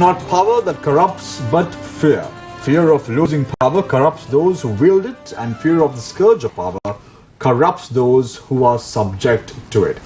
not power that corrupts, but fear. Fear of losing power corrupts those who wield it, and fear of the scourge of power corrupts those who are subject to it.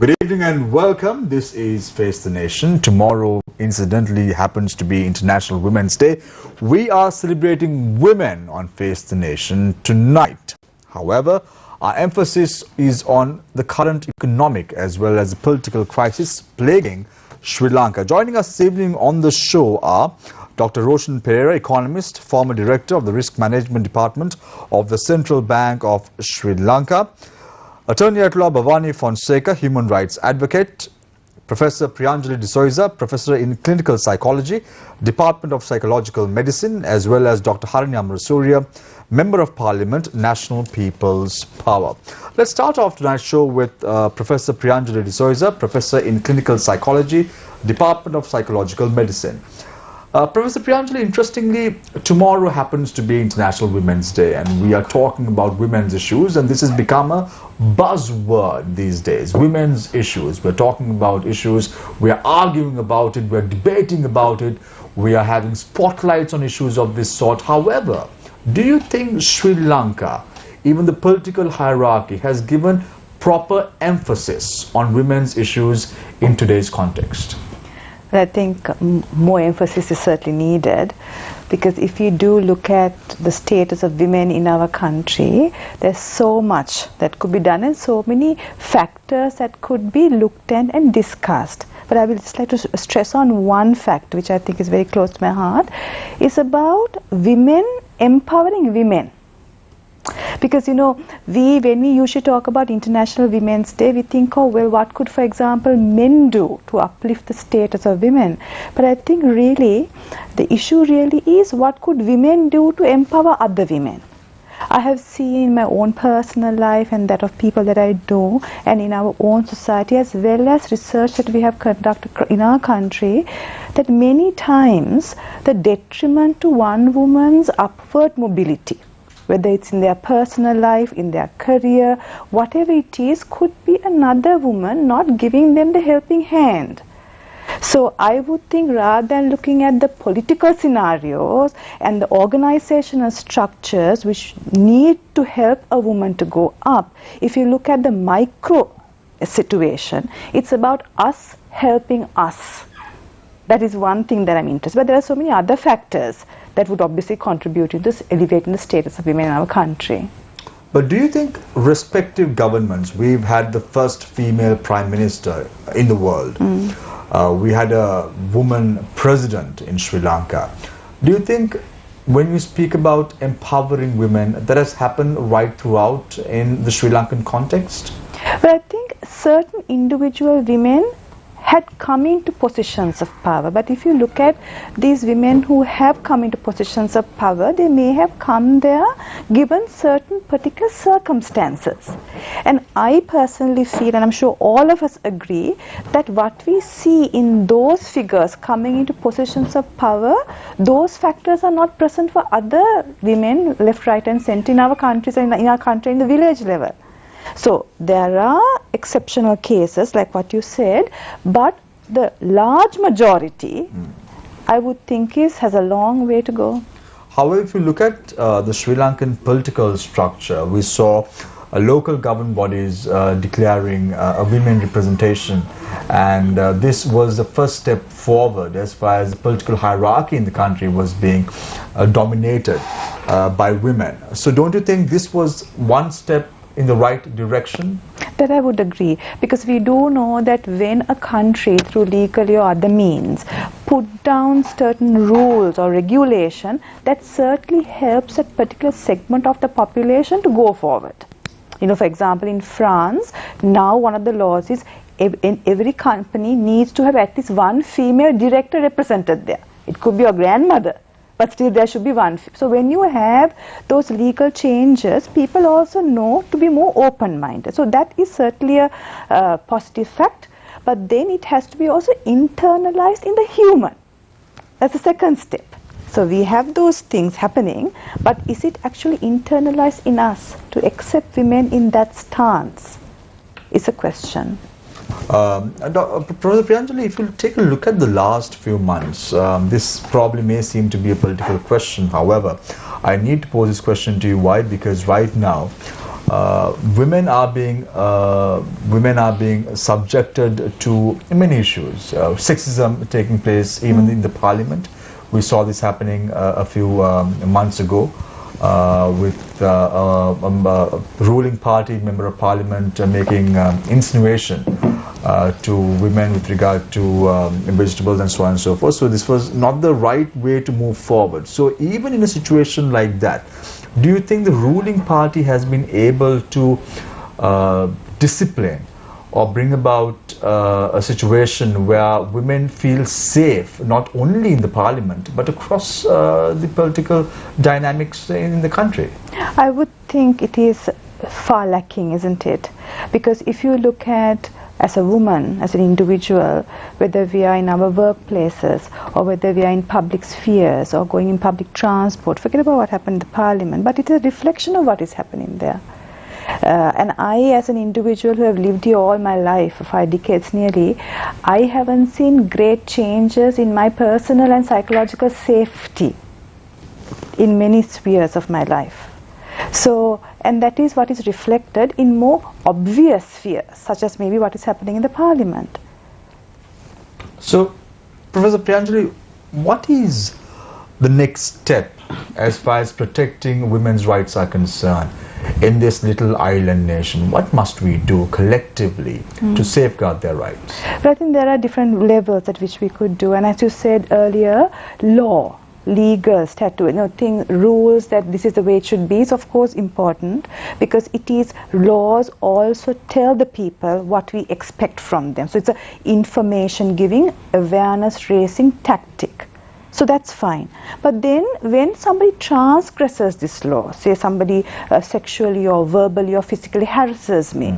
Good evening and welcome. This is Face the Nation. Tomorrow, incidentally, happens to be International Women's Day. We are celebrating women on Face the Nation tonight. However, our emphasis is on the current economic as well as the political crisis plaguing Sri Lanka. Joining us this evening on the show are Dr. Roshan Pereira, economist, former director of the Risk Management Department of the Central Bank of Sri Lanka, Attorney at Law Bhavani Fonseca, human rights advocate, Professor Priyanjali D'Souza, professor in clinical psychology, Department of Psychological Medicine, as well as Dr. Harini Amarasuriya, Member of Parliament, National People's Power. Let's start off tonight's show with Professor Priyanjali D'Souza, professor in clinical psychology, Department of Psychological Medicine. Professor Priyanjali, interestingly, tomorrow happens to be International Women's Day, and we are talking about women's issues, and this has become a buzzword these days. Women's issues. We're talking about issues, we are arguing about it, we're debating about it, we are having spotlights on issues of this sort. However, do you think Sri Lanka, even the political hierarchy, has given proper emphasis on women's issues in today's context? I think more emphasis is certainly needed, because if you do look at the status of women in our country, there's so much that could be done and so many factors that could be looked at and discussed. But I will just like to stress on one fact which I think is very close to my heart, is about women empowering women. Because when we usually talk about International Women's Day, we think, oh well, what could, for example, men do to uplift the status of women? But I think really the issue really is, what could women do to empower other women? I have seen in my own personal life and that of people that I know, and in our own society, as well as research that we have conducted in our country, that many times the detriment to one woman's upward mobility, whether it's in their personal life, in their career, whatever it is, could be another woman not giving them the helping hand. So I would think, rather than looking at the political scenarios and the organizational structures which need to help a woman to go up, if you look at the micro situation, it's about us helping us. That is one thing that I'm interested in. But there are so many other factors that would obviously contribute to this elevating the status of women in our country. But do you think respective governments, we've had the first female prime minister in the world, we had a woman president in Sri Lanka. Do you think when we speak about empowering women, that has happened right throughout in the Sri Lankan context? But I think certain individual women had come into positions of power. But if you look at these women who have come into positions of power, they may have come there given certain particular circumstances. And I personally feel, and I'm sure all of us agree, that what we see in those figures coming into positions of power, those factors are not present for other women left, right and center in our countries and in our country in the village level. So there are exceptional cases like what you said, but the large majority, I would think, has a long way to go. However, if you look at the Sri Lankan political structure, we saw local government bodies declaring a women representation, and this was the first step forward as far as the political hierarchy in the country was being dominated by women. So don't you think this was one step in the right direction? That I would agree, because we do know that when a country, through legally or other means, put down certain rules or regulation, that certainly helps a particular segment of the population to go forward. For example, in France, now one of the laws is every company needs to have at least one female director represented there. It could be your grandmother, but still there should be one. So when you have those legal changes, people also know to be more open-minded. So that is certainly a positive fact, but then it has to be also internalized in the human. That's the second step. So we have those things happening, but is it actually internalized in us to accept women in that stance? Is a question. Professor Priyanjali, if you take a look at the last few months, this probably may seem to be a political question. However, I need to pose this question to you. Why? Because right now, women are being subjected to many issues. Sexism taking place even in the parliament. We saw this happening a few months ago with a ruling party member of parliament making insinuation to women with regard to vegetables and so on and so forth. So this was not the right way to move forward. So even in a situation like that, do you think the ruling party has been able to discipline or bring about a situation where women feel safe, not only in the parliament, but across the political dynamics in the country? I would think it is far lacking, isn't it? Because if you look at as a woman, as an individual, whether we are in our workplaces or whether we are in public spheres or going in public transport, forget about what happened in the parliament, but it is a reflection of what is happening there. And I, as an individual who have lived here all my life, for 5 decades nearly, I haven't seen great changes in my personal and psychological safety in many spheres of my life. So, and that is what is reflected in more obvious spheres, such as maybe what is happening in the parliament. So, Professor Priyanjali, what is the next step as far as protecting women's rights are concerned in this little island nation? What must we do collectively to safeguard their rights? But I think there are different levels at which we could do, and as you said earlier, law, legal, statute, rules that this is the way it should be is of course important, because it is laws also tell the people what we expect from them. So it's a information giving, awareness raising tactic. So that's fine. But then when somebody transgresses this law, say somebody sexually or verbally or physically harasses me,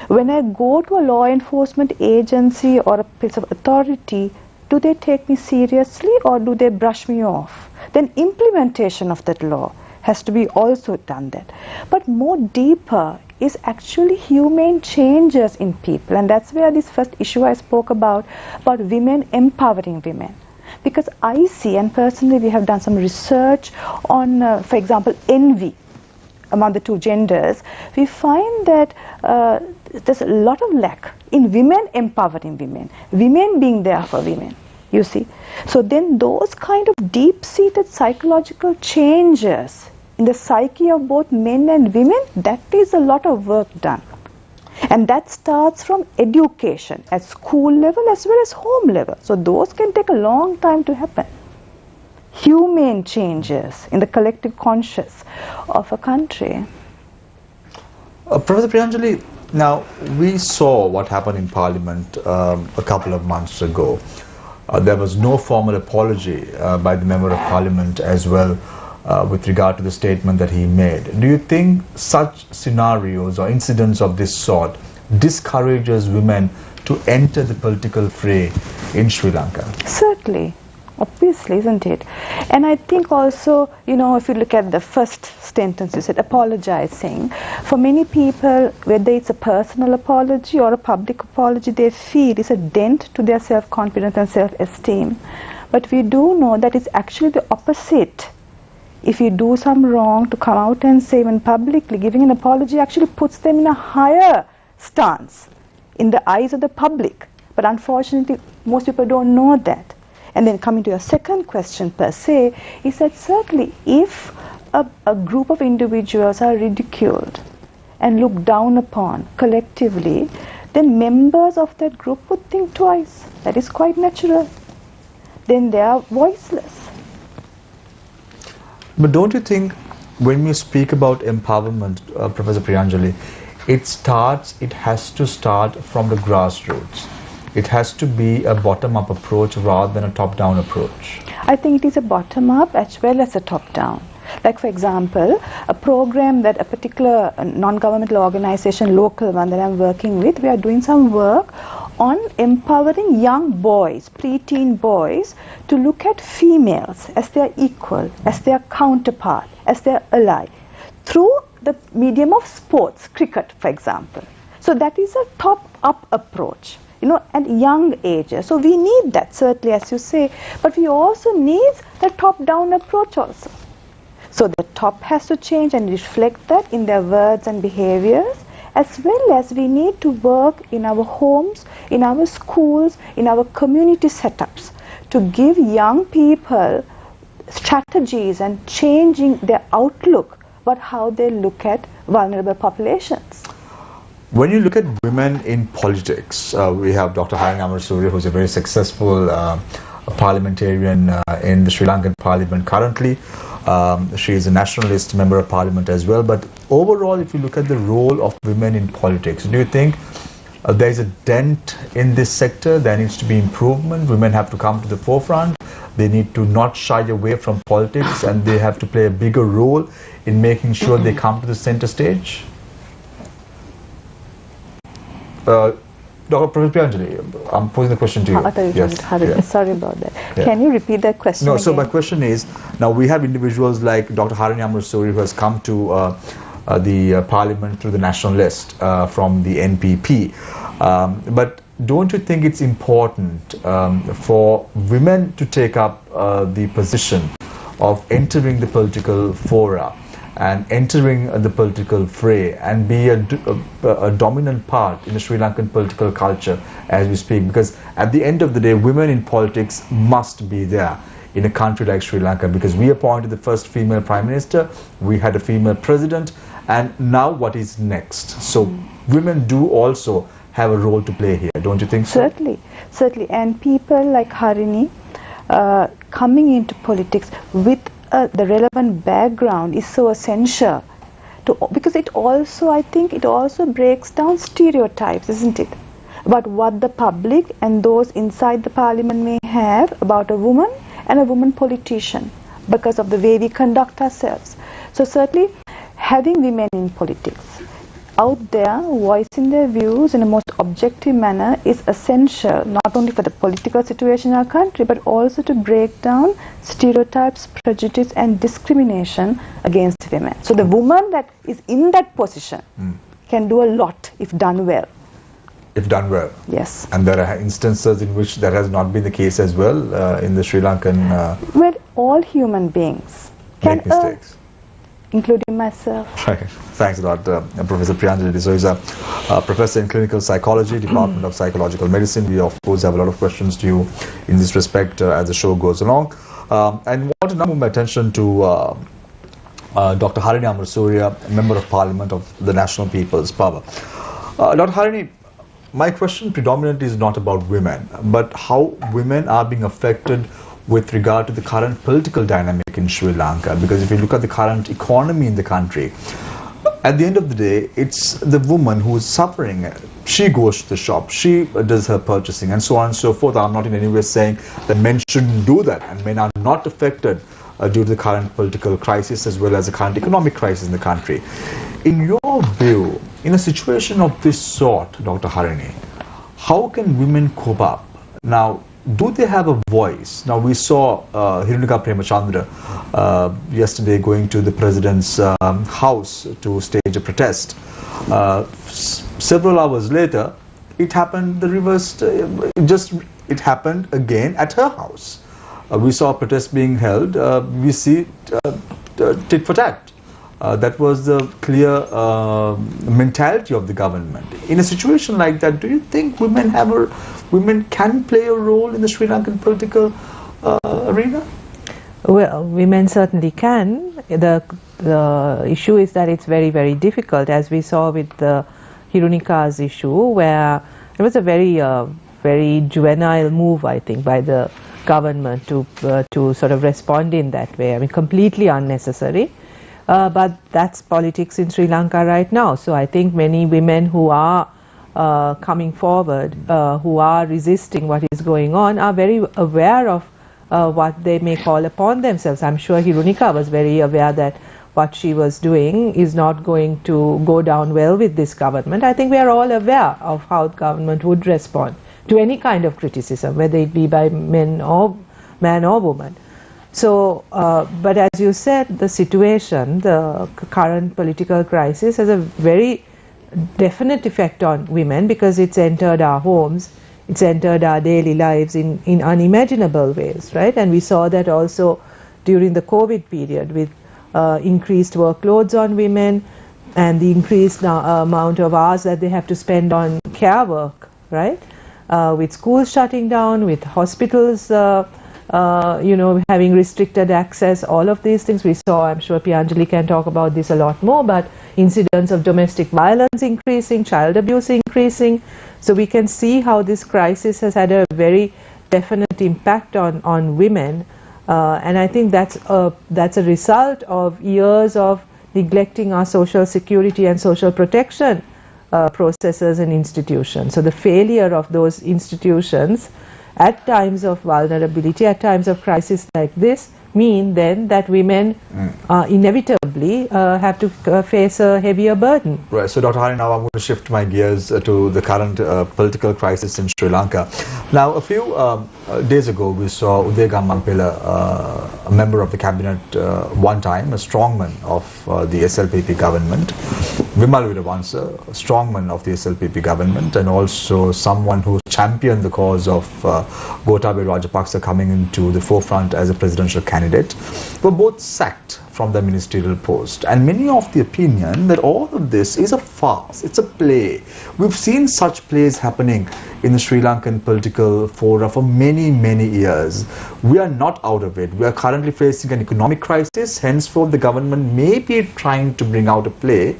when I go to a law enforcement agency or a place of authority, do they take me seriously or do they brush me off? Then implementation of that law has to be also done that. But more deeper is actually humane changes in people, and that's where this first issue I spoke about women empowering women. Because I see, and personally we have done some research on, for example, envy among the two genders, we find that there's a lot of lack in women empowering women, women being there for women, you see. So then those kind of deep-seated psychological changes in the psyche of both men and women, that is a lot of work done. And that starts from education at school level as well as home level. So those can take a long time to happen. Humane changes in the collective conscious of a country. Professor Priyanjali, now we saw what happened in Parliament a couple of months ago. There was no formal apology by the Member of Parliament as well with regard to the statement that he made. Do you think such scenarios or incidents of this sort discourages women to enter the political fray in Sri Lanka? Certainly. Obviously, isn't it? And I think also, if you look at the first sentence, you said apologizing. For many people, whether it's a personal apology or a public apology, they feel it's a dent to their self-confidence and self-esteem. But we do know that it's actually the opposite. If you do some wrong, to come out and say even publicly, giving an apology actually puts them in a higher stance in the eyes of the public. But unfortunately, most people don't know that. And then coming to your second question per se, is that certainly if a group of individuals are ridiculed and looked down upon collectively, then members of that group would think twice. That is quite natural. Then they are voiceless. But don't you think when we speak about empowerment, Professor Priyanjali, it has to start from the grassroots. It has to be a bottom-up approach rather than a top-down approach. I think it is a bottom-up as well as a top-down. Like, for example, a program that a particular non-governmental organization, local one that I'm working with, we are doing some work on empowering young boys, preteen boys, to look at females as their equal, as their counterpart, as their ally, through the medium of sports, cricket, for example. So that is a top bottom-up approach, at young ages. So we need that, certainly, as you say, but we also need the top-down approach also. So the top has to change and reflect that in their words and behaviors, as well as we need to work in our homes, in our schools, in our community setups to give young people strategies and changing their outlook about how they look at vulnerable populations. When you look at women in politics, we have Dr. Harini Amarasuri, who's a very successful parliamentarian in the Sri Lankan parliament currently. She is a nationalist member of parliament as well. But overall, if you look at the role of women in politics, do you think there is a dent in this sector? There needs to be improvement. Women have to come to the forefront. They need to not shy away from politics, and they have to play a bigger role in making sure they come to the center stage. Dr. Professor Priyanjali, I'm posing the question to you. Yes. Sorry about that. Yeah. Can you repeat that question No, again? so my question is, now we have individuals like Dr. Harini Amarasuri, who has come to the parliament through the national list from the NPP. But don't you think it's important for women to take up the position of entering the political fora and entering the political fray and be a dominant part in the Sri Lankan political culture as we speak? Because at the end of the day, women in politics must be there in a country like Sri Lanka, because we appointed the first female prime minister, we had a female president, and now what is next? So women do also have a role to play here, don't you think so? Certainly. And people like Harini coming into politics with the relevant background is so essential because it also, I think, it also breaks down stereotypes, isn't it? About what the public and those inside the parliament may have about a woman and a woman politician because of the way we conduct ourselves. So certainly having women in politics out there voicing their views in a most objective manner is essential, not only for the political situation in our country, but also to break down stereotypes, prejudice and discrimination against women. So the woman that is in that position can do a lot if done well. If done well. Yes. And there are instances in which that has not been the case as well in the Sri Lankan... well, all human beings can make mistakes. Including myself. Right. Thanks a lot, Professor Priyanjali. So he's a professor in clinical psychology, Department of Psychological Medicine. We, of course, have a lot of questions to you in this respect as the show goes along. And want to now move my attention to Dr. Harini Amarasuri, a Member of Parliament of the National People's Power. Dr. Harini, my question predominantly is not about women, but how women are being affected with regard to the current political dynamic in Sri Lanka. Because if you look at the current economy in the country, at the end of the day, it's the woman who is suffering. She goes to the shop, she does her purchasing, and so on and so forth. I'm not in any way saying that men shouldn't do that, and men are not affected due to the current political crisis as well as the current economic crisis in the country. In your view, in a situation of this sort, Dr. Harini, how can women cope up? Now, do they have a voice? Now, we saw Hirunika Premachandra yesterday going to the president's house to stage a protest. Several hours later, it happened the reverse. It happened again at her house. We saw a protest being held. We see tit for tat. That was the clear mentality of the government. In a situation like that, do you think women can play a role in the Sri Lankan political arena? Well, women certainly can. The issue is that it's very, very difficult, as we saw with the Hirunika's issue, where it was a very juvenile move, I think, by the government to sort of respond in that way. I mean, completely unnecessary. But that's politics in Sri Lanka right now. So I think many women who are coming forward, who are resisting what is going on, are very aware of what they may call upon themselves. I'm sure Hirunika was very aware that what she was doing is not going to go down well with this government. I think we are all aware of how the government would respond to any kind of criticism, whether it be by man or woman. So, but as you said, the situation, the current political crisis has a very definite effect on women because it's entered our homes, it's entered our daily lives in unimaginable ways, right? And we saw that also during the COVID period with increased workloads on women and the increased amount of hours that they have to spend on care work, right? With schools shutting down, with hospitals having restricted access, all of these things we saw. I'm sure Pianjali can talk about this a lot more, but incidents of domestic violence increasing, child abuse increasing. So we can see how this crisis has had a very definite impact on women. And I think that's a result of years of neglecting our social security and social protection processes and institutions. So the failure of those institutions at times of vulnerability, at times of crisis like this, mean then that women inevitably have to face a heavier burden. Right. So, Dr. Hari, now I'm going to shift my gears to the current political crisis in Sri Lanka. Now, a few days ago, we saw Udega Mampila, a member of the cabinet one time, a strongman of the SLPP government, Vimal Weerawansa, a strongman of the SLPP government, and also someone who championed the cause of Gotabaya Rajapaksa coming into the forefront as a presidential candidate, were both sacked from their ministerial post. And many of the opinion that all of this is a farce, it's a play. We've seen such plays happening in the Sri Lankan political fora for many, many years. We are not out of it. We are currently facing an economic crisis. Henceforth, the government may be trying to bring out a play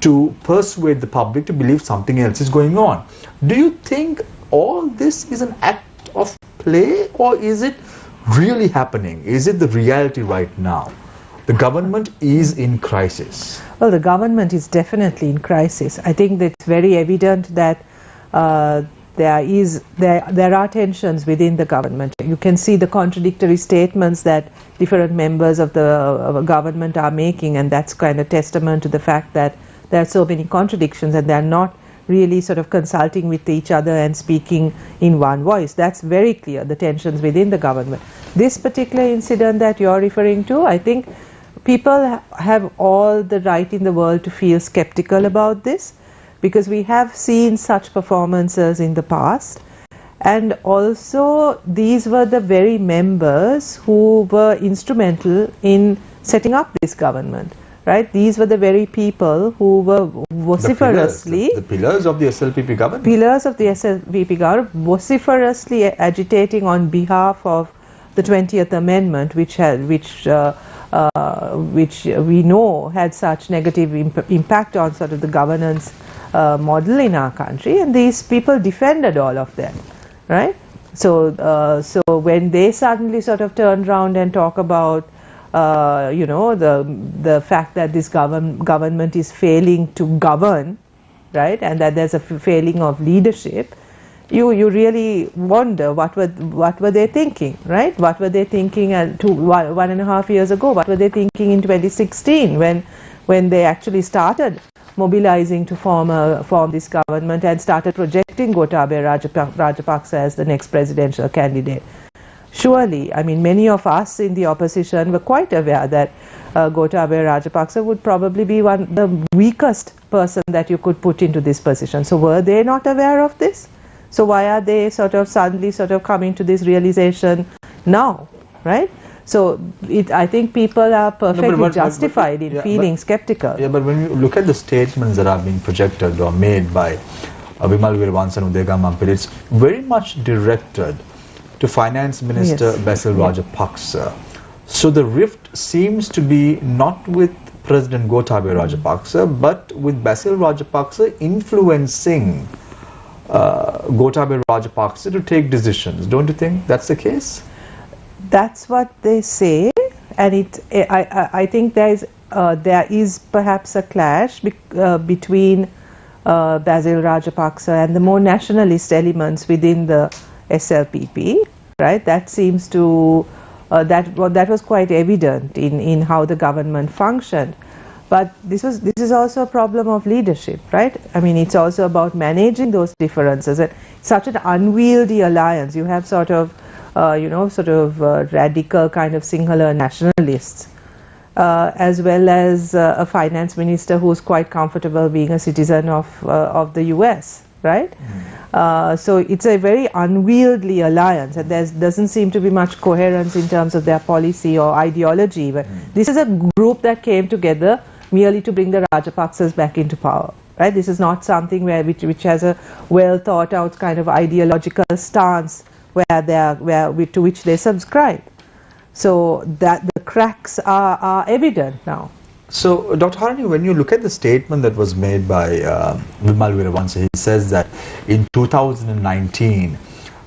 to persuade the public to believe something else is going on. Do you think all this is an act of play, or is it really happening? Is it the reality right now? The government is in crisis. Well, the government is definitely in crisis. I think that it's very evident that there are tensions within the government. You can see the contradictory statements that different members of the government are making, and that's kind of testament to the fact that there are so many contradictions and they're not really sort of consulting with each other and speaking in one voice. That's very clear, the tensions within the government. This particular incident that you're referring to, I think people have all the right in the world to feel skeptical about this, because we have seen such performances in the past, and also these were the very members who were instrumental in setting up this government. Right? These were the very people who were vociferously... The pillars of the SLPP government? Pillars of the SLPP government vociferously agitating on behalf of the 20th Amendment, which we know had such negative impact on sort of the governance model in our country, and these people defended all of them, right? So when they suddenly sort of turn around and talk about the fact that this government is failing to govern, right, and that there's a failing of leadership, you really wonder what were they thinking, right? What were they thinking 1.5 years ago? What were they thinking in 2016 when they actually started mobilizing to form this government and started projecting Gotabaya Rajapaksa as the next presidential candidate? Surely, I mean, many of us in the opposition were quite aware that Gotabaya Rajapaksa would probably be the weakest person that you could put into this position. So were they not aware of this? So why are they suddenly coming to this realization now, right? So I think people are perfectly justified in feeling skeptical. Yeah, but when you look at the statements that are being projected or made by Vimal Weerawansa and Udega Mampila, it's very much directed to Finance Minister Basil Rajapaksa. So the rift seems to be not with President Gotabaya Rajapaksa, but with Basil Rajapaksa influencing Gotabaya Rajapaksa to take decisions. Don't you think that's the case? That's what they say, and I think there is perhaps a clash between Basil Rajapaksa and the more nationalist elements within the SLPP, right? That seems to that was quite evident in how the government functioned. But this is also a problem of leadership, right? I mean, it's also about managing those differences. And such an unwieldy alliance. You have radical kind of Sinhala nationalists as well as a finance minister who's quite comfortable being a citizen of the US, right? So it's a very unwieldy alliance, and there doesn't seem to be much coherence in terms of their policy or ideology. But this is a group that came together merely to bring the Rajapaksas back into power, right? This is not something which has a well thought out kind of ideological stance to which they subscribe. So that the cracks are evident now. So, Dr. Harani, when you look at the statement that was made by Vimal Weerawansa, he says that in 2019,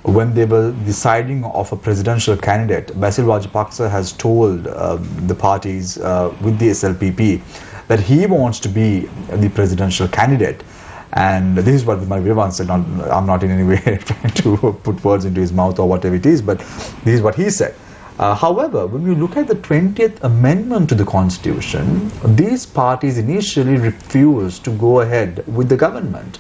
when they were deciding of a presidential candidate, Basil Rajapaksa has told the parties with the SLPP that he wants to be the presidential candidate. And this is what Vimal Weerawansa said. I'm not in any way trying to put words into his mouth or whatever it is, but this is what he said. However, when you look at the 20th Amendment to the Constitution, these parties initially refused to go ahead with the government.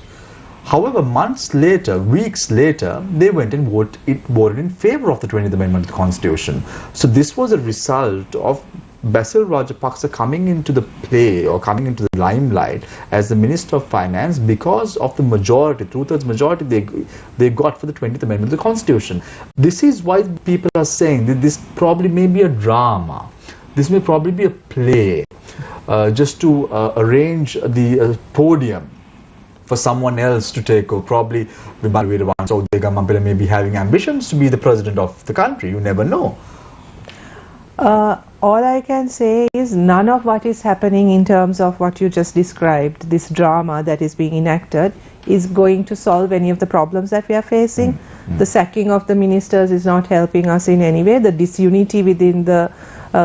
However, months later, weeks later, they went and voted in favor of the 20th Amendment to the Constitution. So this was a result of Basil Rajapaksa coming into the play or coming into the limelight as the Minister of Finance because of the majority, two-thirds majority they got for the 20th Amendment to the Constitution. This is why people are saying that this probably may be a drama. This may probably be a play just to arrange the podium for someone else to take over. Probably Vimal Weerawansa or Udega Mampila may be having ambitions to be the president of the country. You never know. All I can say is none of what is happening in terms of what you just described, this drama that is being enacted, is going to solve any of the problems that we are facing. The sacking of the ministers is not helping us in any way. The disunity within the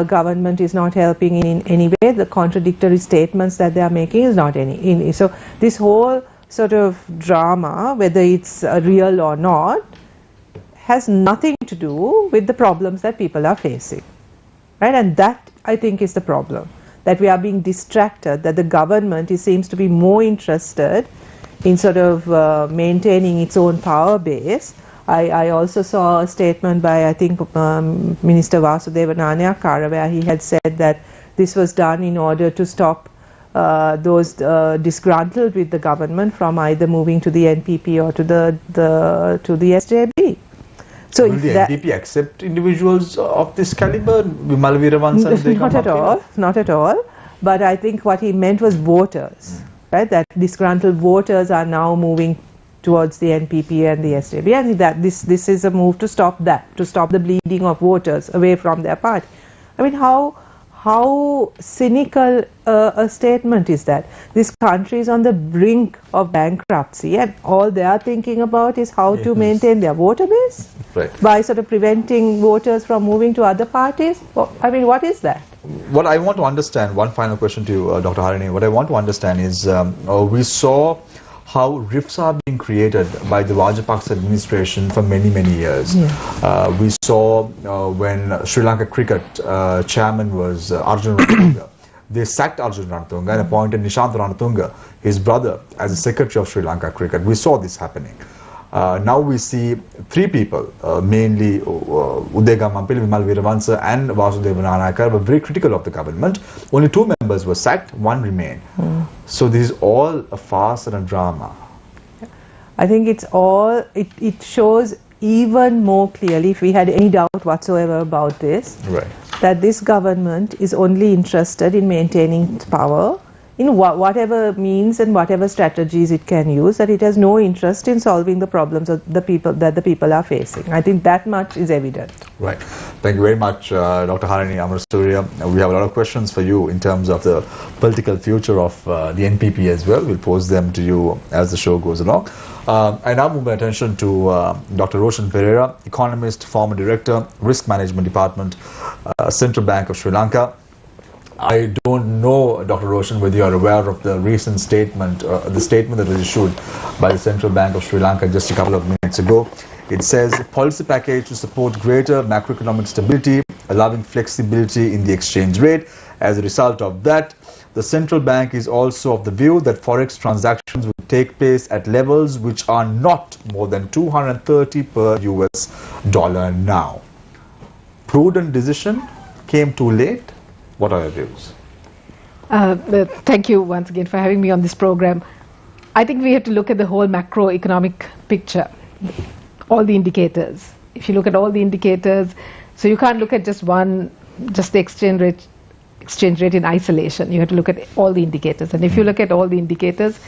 government is not helping in any way. The contradictory statements that they are making is not any. So this whole sort of drama, whether it's real or not, has nothing to do with the problems that people are facing. Right, and that I think is the problem, that we are being distracted, that the government seems to be more interested in sort of maintaining its own power base. I also saw a statement by, I think, Minister Vasudeva Nanayakkara, where he had said that this was done in order to stop those disgruntled with the government from either moving to the NPP or to the SJB. So will the NPP accept individuals of this caliber? Vimal Weerawansa? Not at all. But I think what he meant was voters, right? That disgruntled voters are now moving towards the NPP and the SJB, and that this is a move to stop that, to stop the bleeding of voters away from their party. I mean, how cynical a statement is that? This country is on the brink of bankruptcy, and all they are thinking about is how to maintain their voter base, right, by sort of preventing voters from moving to other parties. I mean, what is that? What I want to understand, one final question to you, Dr. Harani, what I want to understand is we saw how rifts are being created by the Rajapaksa administration for many, many years. We saw when Sri Lanka cricket chairman was Arjun Ranatunga. They sacked Arjun Ranatunga and appointed Nishant Ranatunga, his brother, as the secretary of Sri Lanka cricket. We saw this happening. Now we see three people, mainly Udega Mampila, Vimal Weerawansa and Vasudeva Nanayakkara, were very critical of the government. Only two members were sacked, one remained. So this is all a farce and a drama. I think it shows even more clearly, if we had any doubt whatsoever about this, right, that this government is only interested in maintaining its power in whatever means and whatever strategies it can use, that it has no interest in solving the problems of the people are facing. I think that much is evident. Right. Thank you very much, Dr. Harani Amarasuriya. We have a lot of questions for you in terms of the political future of the NPP as well. We'll pose them to you as the show goes along. I now move my attention to Dr. Roshan Pereira, economist, former director, Risk Management Department, Central Bank of Sri Lanka. I don't know, Dr. Roshan, whether you are aware of the recent statement, the statement that was issued by the Central Bank of Sri Lanka just a couple of minutes ago. It says, policy package to support greater macroeconomic stability, allowing flexibility in the exchange rate. As a result of that, the central bank is also of the view that forex transactions will take place at levels which are not more than 230 per US dollar now. Prudent decision, came too late. What are your views? Thank you once again for having me on this program. I think we have to look at the whole macroeconomic picture, all the indicators. If you look at all the indicators, so you can't look at just the exchange rate in isolation. You have to look at all the indicators. And if you look at all the indicators,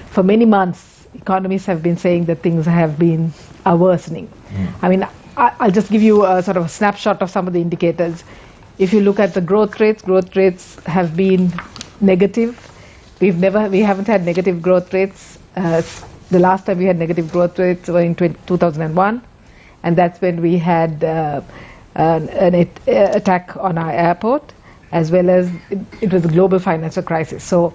for many months, economists have been saying that things are worsening. I mean, I'll just give you a sort of a snapshot of some of the indicators. If you look at the growth rates have been negative. We haven't had negative growth rates. The last time we had negative growth rates were in 2001, and that's when we had an attack on our airport, as well as it was a global financial crisis. So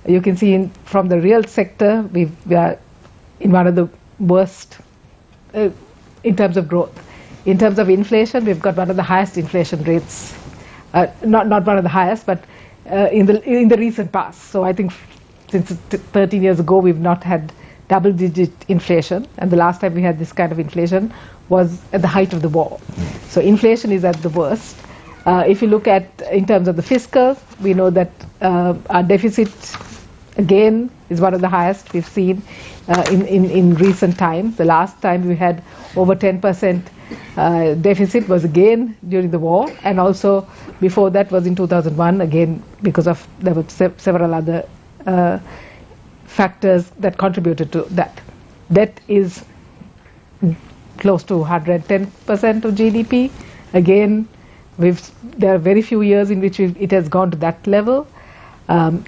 you can see from the real sector, we are in one of the worst in terms of growth. In terms of inflation, we've got one of the highest inflation rates. Not one of the highest, but in the recent past. So I think since 13 years ago, we've not had double-digit inflation, and the last time we had this kind of inflation was at the height of the war. So inflation is at the worst. If you look at in terms of the fiscal, we know that our deficit again is one of the highest we've seen in recent times. The last time we had over 10% deficit was again during the war, and also before that was in 2001, again because of there were several other factors that contributed to that. Debt is close to 110% of GDP. Again, there are very few years in which it has gone to that level. In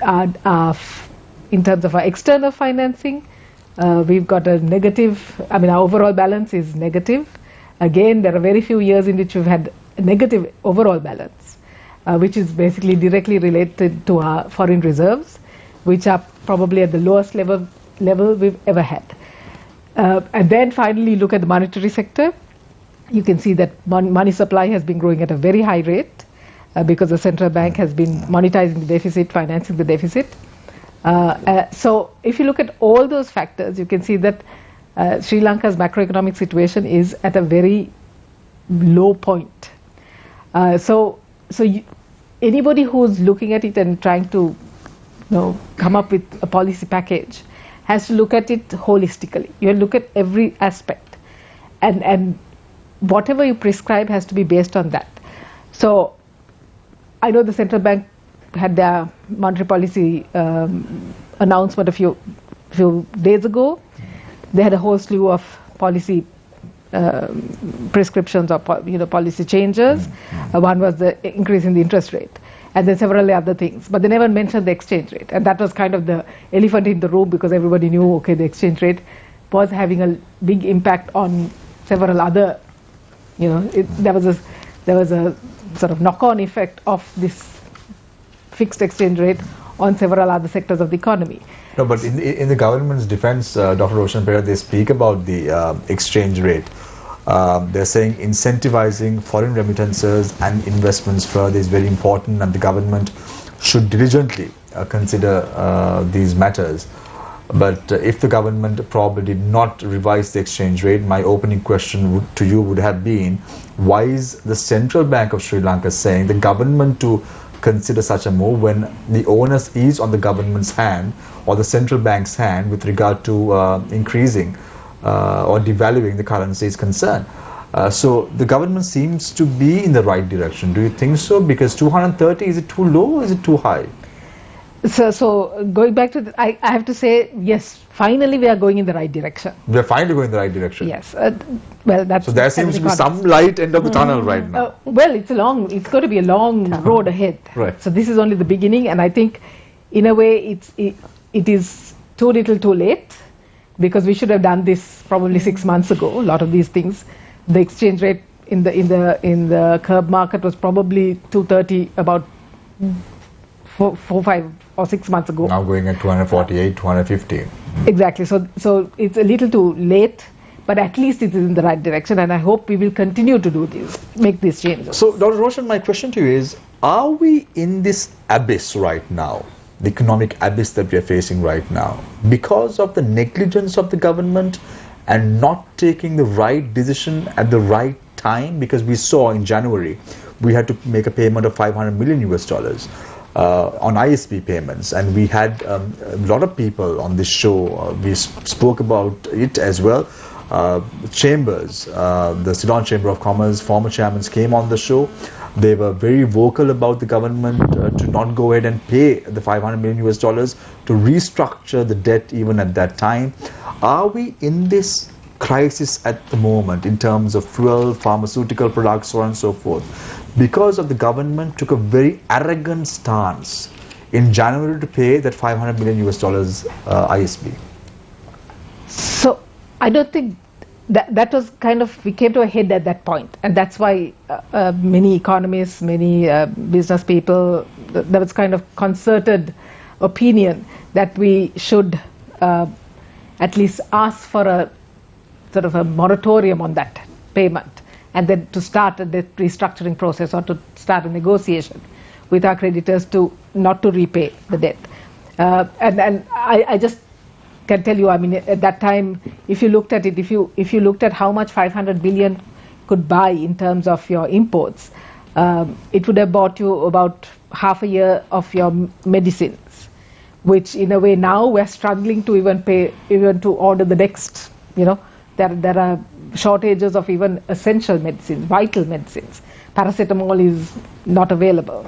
terms of our external financing, we've got a negative, our overall balance is negative. Again, there are very few years in which we've had a negative overall balance, which is basically directly related to our foreign reserves, which are probably at the lowest level we've ever had. And then finally look at the monetary sector. You can see that money supply has been growing at a very high rate because the central bank has been monetizing the deficit, financing the deficit. So if you look at all those factors, you can see that Sri Lanka's macroeconomic situation is at a very low point. Anybody who's looking at it and trying to come up with a policy package has to look at it holistically. You look at every aspect, and whatever you prescribe has to be based on that. So I know the central bank had their monetary policy announcement a few days ago. They had a whole slew of policy prescriptions or policy changes. One was the increase in the interest rate, and then several other things. But they never mentioned the exchange rate, and that was kind of the elephant in the room because everybody knew, okay, the exchange rate was having a big impact on several other. There was a sort of knock-on effect of this fixed exchange rate on several other sectors of the economy. No, but in the government's defense, Dr. Roshan Pera, they speak about the exchange rate. They're saying incentivizing foreign remittances and investments further is very important, and the government should diligently consider these matters. But if the government probably did not revise the exchange rate, my opening question to you would have been, why is the Central Bank of Sri Lanka saying the government to consider such a move when the onus is on the government's hand or the central bank's hand with regard to increasing or devaluing the currency is concerned? So the government seems to be in the right direction. Do you think so? Because 230, is it too low or is it too high? So going back to I have to say, yes, finally we are going in the right direction. We are finally going in the right direction. Yes. Well, that's so there seems to be some light end of the tunnel right now. Well, it's going to be a long road ahead. Right. So this is only the beginning, and I think, in a way, it is too little, too late, because we should have done this probably 6 months ago. A lot of these things, the exchange rate in the curb market was probably 230 about 4, 5 or 6 months ago. Now going at 248, 250. Exactly. So it's a little too late, but at least it is in the right direction, and I hope we will continue to make these changes. So, Dr. Roshan, my question to you is, are we in this abyss right now, the economic abyss that we are facing right now, because of the negligence of the government and not taking the right decision at the right time? Because we saw in January, we had to make a payment of 500 million US dollars on ISP payments, and we had a lot of people on this show. We spoke about it as well. Chambers, the Ceylon Chamber of Commerce former chairmen came on the show. They were very vocal about the government to not go ahead and pay the 500 million US dollars to restructure the debt even at that time. Are we in this crisis at the moment in terms of fuel, pharmaceutical products, so on and so forth, because of the government took a very arrogant stance in January to pay that 500 million US dollars ISB? So I don't think that was kind of, we came to a head at that point, and that's why many economists, many business people, there was kind of concerted opinion that we should at least ask for a sort of a moratorium on that payment, and then to start a debt restructuring process or to start a negotiation with our creditors to not to repay the debt. And I just can tell you, I mean, at that time, if you looked at it, if you looked at how much 500 billion could buy in terms of your imports, it would have bought you about half a year of your medicines, which in a way now we're struggling to even pay, even to order the next, you know, there are shortages of even essential medicines, vital medicines. Paracetamol is not available.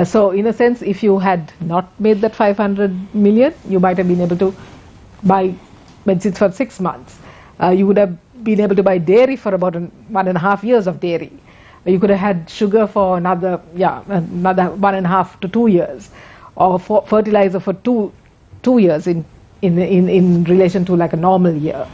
So in a sense, if you had not made that 500 million, you might have been able to buy medicines for 6 months. You would have been able to buy dairy for about 1.5 years of dairy. You could have had sugar for another 1.5 to 2 years, or for fertilizer for two years in relation to like a normal year,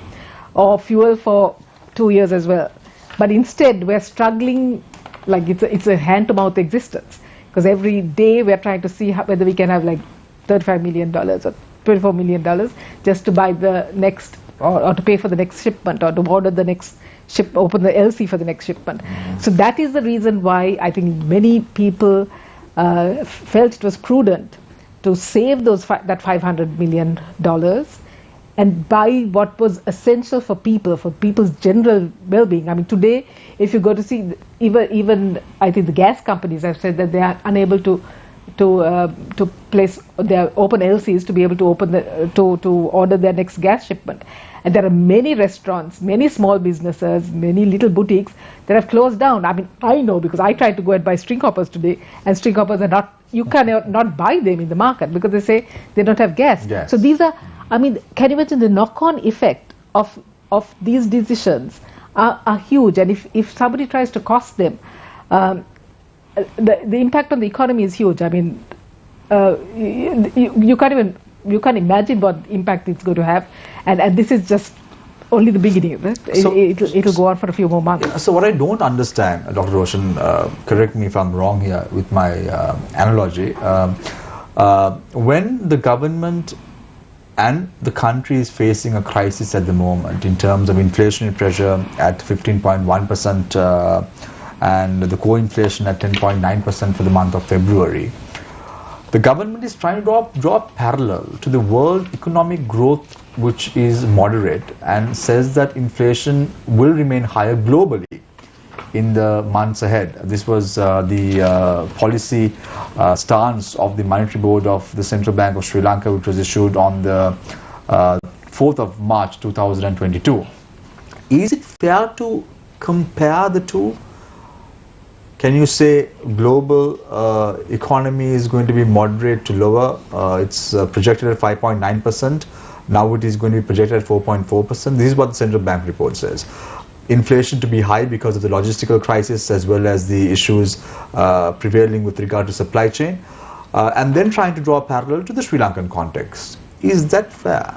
or fuel for 2 years as well. But instead, we're struggling like it's a hand-to-mouth existence, because every day we're trying to see whether we can have like $35 million or $24 million just to buy the next, or to pay for the next shipment, or to order the next open the LC for the next shipment. So that is the reason why I think many people felt it was prudent to save that $500 million and buy what was essential for people's general well-being. I mean, today, if you go to see, even I think the gas companies have said that they are unable to place their open LCs to be able to to order their next gas shipment. And there are many restaurants, many small businesses, many little boutiques that have closed down. I mean, I know because I tried to go and buy string hoppers today, and string hoppers are not, you cannot buy them in the market because they say they don't have gas. Yes. So these are, I mean, can you imagine the knock-on effect of these decisions are huge, and if somebody tries to cost them, the impact on the economy is huge. I mean, you can't imagine what impact it's going to have, and this is just only the beginning. Right? So, it'll go on for a few more months. So what I don't understand, Dr. Roshan, correct me if I'm wrong here with my analogy, when the government and the country is facing a crisis at the moment in terms of inflationary pressure at 15.1%, and the core inflation at 10.9% for the month of February, the government is trying to draw parallel to the world economic growth, which is moderate, and says that inflation will remain higher globally in the months ahead. This was the policy stance of the Monetary Board of the Central Bank of Sri Lanka, which was issued on the 4th of March 2022. Is it fair to compare the two? Can you say global economy is going to be moderate to lower? It's projected at 5.9%. Now it is going to be projected at 4.4%. This is what the central bank report says. Inflation to be high because of the logistical crisis as well as the issues prevailing with regard to supply chain, and then trying to draw a parallel to the Sri Lankan context. Is that fair?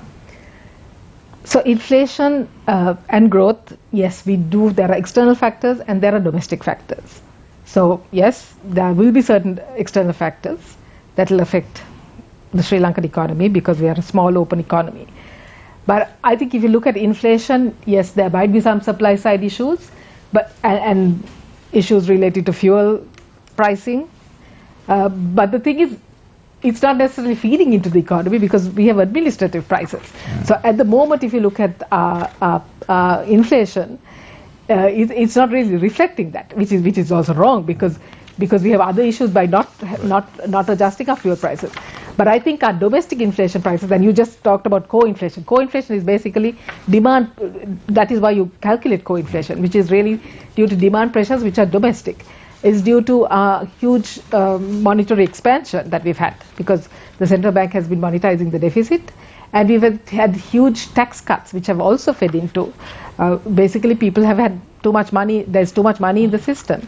So inflation and growth, yes, we do. There are external factors and there are domestic factors. So yes, there will be certain external factors that will affect the Sri Lankan economy because we are a small open economy. But I think if you look at inflation, yes, there might be some supply side issues, but and issues related to fuel pricing. But the thing is, it's not necessarily feeding into the economy because we have administrative prices. So at the moment, if you look at inflation, it's not really reflecting that, which is also wrong, because we have other issues by not adjusting our fuel prices. But I think our domestic inflation prices, and you just talked about co-inflation. Co-inflation is basically demand. That is why you calculate co-inflation, which is really due to demand pressures which are domestic. Is due to huge monetary expansion that we've had, because the central bank has been monetizing the deficit, and we've had huge tax cuts which have also fed into, basically people have had too much money, there's too much money in the system,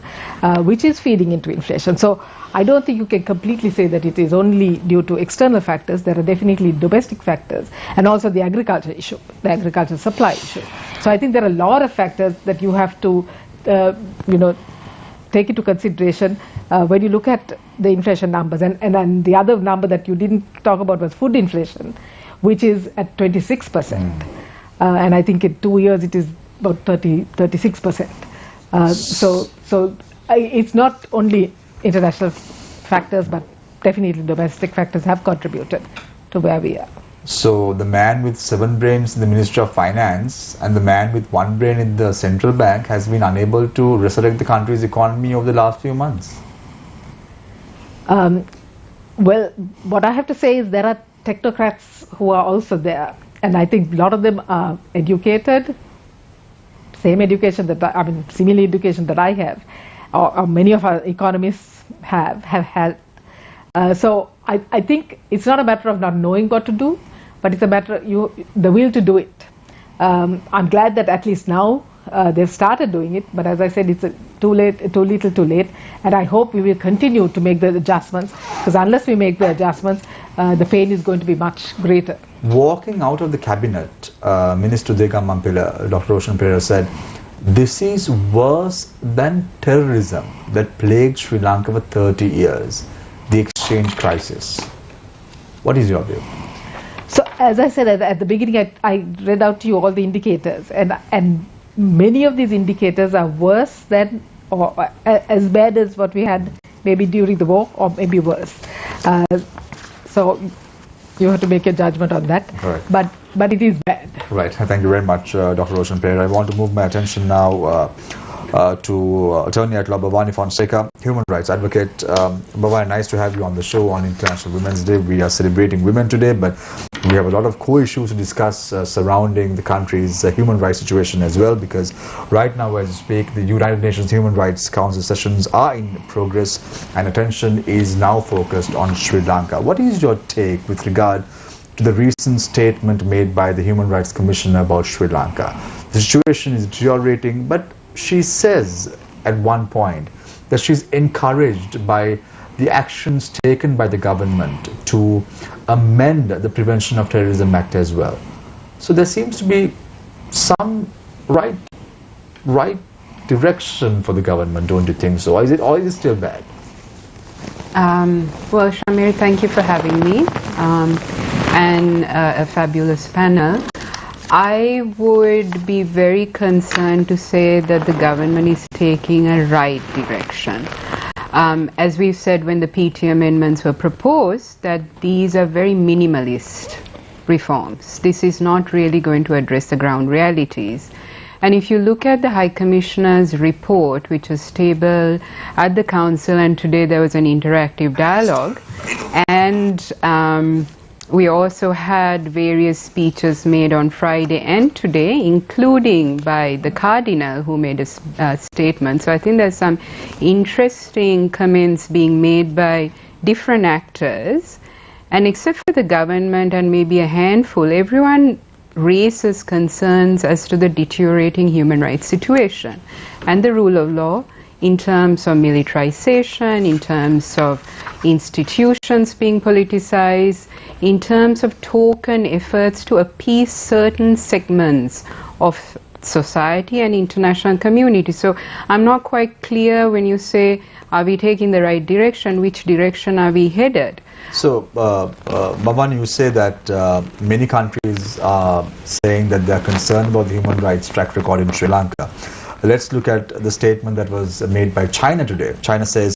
which is feeding into inflation. So I don't think you can completely say that it is only due to external factors. There are definitely domestic factors, and also the agriculture issue, the agriculture supply issue. So I think there are a lot of factors that you have to take into consideration when you look at the inflation numbers. And then the other number that you didn't talk about was food inflation, which is at 26%. And I think in 2 years it is about 36%. So it's not only international factors, but definitely domestic factors have contributed to where we are. So the man with 7 brains in the Ministry of Finance and the man with 1 brain in the central bank has been unable to resurrect the country's economy over the last few months. Well, what I have to say is there are technocrats who are also there, and I think a lot of them are educated, same education similar education that I have, or many of our economists have had. So I think it's not a matter of not knowing what to do, but it's a matter of the will to do it. I'm glad that at least now they've started doing it, but as I said, it's too little too late, and I hope we will continue to make the adjustments, because unless we make the adjustments, the pain is going to be much greater. Walking out of the cabinet, Minister Dega Mampila, Dr. Roshan Perera said, "This is worse than terrorism that plagued Sri Lanka for 30 years, the exchange crisis." What is your view? So, as I said at the beginning, I read out to you all the indicators, and many of these indicators are worse than or as bad as what we had maybe during the war, or maybe worse. So you have to make a judgment on that. Right. But it is bad. Right. Thank you very much, Dr. Roshan Perera. I want to move my attention now to Attorney at Law Bhavani Fonseca, human rights advocate. Bhavani, nice to have you on the show on International Women's Day. We are celebrating women today, but we have a lot of co-issues to discuss surrounding the country's human rights situation as well, because right now as we speak, the United Nations Human Rights Council sessions are in progress and attention is now focused on Sri Lanka. What is your take with regard to the recent statement made by the Human Rights Commissioner about Sri Lanka? The situation is deteriorating, but she says at one point that she's encouraged by the actions taken by the government to amend the Prevention of Terrorism Act as well. So there seems to be some right direction for the government, don't you think so? Or is it still bad? Well, Shamir, thank you for having me and a fabulous panel. I would be very concerned to say that the government is taking a right direction. As we've said when the PT amendments were proposed, that these are very minimalist reforms. This is not really going to address the ground realities. And if you look at the High Commissioner's report, which was tabled at the Council, and today there was an interactive dialogue, and we also had various speeches made on Friday and today, including by the Cardinal, who made a statement. So I think there's some interesting comments being made by different actors. And except for the government and maybe a handful, everyone raises concerns as to the deteriorating human rights situation and the rule of law, in terms of militarization, in terms of institutions being politicized, in terms of token efforts to appease certain segments of society and international community. So I'm not quite clear when you say, are we taking the right direction? Which direction are we headed? So, Bhavani, you say that many countries are saying that they are concerned about the human rights track record in Sri Lanka. Let's look at the statement that was made by China today. China says,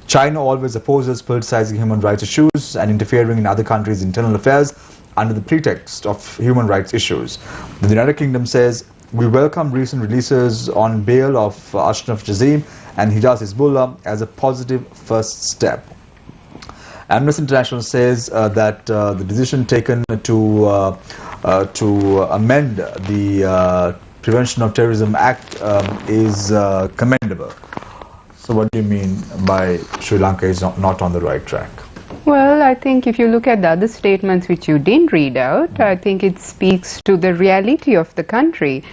China always opposes politicizing human rights issues and interfering in other countries' internal affairs under the pretext of human rights issues. The United Kingdom says, We welcome recent releases on bail of Ashraf Jazim and Hijaz Hizbullah as a positive first step. Amnesty International says that the decision taken to amend the Prevention of Terrorism Act is commendable. So what do you mean by Sri Lanka is not on the right track? Well, I think if you look at the other statements which you didn't read out, I think it speaks to the reality of the country.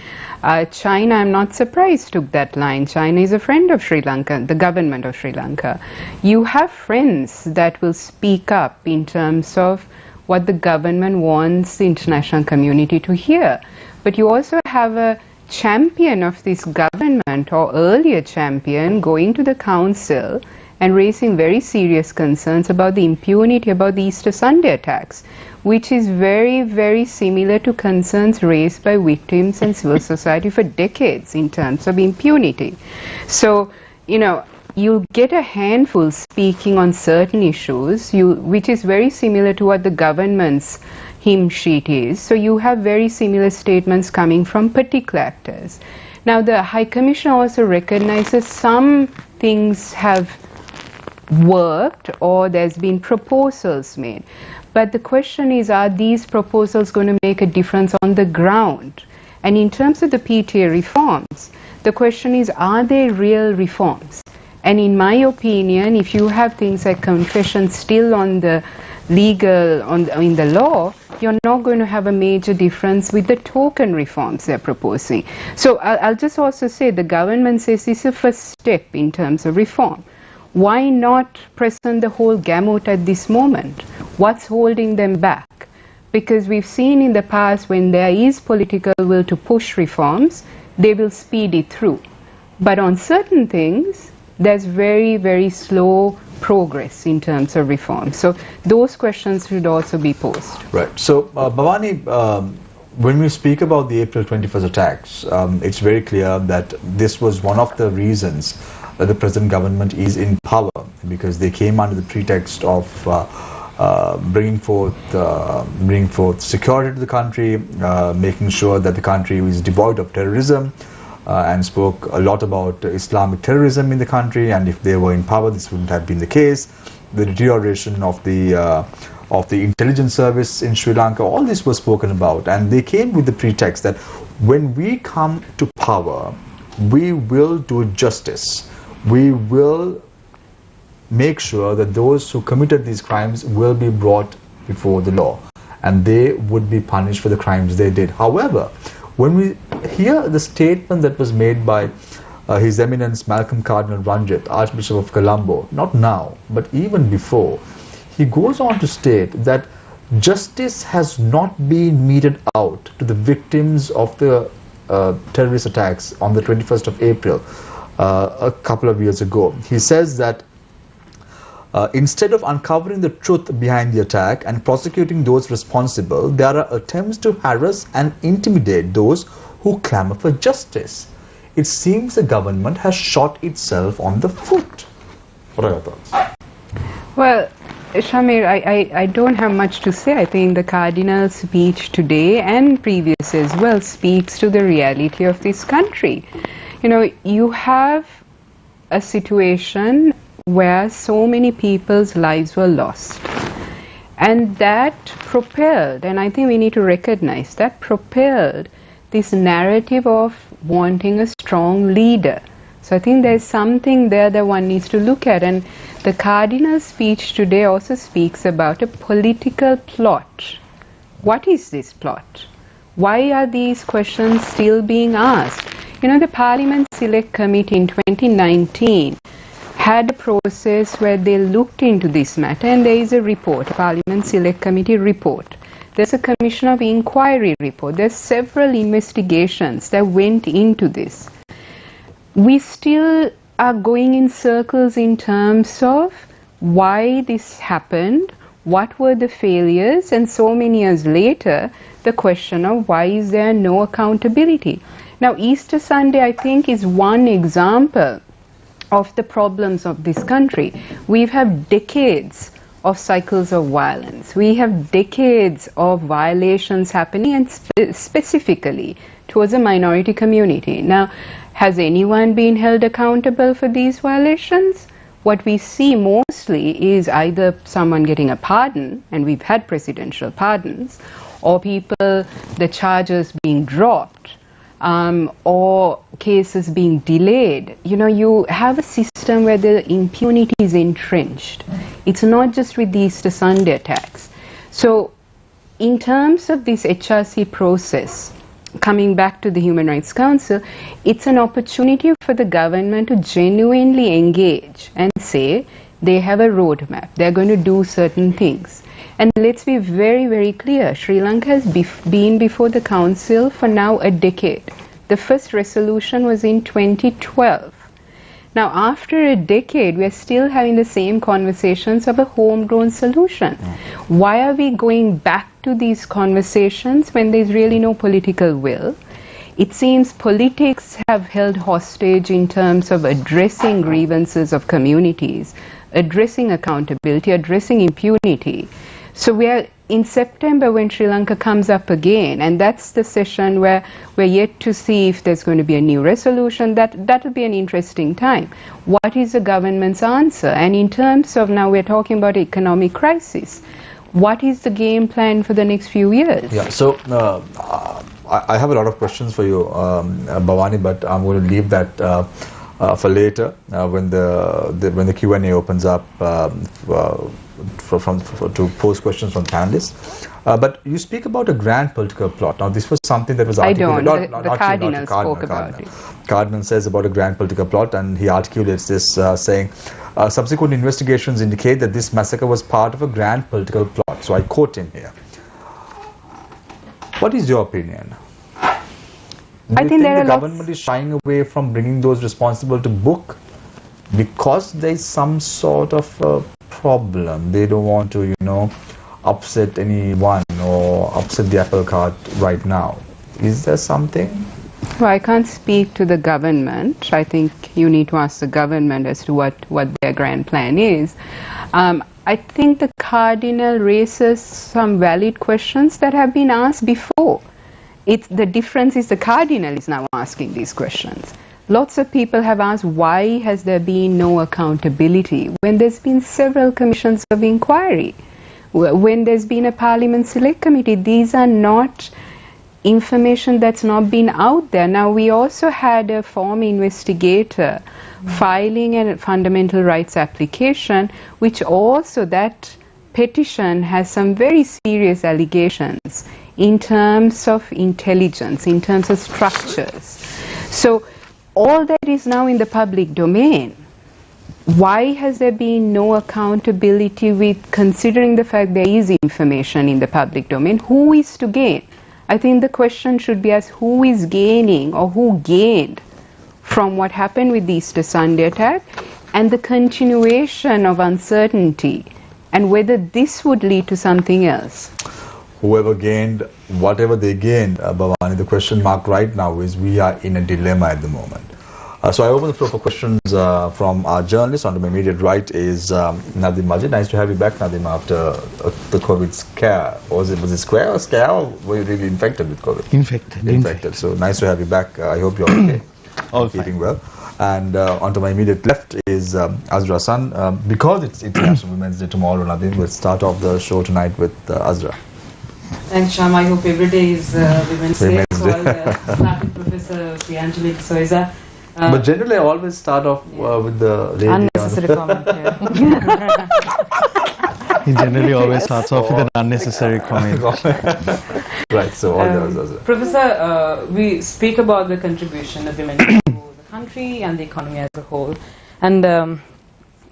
China, I'm not surprised, took that line. China is a friend of Sri Lanka, the government of Sri Lanka. You have friends that will speak up in terms of what the government wants the international community to hear. But you also have a champion of this government, or earlier champion, going to the council and raising very serious concerns about the impunity about the Easter Sunday attacks, which is very, very similar to concerns raised by victims and civil society for decades in terms of impunity. So, you know, you'll get a handful speaking on certain issues, which is very similar to what the government's hymn sheet is. So you have very similar statements coming from particular actors. Now, the High Commission also recognizes some things have worked or there's been proposals made. But the question is, are these proposals going to make a difference on the ground? And in terms of the PTA reforms, the question is, are they real reforms? And in my opinion, if you have things like confession still on the legal, in the law, you're not going to have a major difference with the token reforms they're proposing. So I'll just also say the government says this is a first step in terms of reform. Why not present the whole gamut at this moment? What's holding them back? Because we've seen in the past when there is political will to push reforms, they will speed it through. But on certain things, there's very, very slow progress in terms of reform. So those questions should also be posed. Right. So, Bhavani, when we speak about the April 21st attacks, it's very clear that this was one of the reasons that the present government is in power, because they came under the pretext of bringing forth security to the country, making sure that the country is devoid of terrorism, and spoke a lot about Islamic terrorism in the country. And if they were in power, this wouldn't have been the case. The deterioration of the intelligence service in Sri Lanka, all this was spoken about, and they came with the pretext that when we come to power, we will do justice. We will make sure that those who committed these crimes will be brought before the law and they would be punished for the crimes they did. However, when we hear the statement that was made by His Eminence Malcolm Cardinal Ranjit, Archbishop of Colombo, not now, but even before, he goes on to state that justice has not been meted out to the victims of the terrorist attacks on the 21st of April a couple of years ago. He says that instead of uncovering the truth behind the attack and prosecuting those responsible, there are attempts to harass and intimidate those who clamor for justice. It seems the government has shot itself on the foot. What are your thoughts? Well, Shamir, I don't have much to say. I think the Cardinal's speech today and previous as well speaks to the reality of this country. You know, you have a situation where so many people's lives were lost. And that propelled, and I think we need to recognize that propelled this narrative of wanting a strong leader. So I think there's something there that one needs to look at. And the Cardinal's speech today also speaks about a political plot. What is this plot? Why are these questions still being asked? You know, the Parliament Select Committee in 2019 had a process where they looked into this matter, and there is a report, a Parliament Select Committee report. There's a Commission of Inquiry report. There's several investigations that went into this. We still are going in circles in terms of why this happened, what were the failures, and so many years later, the question of why is there no accountability. Now, Easter Sunday, I think, is one example of the problems of this country. We've had decades of cycles of violence. We have decades of violations happening, and specifically towards a minority community. Now, has anyone been held accountable for these violations? What we see mostly is either someone getting a pardon, and we've had presidential pardons, or people, the charges being dropped, or cases being delayed. You know, you have a system where the impunity is entrenched. It's not just with the Easter Sunday attacks. So, in terms of this HRC process, coming back to the Human Rights Council, it's an opportunity for the government to genuinely engage and say they have a roadmap, they're going to do certain things. And let's be very, very clear, Sri Lanka has been before the Council for now a decade. The first resolution was in 2012. Now, after a decade, we're still having the same conversations of a homegrown solution. Why are we going back to these conversations when there's really no political will? It seems politics have held hostage in terms of addressing grievances of communities, addressing accountability, addressing impunity. So we are in September when Sri Lanka comes up again, and that's the session where we're yet to see if there's going to be a new resolution. That will be an interesting time. What is the government's answer? And in terms of now we're talking about economic crisis, what is the game plan for the next few years? Yeah, so I have a lot of questions for you, Bhavani, but I'm going to leave that for later when the Q&A opens up to pose questions from panelists. But you speak about a grand political plot. Now, this was something that was articulated. I don't. The Cardinal spoke about it. Cardinal says about a grand political plot, and he articulates this saying, subsequent investigations indicate that this massacre was part of a grand political plot. So I quote him here. What is your opinion? Do you think the government is shying away from bringing those responsible to book because there is some sort of problem? They don't want to, upset anyone or upset the apple cart right now. Is there something? Well, I can't speak to the government. I think you need to ask the government as to what their grand plan is. I think the Cardinal raises some valid questions that have been asked before. The difference is the Cardinal is now asking these questions. Lots of people have asked, why has there been no accountability when there's been several commissions of inquiry? When there's been a Parliament Select Committee, these are not information that's not been out there. Now, we also had a former investigator filing a fundamental rights application, which also that petition has some very serious allegations in terms of intelligence, in terms of structures. So all that is now in the public domain. Why has there been no accountability with considering the fact there is information in the public domain? Who is to gain? I think the question should be asked, who is gaining or who gained from what happened with the Easter Sunday attack and the continuation of uncertainty, and whether this would lead to something else. Whoever gained, whatever they gained, Bhavani, the question mark right now is we are in a dilemma at the moment. So I open the floor for questions from our journalists. On to my immediate right is Nadim Majid. Nice to have you back, Nadim, after the COVID scare. Was it square or scare, or were you really infected with COVID? Infected. So nice to have you back. I hope you're okay. All keeping well. And onto my immediate left is Azra San. Because it's International Women's Day tomorrow, Nadim, we'll start off the show tonight with Azra. Thanks, Sham. I hope every day is Women's Day. So I'll start with Professor Angelique Soiza. But generally, I always start off with the lady. Unnecessary comment here. He generally always starts off with an unnecessary comment. Right, so all those. Professor, we speak about the contribution of women to the country and the economy as a whole. And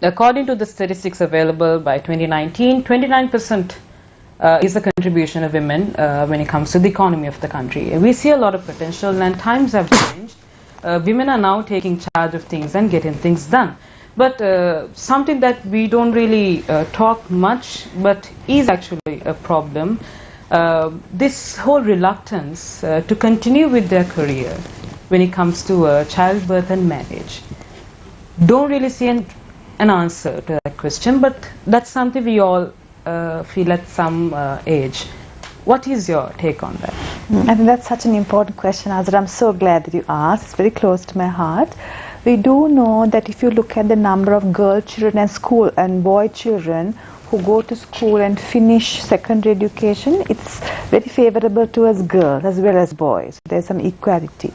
according to the statistics available by 2019, 29% is the contribution of women when it comes to the economy of the country. We see a lot of potential, and times have changed. Women are now taking charge of things and getting things done. But something that we don't really talk much, but is actually a problem, this whole reluctance to continue with their career when it comes to childbirth and marriage. Don't really see an answer to that question, but that's something we all feel at some age. What is your take on that? I think that's such an important question, Azra. I'm so glad that you asked. It's very close to my heart. We do know that if you look at the number of girl children and school and boy children who go to school and finish secondary education, it's very favorable towards girls as well as boys. There's some equality.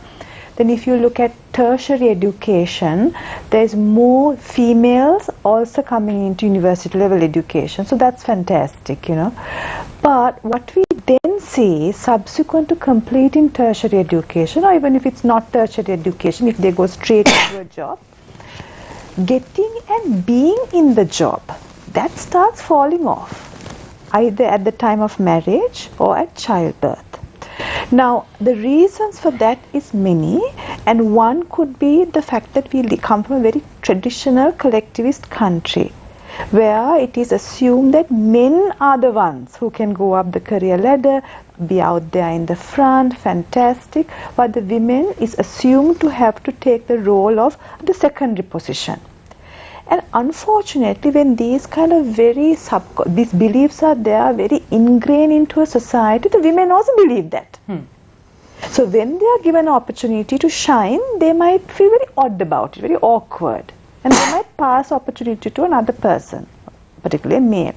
Then if you look at tertiary education, there's more females also coming into university level education. So that's fantastic, you know. But what we then see subsequent to completing tertiary education, or even if it's not tertiary education, if they go straight into a job, getting and being in the job, that starts falling off, either at the time of marriage or at childbirth. Now, the reasons for that is many, and one could be the fact that we come from a very traditional collectivist country, where it is assumed that men are the ones who can go up the career ladder, be out there in the front, fantastic, but the women is assumed to have to take the role of the secondary position. And unfortunately, when these kind of these beliefs are there, very ingrained into a society, the women also believe that. So when they are given an opportunity to shine, they might feel very odd about it, very awkward. And they might pass opportunity to another person, particularly a male.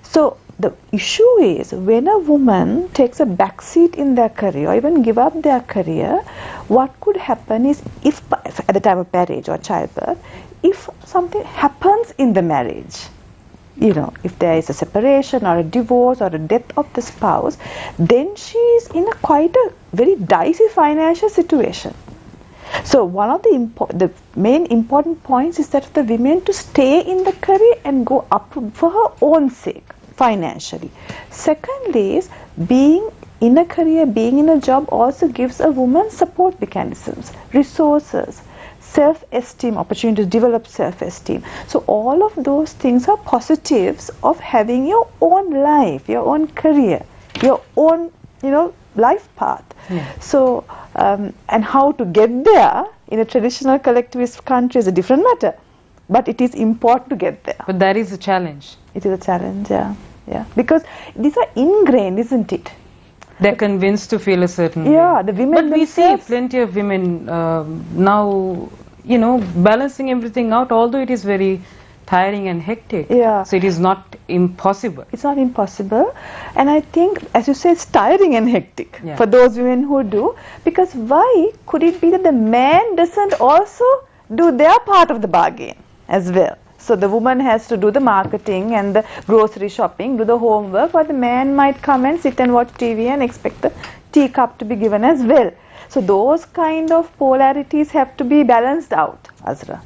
So the issue is, when a woman takes a backseat in their career, or even give up their career, what could happen is, if at the time of marriage or childbirth, if something happens in the marriage, you know, if there is a separation or a divorce or a death of the spouse, then she is in quite a very dicey financial situation. So one of the main important points is that for the women to stay in the career and go up for her own sake financially. Secondly is, being in a career, being in a job also gives a woman support mechanisms, resources, self-esteem, opportunity to develop self-esteem. So all of those things are positives of having your own life, your own career, your own, you know, life path. So and how to get there in a traditional collectivist country is a different matter, but it is important to get there. But that is a challenge. It is a challenge, yeah, because these are ingrained, isn't it? They're convinced to feel a certain way. The women But we see themselves, plenty of women now, you know, balancing everything out, although it is very tiring and hectic. So it is not impossible. It's not impossible, and I think, as you say, it's tiring and hectic for those women who do, because why could it be that the man doesn't also do their part of the bargain as well? So the woman has to do the marketing and the grocery shopping, do the homework, while the man might come and sit and watch TV and expect the teacup to be given as well. So those kind of polarities have to be balanced out, Azra.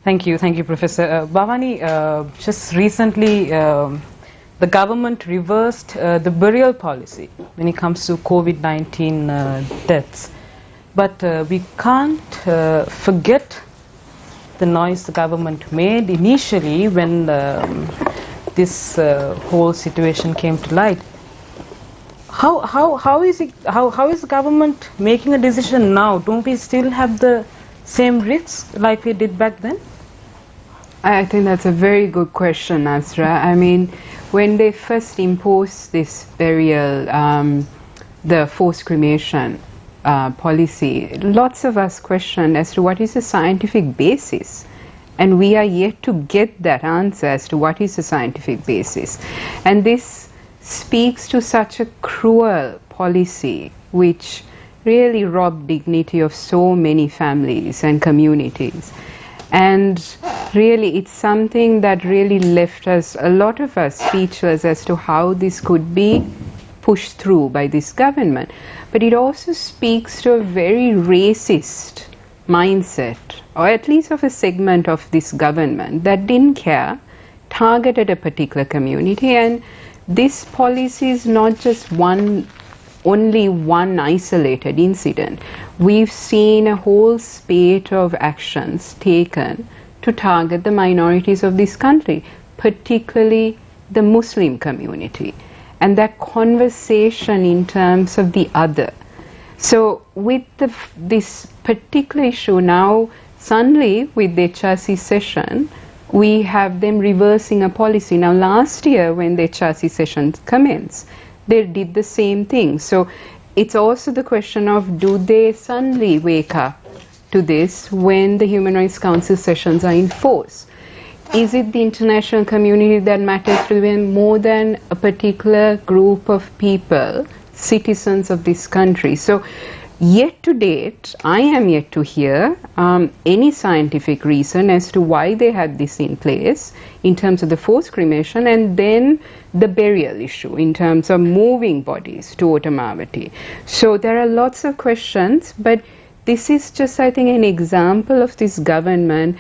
Thank you, Professor. Bhavani, just recently the government reversed the burial policy when it comes to COVID-19 deaths. But we can't forget the noise the government made initially when this whole situation came to light. How is the government making a decision now? Don't we still have the same risks like we did back then? I think that's a very good question, Asra. I mean, when they first imposed this burial, the forced cremation policy, lots of us questioned as to what is the scientific basis, and we are yet to get that answer as to what is the scientific basis. And this speaks to such a cruel policy which really robbed dignity of so many families and communities. And really, it's something that really left us, a lot of us, speechless as to how this could be pushed through by this government. But it also speaks to a very racist mindset, or at least of a segment of this government that didn't care, targeted a particular community. And this policy is not just only one isolated incident. We've seen a whole spate of actions taken to target the minorities of this country, particularly the Muslim community, and that conversation in terms of the other. So with this particular issue now, suddenly with the HRC session, we have them reversing a policy. Now last year when the HRC session commenced, they did the same thing. So it's also the question of, do they suddenly wake up to this when the Human Rights Council sessions are in force? Is it the international community that matters to them more than a particular group of people, citizens of this country? So yet to date, I am yet to hear any scientific reason as to why they had this in place in terms of the forced cremation, and then the burial issue in terms of moving bodies to Otamavati. So there are lots of questions, but this is just, I think, an example of this government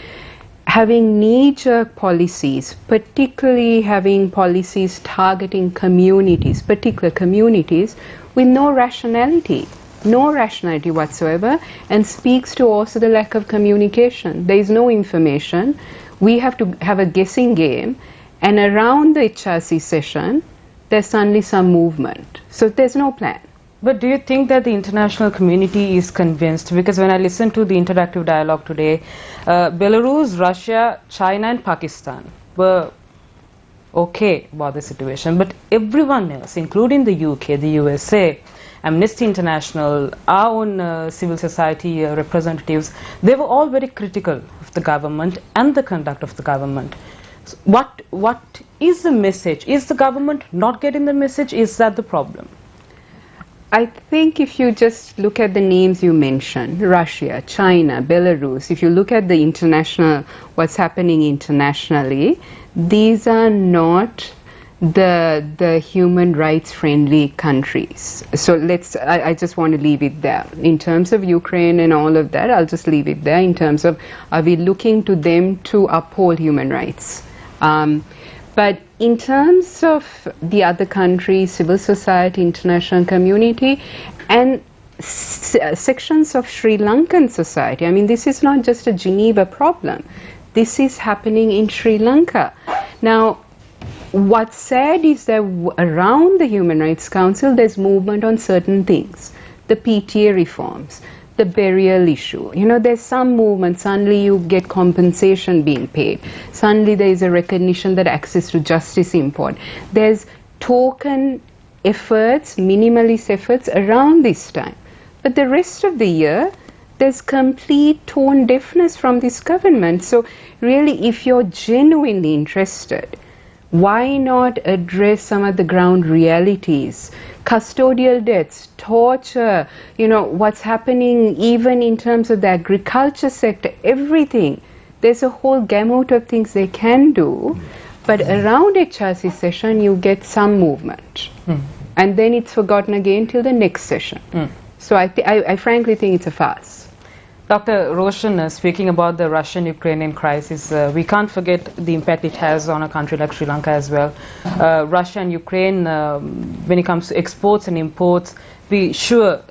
having knee-jerk policies, particularly having policies targeting communities, particular communities, with no rationality whatsoever, and speaks to also the lack of communication. There is no information. We have to have a guessing game, and around the HRC session, there's suddenly some movement. So there's no plan. But do you think that the international community is convinced? Because when I listened to the interactive dialogue today, Belarus, Russia, China and Pakistan were okay about the situation, but everyone else, including the UK, the USA, Amnesty International, our own civil society representatives, they were all very critical of the government and the conduct of the government. So what is the message? Is the government not getting the message? Is that the problem? I think if you just look at the names you mentioned, Russia, China, Belarus, if you look at the international, what's happening internationally, these are not the human rights friendly countries. So I just want to leave it there. In terms of Ukraine and all of that, I'll just leave it there in terms of, are we looking to them to uphold human rights? But in terms of the other countries, civil society, international community, and sections of Sri Lankan society, I mean, this is not just a Geneva problem. This is happening in Sri Lanka. Now, what's sad is that around the Human Rights Council, there's movement on certain things. The PTA reforms, the burial issue. You know, there's some movement. Suddenly you get compensation being paid. Suddenly there is a recognition that access to justice is important. There's token efforts, minimalist efforts around this time. But the rest of the year, there's complete tone deafness from this government. So really, if you're genuinely interested, why not address some of the ground realities? Custodial deaths, torture, you know, what's happening even in terms of the agriculture sector, everything. There's a whole gamut of things they can do, but around HRC session you get some movement. And then it's forgotten again till the next session. So I frankly think it's a farce. Dr. Roshan, speaking about the Russian-Ukrainian crisis, we can't forget the impact it has on a country like Sri Lanka as well. Russia and Ukraine, when it comes to exports and imports, we sure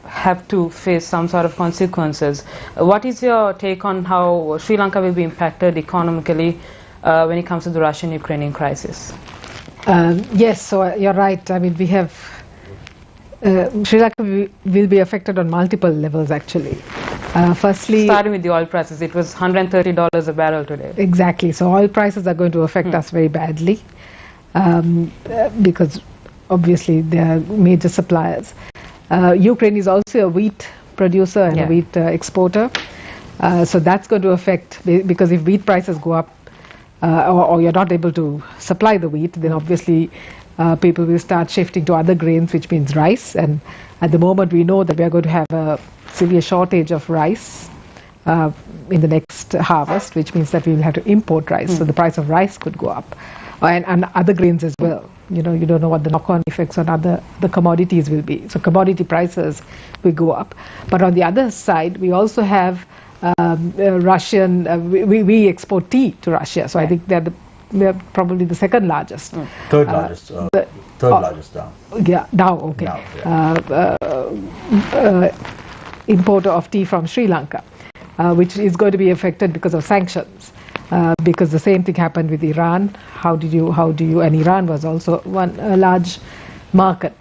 have to face some sort of consequences. What is your take on how Sri Lanka will be impacted economically when it comes to the Russian-Ukrainian crisis? Yes, so you're right. I mean, we have Sri Lanka will be affected on multiple levels, actually. Firstly, starting with the oil prices, it was $130 a barrel today. Exactly. So oil prices are going to affect us very badly because obviously they are major suppliers. Ukraine is also a wheat producer and a wheat exporter. So that's going to affect, because if wheat prices go up or you're not able to supply the wheat, then obviously people will start shifting to other grains, which means rice. And at the moment, we know that we are going to have a severe shortage of rice in the next harvest, which means that we will have to import rice. So the price of rice could go up, and other grains as well. You know, you don't know what the knock-on effects on the commodities will be. So commodity prices will go up. But on the other side, we also have Russian. We export tea to Russia. So I think they're probably the second largest. Third largest. Third largest now. Yeah, now, okay. Importer of tea from Sri Lanka, which is going to be affected because of sanctions. Because the same thing happened with Iran. How do you? And Iran was also a large market.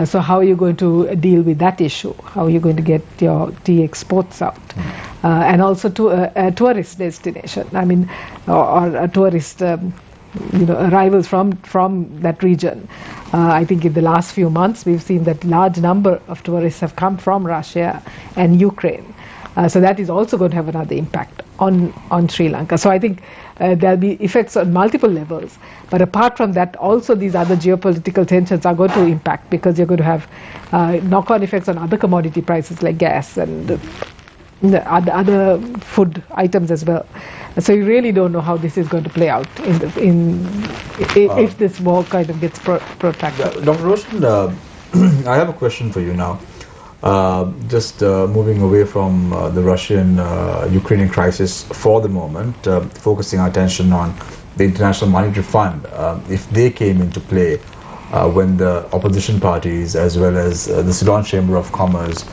So how are you going to deal with that issue? How are you going to get your tea exports out? And also to a tourist destination. I mean, or a tourist, arrivals from that region. I think in the last few months we've seen that large number of tourists have come from Russia and Ukraine. So that is also going to have another impact on Sri Lanka. So I think there'll be effects on multiple levels. But apart from that, also these other geopolitical tensions are going to impact, because you're going to have knock-on effects on other commodity prices like gas and the other food items as well. So you really don't know how this is going to play out if this war kind of gets protracted. Yeah, Dr. Roshan, I have a question for you now. Just moving away from the Russian-Ukrainian crisis for the moment, focusing our attention on the International Monetary Fund. If they came into play when the opposition parties as well as the Ceylon Chamber of Commerce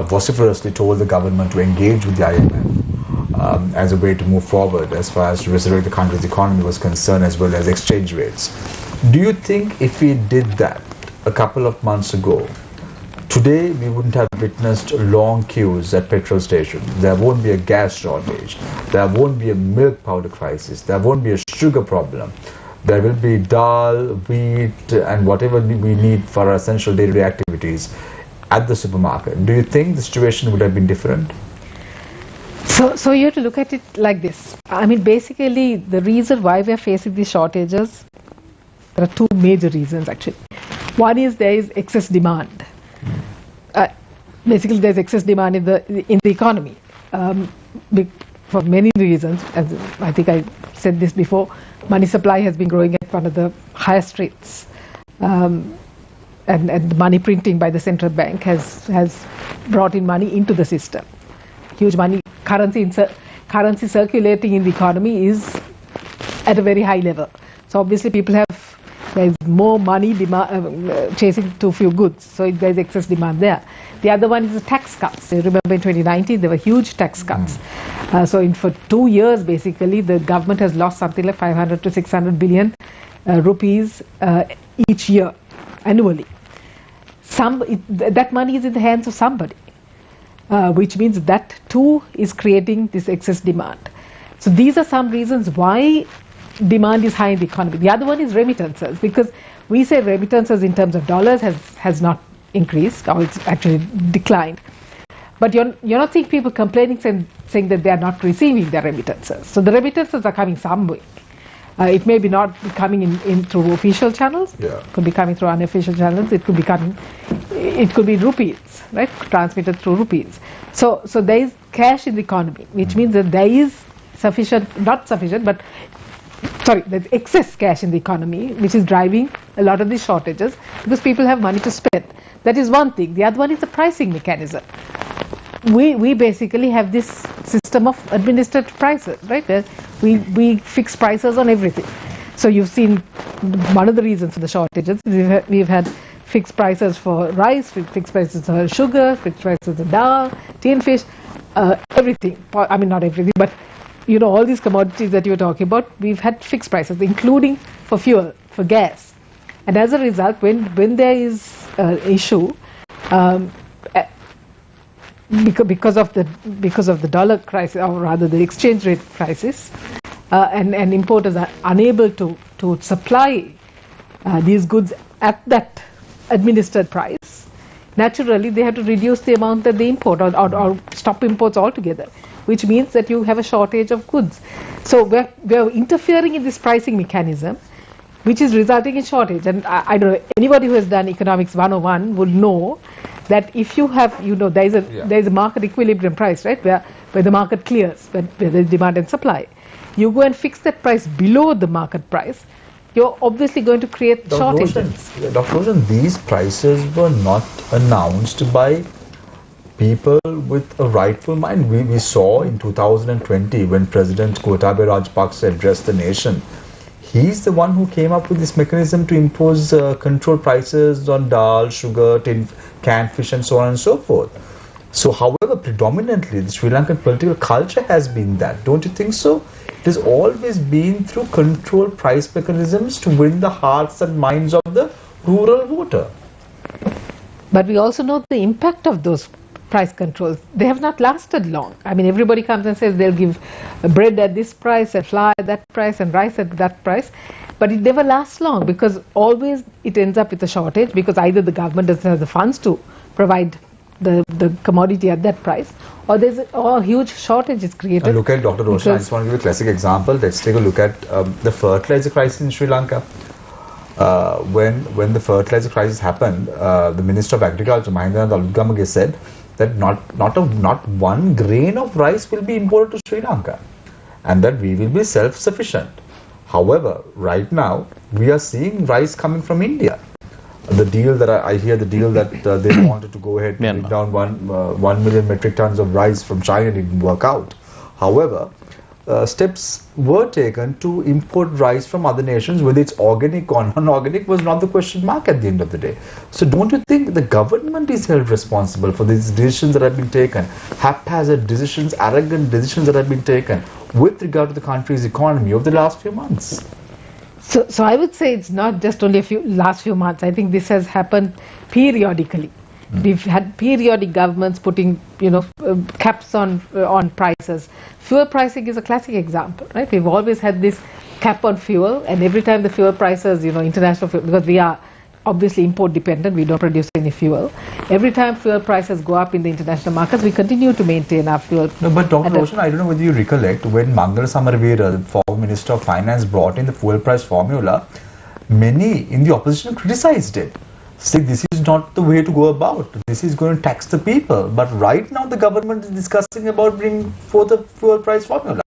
vociferously told the government to engage with the IMF as a way to move forward as far as to resurrect the country's economy was concerned, as well as exchange rates. Do you think if we did that a couple of months ago, today we wouldn't have witnessed long queues at petrol stations? There won't be a gas shortage. There won't be a milk powder crisis. There won't be a sugar problem. There will be dal, wheat, and whatever we need for our essential day-to-day activities at the supermarket. Do you think the situation would have been different? So you have to look at it like this. I mean, basically, the reason why we are facing these shortages, there are two major reasons actually. One is there is excess demand. Basically, there's excess demand in the economy for many reasons. As I think I said this before, money supply has been growing at one of the highest rates, and money printing by the central bank has brought in money into the system. Huge money, currency circulating in the economy is at a very high level. So obviously, there's more money chasing too few goods, so there's excess demand there. The other one is the tax cuts. You remember in 2019 there were huge tax cuts. So for 2 years basically the government has lost something like 500 to 600 billion rupees each year, annually. That money is in the hands of somebody, which means that too is creating this excess demand. So these are some reasons why demand is high in the economy. The other one is remittances, because we say remittances in terms of dollars has not increased, or it's actually declined. But you're not seeing people complaining saying that they are not receiving their remittances. So the remittances are coming some way. It may be not coming in through official channels. Yeah. It could be coming through unofficial channels. It could be rupees, right? Transmitted through rupees. So there is cash in the economy, which means that there is there's excess cash in the economy, which is driving a lot of these shortages, because people have money to spend. That is one thing. The other one is the pricing mechanism. We basically have this system of administered prices, right? We fix prices on everything. So you've seen one of the reasons for the shortages. We've had fixed prices for rice, fixed prices for sugar, fixed prices for dal, tin fish, everything. I mean, not everything, but all these commodities that you're talking about, we've had fixed prices, including for fuel, for gas. And as a result, when there is an issue, because of the dollar crisis, or rather the exchange rate crisis, and importers are unable to supply these goods at that administered price, naturally they have to reduce the amount that they import, or stop imports altogether, which means that you have a shortage of goods. So we're interfering in this pricing mechanism, which is resulting in shortage. And I don't know, anybody who has done economics 101 would know that if you have, there is a market equilibrium price, right, where the market clears, where there is demand and supply. You go and fix that price below the market price, you're obviously going to create shortages. Dr. Roshan, these prices were not announced by people with a rightful mind. We saw in 2020 when President Gotabaya Rajapaksa addressed the nation. He's the one who came up with this mechanism to impose control prices on dal, sugar, canned fish, and so on and so forth. So, however, predominantly the Sri Lankan political culture has been that. Don't you think so? It has always been through control price mechanisms to win the hearts and minds of the rural voter. But we also know the impact of those price controls. They have not lasted long. I mean, everybody comes and says they'll give bread at this price, and flour at that price, and rice at that price. but it never lasts long, because always it ends up with a shortage, because either the government doesn't have the funds to provide the commodity at that price, or a huge shortage is created. And look at Dr. Roshan, I just want to give a classic example. Let's take a look at the fertilizer crisis in Sri Lanka. When the fertilizer crisis happened, the Minister of Agriculture, Mahinda Dalugamage, said that not one grain of rice will be imported to Sri Lanka, and that we will be self-sufficient. However, right now we are seeing rice coming from India. The deal that I hear, the deal that they wanted to go ahead and bring down 1 million metric tons of rice from China didn't work out. However, steps were taken to import rice from other nations, whether it's organic or non-organic was not the question mark at the end of the day. So don't you think the government is held responsible for these decisions that have been taken, haphazard decisions, arrogant decisions that have been taken with regard to the country's economy over the last few months? So I would say it's not just only last few months. I think this has happened periodically. We've had periodic governments putting, caps on prices. Fuel pricing is a classic example, right? We've always had this cap on fuel, and every time the fuel prices, international fuel, because we are obviously import dependent, we don't produce any fuel. Every time fuel prices go up in the international markets, we continue to maintain our fuel. No, but Dr. Roshan, I don't know whether you recollect when Mangal Samarvira, the former Minister of Finance, brought in the fuel price formula, many in the opposition criticized it. Say this is not the way to go about. This is going to tax the people. But right now the government is discussing about bringing forth a fuel price formula.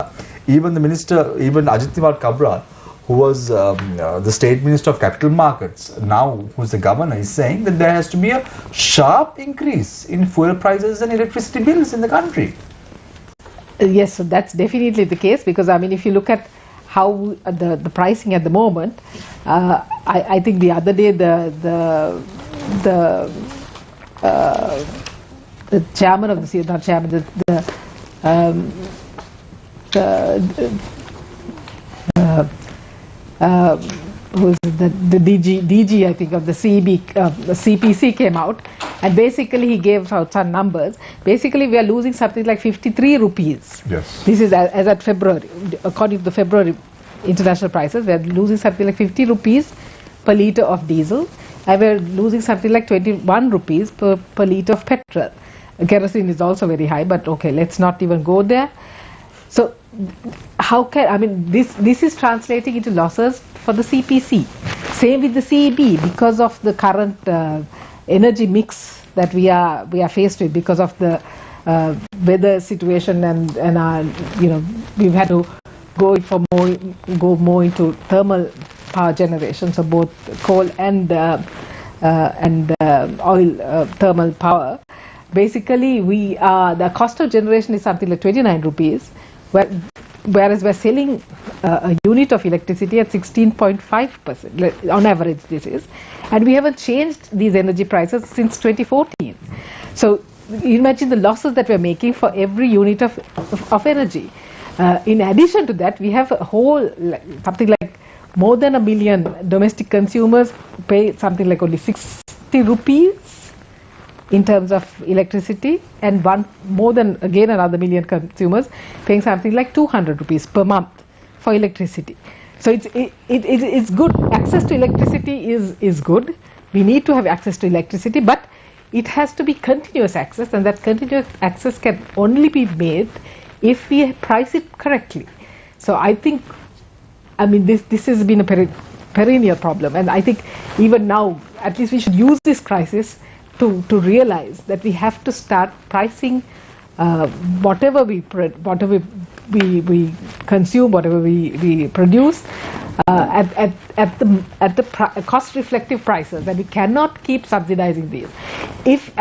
Even the minister, even Ajit Kumar Kabra, who was the State Minister of Capital Markets, now who's the governor, is saying that there has to be a sharp increase in fuel prices and electricity bills in the country. Yes, so that's definitely the case, because if you look at how the pricing at the moment, I think the other day the chairman of the, not chairman, who's the DG I think of the the CPC came out, and basically he gave out some numbers. Basically we are losing something like 53 rupees. Yes. This is as at February, according to the February international prices. We are losing something like 50 rupees per litre of diesel, and we are losing something like 21 rupees per litre of petrol. Kerosene is also very high, but okay, let's not even go there. So how can, this is translating into losses for the CPC. Same with the CEB, because of the current energy mix that we are faced with, because of the weather situation, and our, we've had to go more into thermal power generation, so both coal and oil thermal power. Basically, the cost of generation is something like 29 rupees, whereas we're selling a unit of electricity at 16.5% on average this is, and we haven't changed these energy prices since 2014. So you imagine the losses that we're making for every unit of energy. In addition to that, we have a whole, something like more than 1 million domestic consumers pay something like only 60 rupees in terms of electricity, and more than again another 1 million consumers paying something like 200 rupees per month for electricity. So it's good. Access to electricity is good. We need to have access to electricity, but it has to be continuous access, and that continuous access can only be made if we price it correctly. So I think, this has been a perennial problem, and I think even now, at least we should use this crisis to realize that we have to start pricing whatever we consume, whatever we produce, at the cost reflective prices, that we cannot keep subsidizing these. If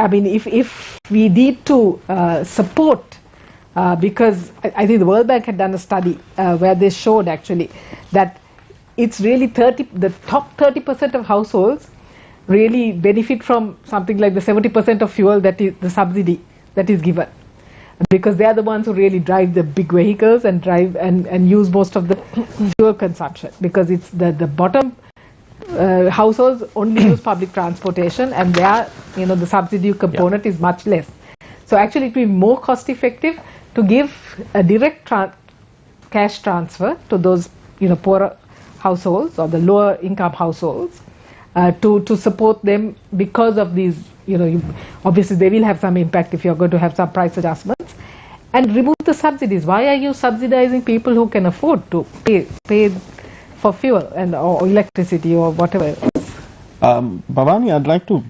we need to support, because I think the World Bank had done a study where they showed actually that it's really the top 30% of households really benefit from something like the 70% of fuel that is the subsidy that is given, because they are the ones who really drive the big vehicles and drive and use most of the fuel consumption, because it's the bottom households only use public transportation, and the subsidy component is much less. So actually it will be more cost effective to give a direct cash transfer to those poorer households or the lower income households to support them because of these, obviously they will have some impact if you're going to have some price adjustments, and remove the subsidies. Why are you subsidizing people who can afford to pay for fuel and or electricity or whatever? Bhavani, I'd like to,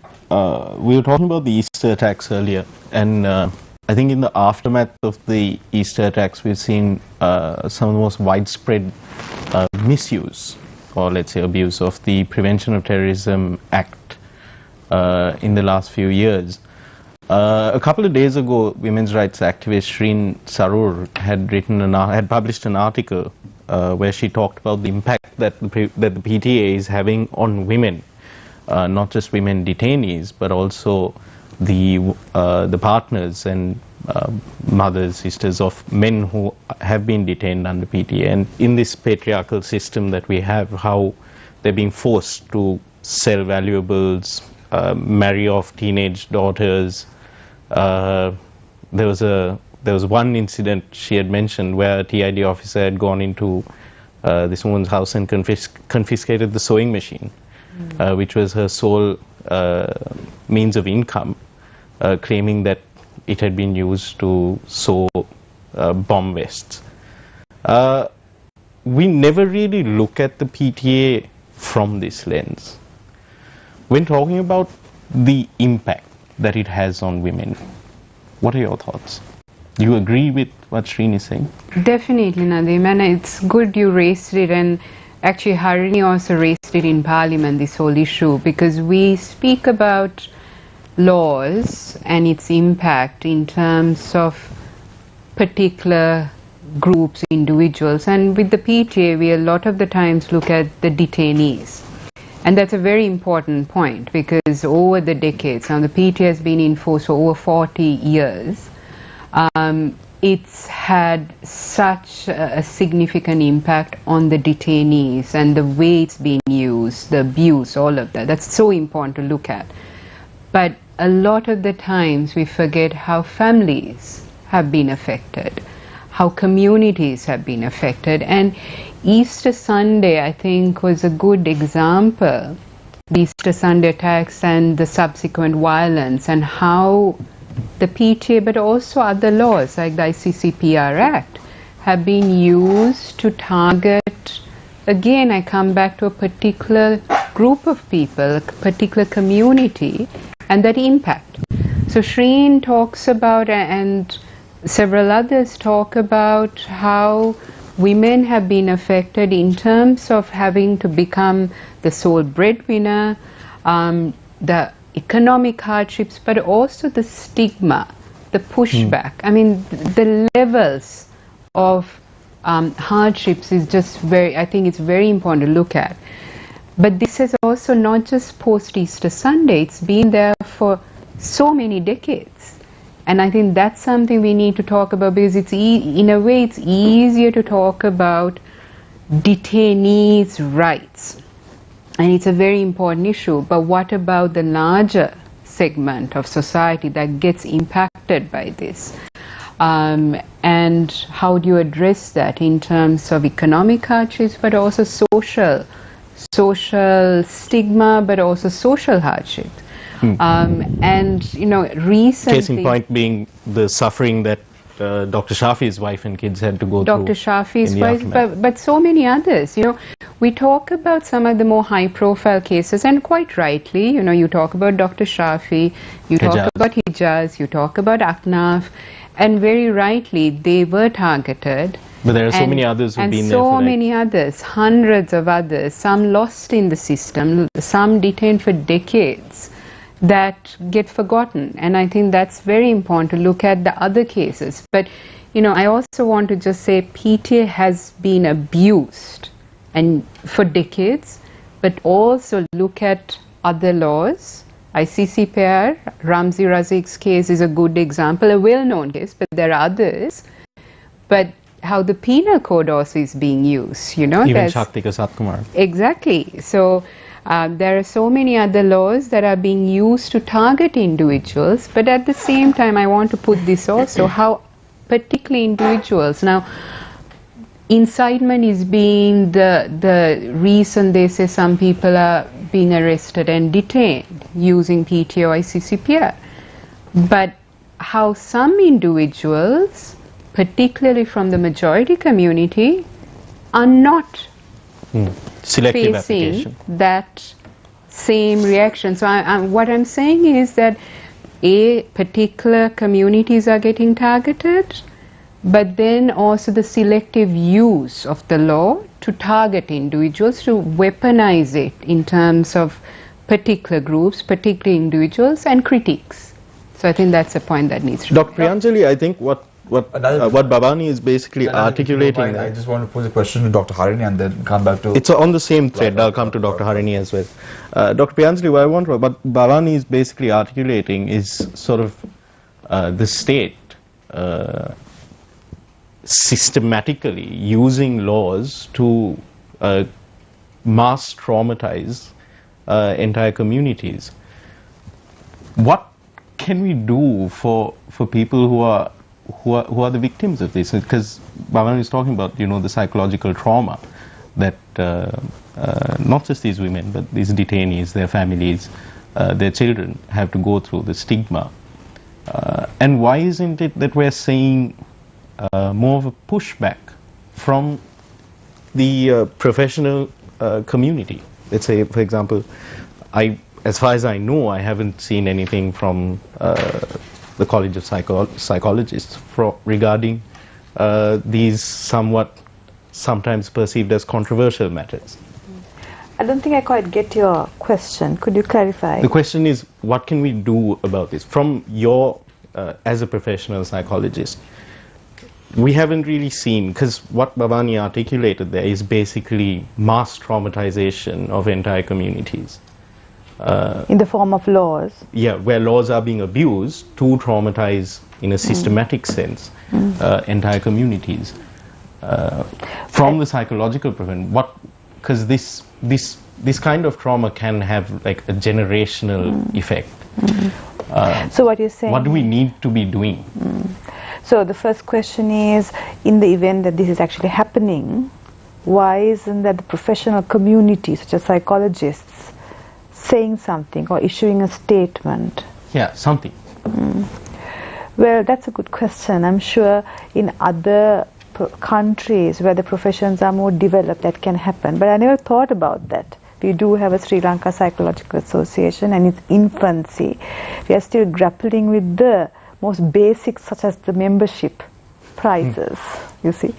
we were talking about the Easter attacks earlier, and I think in the aftermath of the Easter attacks, we've seen some of the most widespread misuse, or let's say abuse, of the Prevention of Terrorism Act in the last few years. A couple of days ago, women's rights activist Shreen Sarur had published an article where she talked about the impact that the PTA is having on women, not just women detainees, but also the partners and mothers, sisters of men who have been detained under PTA. And in this patriarchal system that we have, how they're being forced to sell valuables, marry off teenage daughters. There was one incident she had mentioned where a TID officer had gone into this woman's house and confiscated the sewing machine, which was her sole means of income, claiming that it had been used to sew bomb vests. We never really look at the PTA from this lens. When talking about the impact that it has on women, what are your thoughts? Do you agree with what Shreen is saying? Definitely, Nadeem, and it's good you raised it, and actually Harini also raised it in Parliament, this whole issue, because we speak about laws and its impact in terms of particular groups, individuals, and with the PTA we a lot of the times look at the detainees. And that's a very important point, because over the decades, now the PTA has been in force for over 40 years, it's had such a significant impact on the detainees and the way it's being used, the abuse, all of that. That's so important to look at. But a lot of the times we forget how families have been affected, how communities have been affected. And Easter Sunday, I think, was a good example. The Easter Sunday attacks and the subsequent violence, and how the PTA, but also other laws like the ICCPR Act, have been used to target, again, I come back to a particular group of people, a particular community, and that impact. So Shreen talks about, and several others talk about, how women have been affected in terms of having to become the sole breadwinner, the economic hardships, but also the stigma, the pushback. I mean, the levels of hardships is just very, I think it's very important to look at. But this is also not just post-Easter Sunday, it's been there for so many decades. And I think that's something we need to talk about, because it's in a way it's easier to talk about detainees' rights. And it's a very important issue. But what about the larger segment of society that gets impacted by this? And how do you address that in terms of economic hardships, but also social stigma, but also social hardships? And, you know, recently... Case in point being the suffering that Dr. Shafi's wife and kids had to go through. Dr. Shafi's wife, but so many others. You know, we talk about some of the more high-profile cases, and quite rightly, you know, you talk about Dr. Shafi, you talk about Hijaz, you talk about Aknaf, and very rightly, they were targeted. But there are so many others who've been there for so many others, hundreds of others, some lost in the system, some detained for decades, that get forgotten. And I think that's very important to look at the other cases. But, you know, I also want to just say PTA has been abused and for decades, but also look at other laws. ICCPR, Ramzi Raziq's case is a good example, a well-known case, but there are others. But how the penal code also is being used, you know. Even Shaktika Satkumar. Exactly. So there are so many other laws that are being used to target individuals, but at the same time I want to put this also, how particularly individuals. Now, incitement is being the reason they say some people are being arrested and detained using PTO ICCPR. But how some individuals, particularly from the majority community, are not Selective facing application. that same reaction. So what I'm saying is that particular communities are getting targeted, but then also the selective use of the law to target individuals, to weaponize it in terms of particular groups, particular individuals and critiques. So I think that's a point that needs to be Dr. Priyanjali, I think what Bhavani is basically articulating I there. just want to pose a question to Dr. Harini and then come back to... It's on the same thread. I'll come to Dr. Harini as well. Dr. Priyanjali, what Bhavani is basically articulating is sort of the state systematically using laws to mass traumatize entire communities. What can we do for people who are the victims of this? Because Bhavani is talking about, you know, the psychological trauma that not just these women, but these detainees, their families, their children have to go through, the stigma. And why isn't it that we're seeing more of a pushback from the professional community? Let's say, for example, as far as I know, I haven't seen anything from the College of Psychologists regarding these sometimes perceived as controversial matters. I don't think I quite get your question. Could you clarify? The question is, what can we do about this? From your, as a professional psychologist, we haven't really seen, because what Bhavani articulated there is basically mass traumatization of entire communities. In the form of laws? Yeah, where laws are being abused to traumatize, in a systematic sense, entire communities. From the psychological prevention, because this kind of trauma can have like a generational effect. So what you're saying... What do we need to be doing? So the first question is, in the event that this is actually happening, why isn't that the professional community, such as psychologists, saying something or issuing a statement? Yeah, something. Well, that's a good question. I'm sure in other countries where the professions are more developed, that can happen. But I never thought about that. We do have a Sri Lanka Psychological Association, and its infancy. We are still grappling with the most basics, such as the membership prices, you see.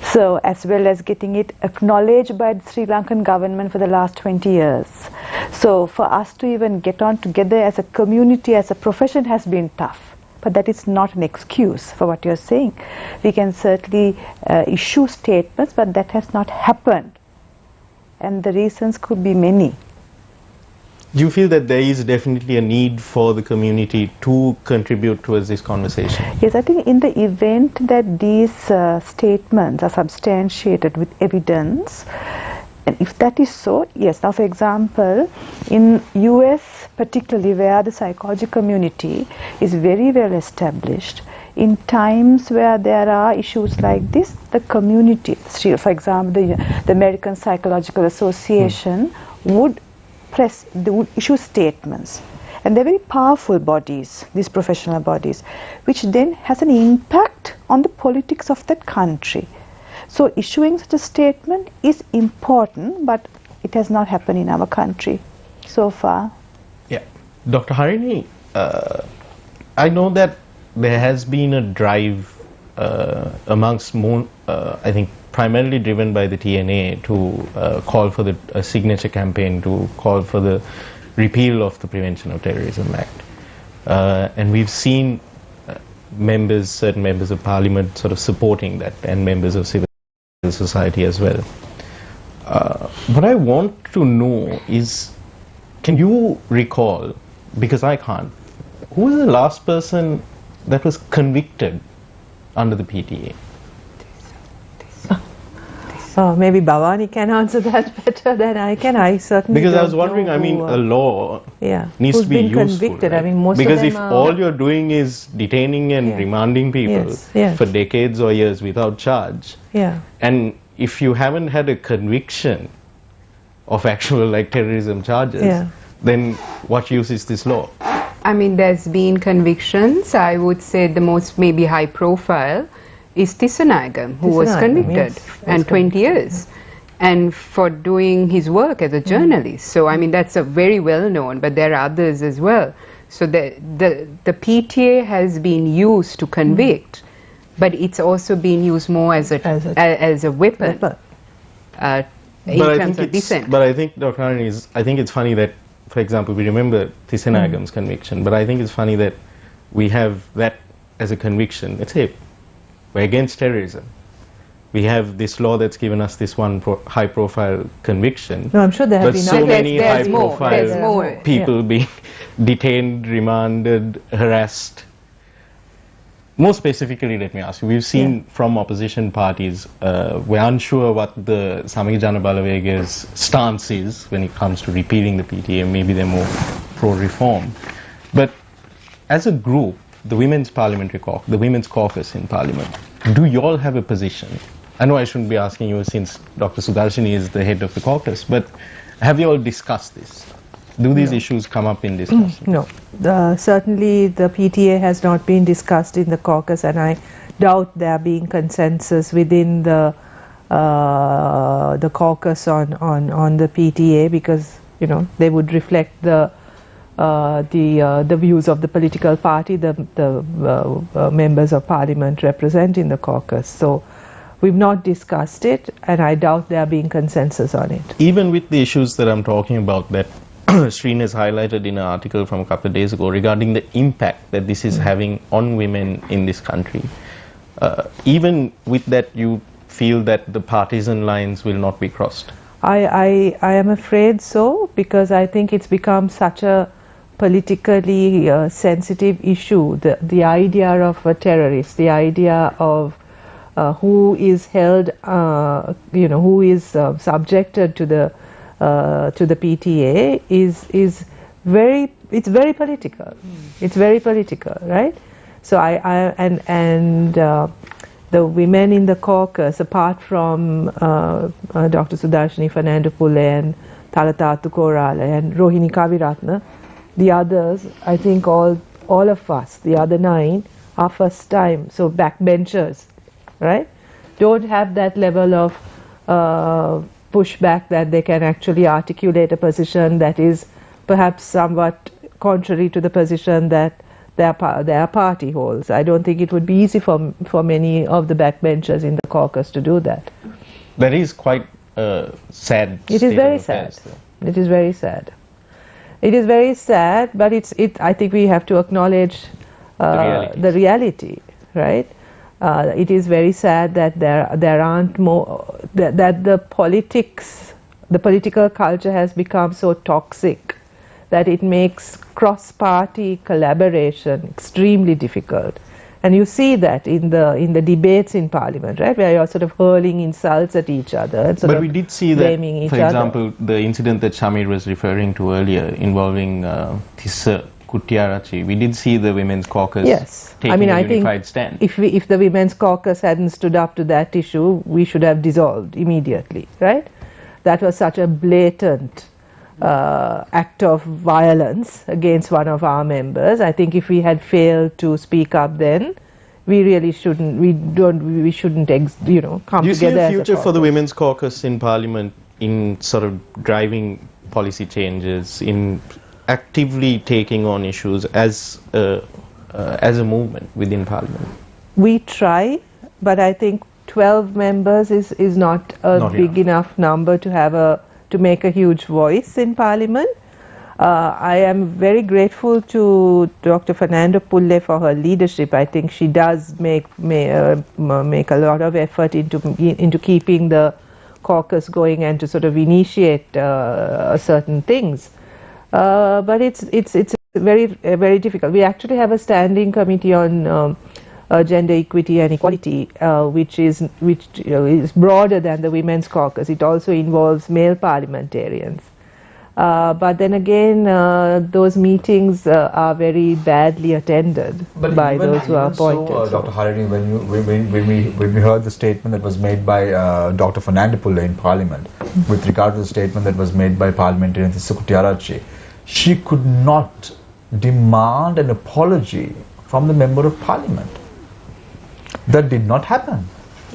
So, as well as getting it acknowledged by the Sri Lankan government for the last 20 years. So, for us to even get on together as a community, as a profession, has been tough. But that is not an excuse for what you're saying. We can certainly issue statements, but that has not happened. And the reasons could be many. Do you feel that there is definitely a need for the community to contribute towards this conversation? Yes, I think in the event that these statements are substantiated with evidence, and if that is so, yes. Now, for example, in US particularly, where the psychology community is very well established, in times where there are issues like this, the community, for example, the American Psychological Association would issue statements, and they're very powerful bodies, these professional bodies, which then has an impact on the politics of that country. So issuing such a statement is important, but it has not happened in our country so far. Yeah. Dr. Harini, I know that there has been a drive amongst more, I think, primarily driven by the TNA to call for a signature campaign to call for the repeal of the Prevention of Terrorism Act. And we've seen certain members of Parliament sort of supporting that, and members of civil society as well. What I want to know is, can you recall, because I can't, who was the last person that was convicted under the PTA? Oh, maybe Bhavani can answer that better than I can. I certainly because don't I was wondering, know I mean, a law needs who's to be been useful. Convicted. Right? I mean, most because of them if all you're doing is detaining and remanding people yes. for decades or years without charge, and if you haven't had a conviction of actual like terrorism charges, then what use is this law? I mean, there's been convictions. I would say the most maybe high profile is Tissanagam, who was convicted and 20 years. And for doing his work as a journalist. So I mean, that's a very well known, but there are others as well. So the PTA has been used to convict, but it's also been used more as a weapon. In terms of dissent. But I think, Dr. Arani, I think it's funny that, for example, we remember Tissanagam's conviction, but I think it's funny that we have that as a conviction. Let's say we're against terrorism. We have this law that's given us this one high-profile conviction. No, I'm sure there have been so many high-profile people being detained, remanded, harassed. More specifically, let me ask you, we've seen from opposition parties, we're unsure what the Samika Jana Balawega's stance is when it comes to repealing the PTA. Maybe they're more pro-reform. But as a group, the Women's Parliamentary Caucus, the Women's Caucus in Parliament, do you all have a position? I know I shouldn't be asking you since Dr. Sudarshini is the head of the caucus, but have you all discussed this? Do these issues come up in discussion? No. Certainly the PTA has not been discussed in the caucus, and I doubt there being consensus within the caucus on the PTA, because they would reflect the views of the political party, the members of parliament representing the caucus. So we've not discussed it, and I doubt there being consensus on it. Even with the issues that I'm talking about, that Sreen has highlighted in an article from a couple of days ago regarding the impact that this is having on women in this country, even with that, you feel that the partisan lines will not be crossed? I am afraid so, because I think it's become such a politically sensitive issue. The idea of a terrorist, the idea of who is held, who is subjected to the PTA is very political. It's very political, right? So the women in the caucus, apart from Dr. Sudarshini Fernando Pulle and Talatatu Korala and Rohini Kaviratna, the others, I think all of us, the other 9, are first time, so backbenchers, right? Don't have that level of pushback that they can actually articulate a position that is perhaps somewhat contrary to the position that their party holds. I don't think it would be easy for many of the backbenchers in the caucus to do that. That is quite sad. It is very sad. It is very sad. It is very sad, but I think we have to acknowledge the reality, right? It is very sad that there aren't more, that the political culture has become so toxic that it makes cross-party collaboration extremely difficult. And you see that in the debates in Parliament, right, where you're sort of hurling insults at each other. And but we did see that, for example, the incident that Shamir was referring to earlier involving Tissa Kuttiarachi, we did see the Women's Caucus taking a unified stand. If the Women's Caucus hadn't stood up to that issue, we should have dissolved immediately, right? That was such a blatant act of violence against one of our members. I think if we had failed to speak up then, we really shouldn't. We shouldn't come together. Do you see a future for the Women's Caucus in Parliament in sort of driving policy changes, in actively taking on issues as a movement within Parliament? We try, but I think 12 members is not a big enough number to make a huge voice in Parliament. I am very grateful to Dr. Fernando Pulle for her leadership. I think she does make a lot of effort into keeping the caucus going and to sort of initiate certain things. But it's very difficult. We actually have a standing committee on gender equity and equality, which is broader than the Women's Caucus. It also involves male parliamentarians. But then again, those meetings are very badly attended by those who are appointed. Dr. Harini, when we heard the statement that was made by Dr. Fernandopulle in Parliament, with regard to the statement that was made by Parliamentary Sekutiarachi, she could not demand an apology from the Member of Parliament. That did not happen.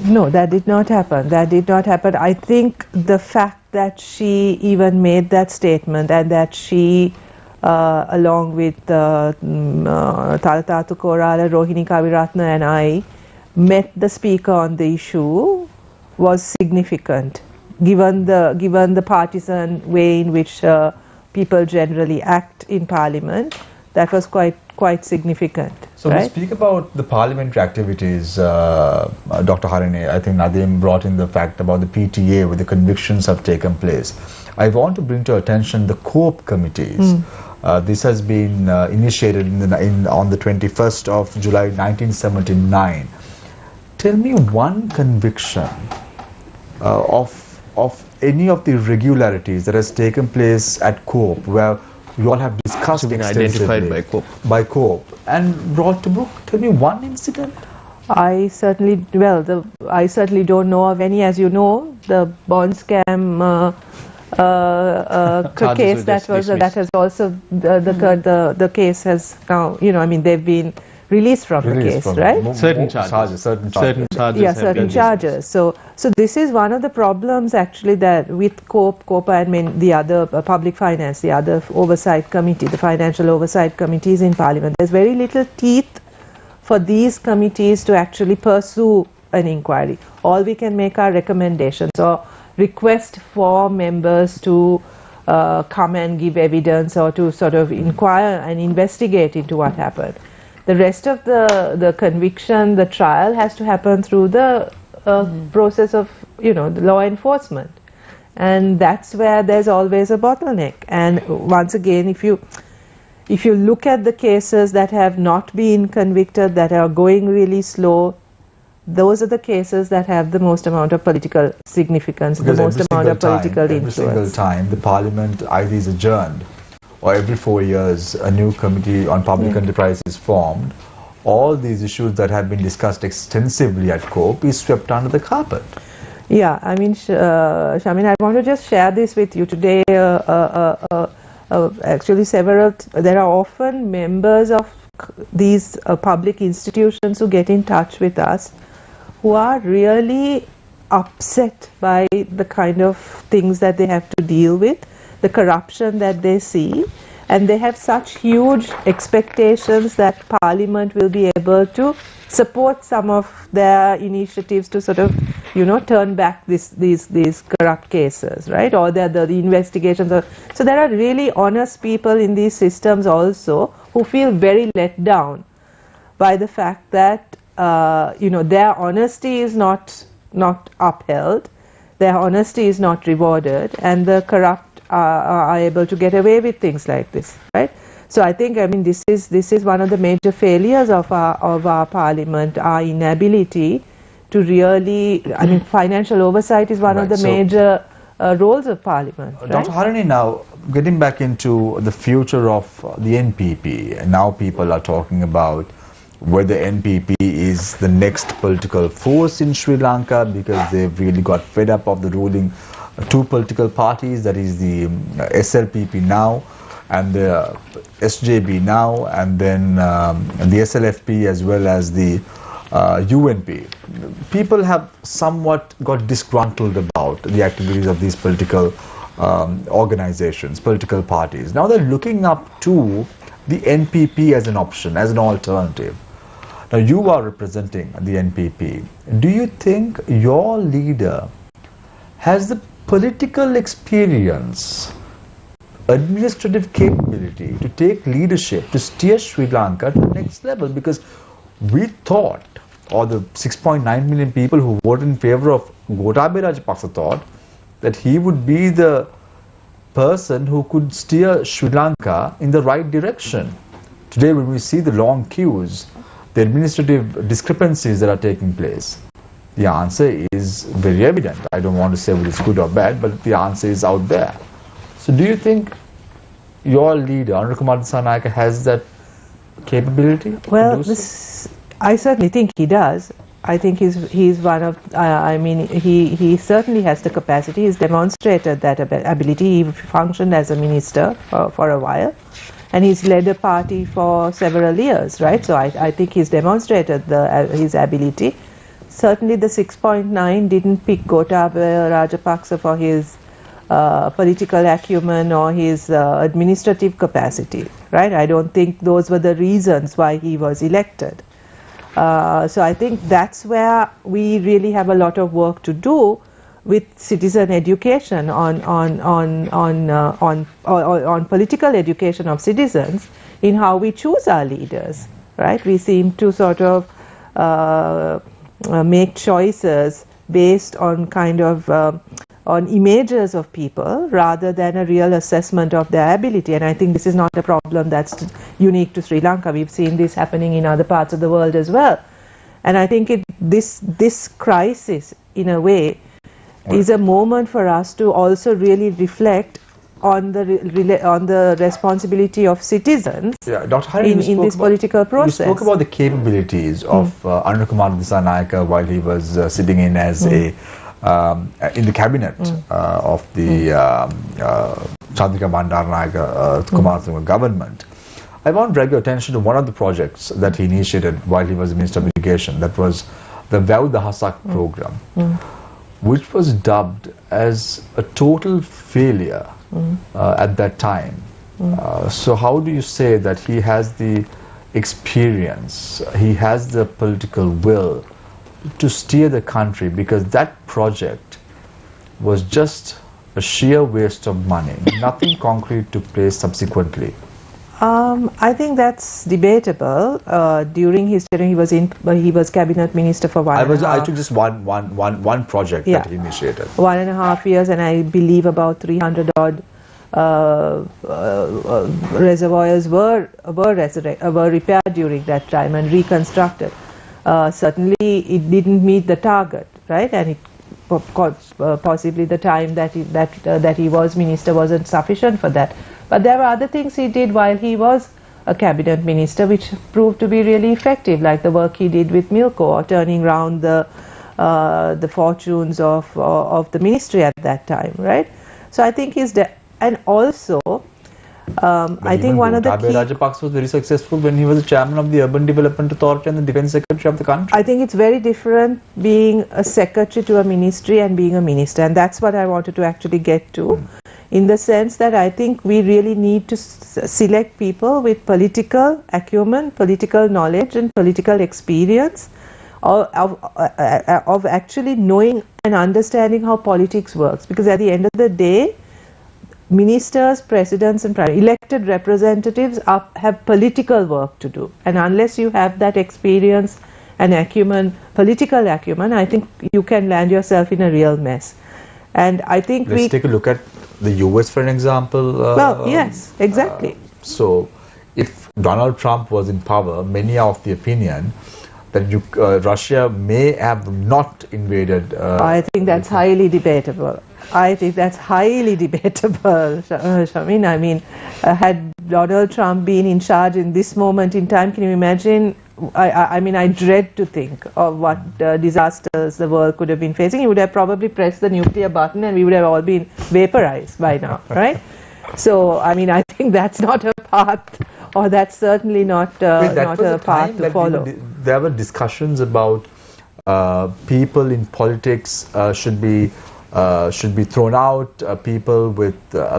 No, that did not happen. That did not happen. I think the fact that she even made that statement and that she, along with Talatatu Korala, Rohini Kaviratna and I, met the Speaker on the issue was significant, given the partisan way in which people generally act in Parliament. That was quite significant. So right? we speak about the parliamentary activities, Dr. Harini. I think Nadeem brought in the fact about the PTA where the convictions have taken place. I want to bring to your attention the COPE committees. This has been initiated on the 21st of July 1979. Tell me one conviction of any of the irregularities that has taken place at COPE where you all have discussed been extensively identified by COPE and brought to book. Tell me one incident. I certainly don't know of any. As you know, the bond scam case that has also the case has now, I mean, they've been released from the case, right? Certain charges. Certain charges. So this is one of the problems actually that with COPE and the other public finance, the other oversight committee, the financial oversight committees in Parliament. There's very little teeth for these committees to actually pursue an inquiry. All we can make are recommendations or request for members to come and give evidence or to sort of inquire and investigate into what happened. The rest of the conviction, the trial has to happen through the process of, the law enforcement. And that's where there's always a bottleneck. And once again, if you look at the cases that have not been convicted, that are going really slow, those are the cases that have the most amount of political significance, Because the most amount of political influence. Every single time the Parliament either is adjourned or every 4 years a new committee on public enterprise is formed, all these issues that have been discussed extensively at COPE is swept under the carpet. Yeah, I mean, Shamin, I want to just share this with you today. Actually, there are often members of these public institutions who get in touch with us who are really upset by the kind of things that they have to deal with, the corruption that they see, and they have such huge expectations that Parliament will be able to support some of their initiatives to sort of, turn back these corrupt cases, right? Or the investigations. So there are really honest people in these systems also who feel very let down by the fact that, their honesty is not upheld, their honesty is not rewarded, and the corrupt are able to get away with things like this, right? So I think, this is one of the major failures of our Parliament, our inability to really, financial oversight is one of the major roles of Parliament. Right? Dr. Harini, now getting back into the future of the NPP, and now people are talking about whether NPP is the next political force in Sri Lanka because they've really got fed up of the ruling two political parties, that is the SLPP now and the SJB now, and then the SLFP as well as the UNP. People have somewhat got disgruntled about the activities of these political organizations, political parties. Now they're looking up to the NPP as an option, as an alternative. Now you are representing the NPP. Do you think your leader has the political experience, administrative capability to take leadership, to steer Sri Lanka to the next level? Because we thought, or the 6.9 million people who voted in favor of Gotabaya Rajapaksa thought, that he would be the person who could steer Sri Lanka in the right direction. Today when we see the long queues, the administrative discrepancies that are taking place, the answer is very evident. I don't want to say whether it's good or bad, but the answer is out there. So do you think your leader, Honorable Kumar Dissanayake, has that capability? Well, to do so? I certainly think he does. I think he's one of, I mean, he certainly has the capacity. He's demonstrated that ability. He functioned as a minister for a while, and he's led a party for several years, right? So I think he's demonstrated his ability. Certainly the 6.9 didn't pick Gotabaya Rajapaksa for his political acumen or his administrative capacity, right? I don't think those were the reasons why he was elected. So I think that's where we really have a lot of work to do with citizen education on political education of citizens in how we choose our leaders, right? We seem to sort of make choices based on kind of on images of people rather than a real assessment of their ability. And I think this is not a problem that's unique to Sri Lanka. We've seen this happening in other parts of the world as well. And I think this crisis, in a way, is a moment for us to also really reflect on the responsibility of citizens Dr. Hari, in this political process. You spoke about the capabilities of Honorable Kumar Dissanayake while he was sitting in as in the cabinet of the Chandrika Bandaranaike Kumarasinghe government. I want to drag your attention to one of the projects that he initiated while he was Minister of Education. That was the Vyaudahasak program, which was dubbed as a total failure at that time. So how do you say that he has the experience, he has the political will to steer the country, because that project was just a sheer waste of money, nothing concrete took place subsequently? I think that's debatable. During his tenure, he was cabinet minister for one. I took just one project that he initiated. 1.5 years, and I believe about 300 odd reservoirs were repaired during that time and reconstructed. Certainly, it didn't meet the target, right? And it, possibly the time that he was minister wasn't sufficient for that. But there were other things he did while he was a cabinet minister which proved to be really effective, like the work he did with Milko, or turning around the fortunes of the ministry at that time, right? So I think and also I think one of the key... Rajapaksa was very successful when he was the chairman of the Urban Development Authority and the Defence Secretary of the country. I think it's very different being a secretary to a ministry and being a minister, and that's what I wanted to actually get to, in the sense that I think we really need to select people with political acumen, political knowledge and political experience of actually knowing and understanding how politics works, because at the end of the day, ministers, presidents and elected representatives have political work to do, and unless you have that experience and acumen, political acumen, I think you can land yourself in a real mess. And I think let's take a look at the US for an example. Well, yes, exactly. So if Donald Trump was in power, many are of the opinion that Russia may have not invaded. I think that's highly debatable. I think that's highly debatable, Shamin. I mean, had Donald Trump been in charge in this moment in time, can you imagine? I mean, I dread to think of what disasters the world could have been facing. He would have probably pressed the nuclear button and we would have all been vaporized by now, right? So, I mean, I think that's not a path, or that's certainly not a path to follow. There were discussions about people in politics should be thrown out. People with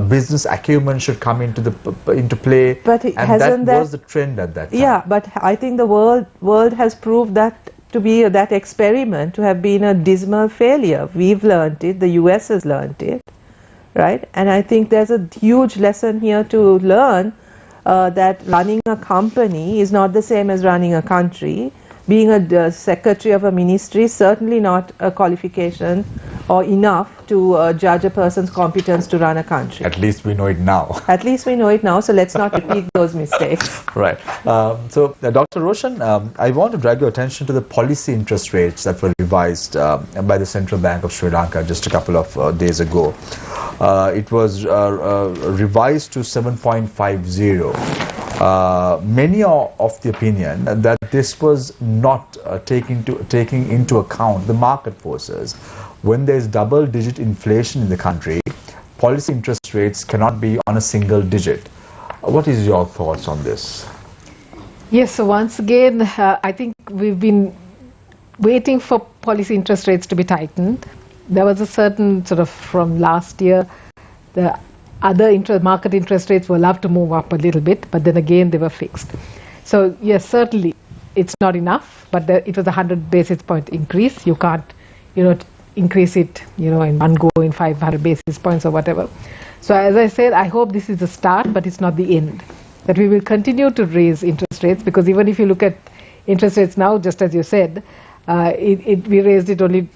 business acumen should come into play. But that was the trend at that time. Yeah, but I think the world has proved that to be that experiment to have been a dismal failure. We've learned it. The US has learned it, right? And I think there's a huge lesson here to learn, that running a company is not the same as running a country. Being a secretary of a ministry is certainly not a qualification or enough to judge a person's competence to run a country. At least we know it now. At least we know it now, so let's not repeat those mistakes. Right. Dr. Roshan, I want to drag your attention to the policy interest rates that were revised by the Central Bank of Sri Lanka just a couple of days ago. It was revised to 7.50. Many are of the opinion that this was not taking into account the market forces. When there is double-digit inflation in the country, policy interest rates cannot be on a single digit. What is your thoughts on this? Yes, so once again, I think we've been waiting for policy interest rates to be tightened. There was a certain sort of, from last year, the other market interest rates were allowed to move up a little bit, but then again they were fixed. So yes, certainly it's not enough, but it was a 100 basis point increase. You can't, increase it, in one go in 500 basis points or whatever. So as I said, I hope this is a start, but it's not the end. That we will continue to raise interest rates, because even if you look at interest rates now, just as you said, we raised it only.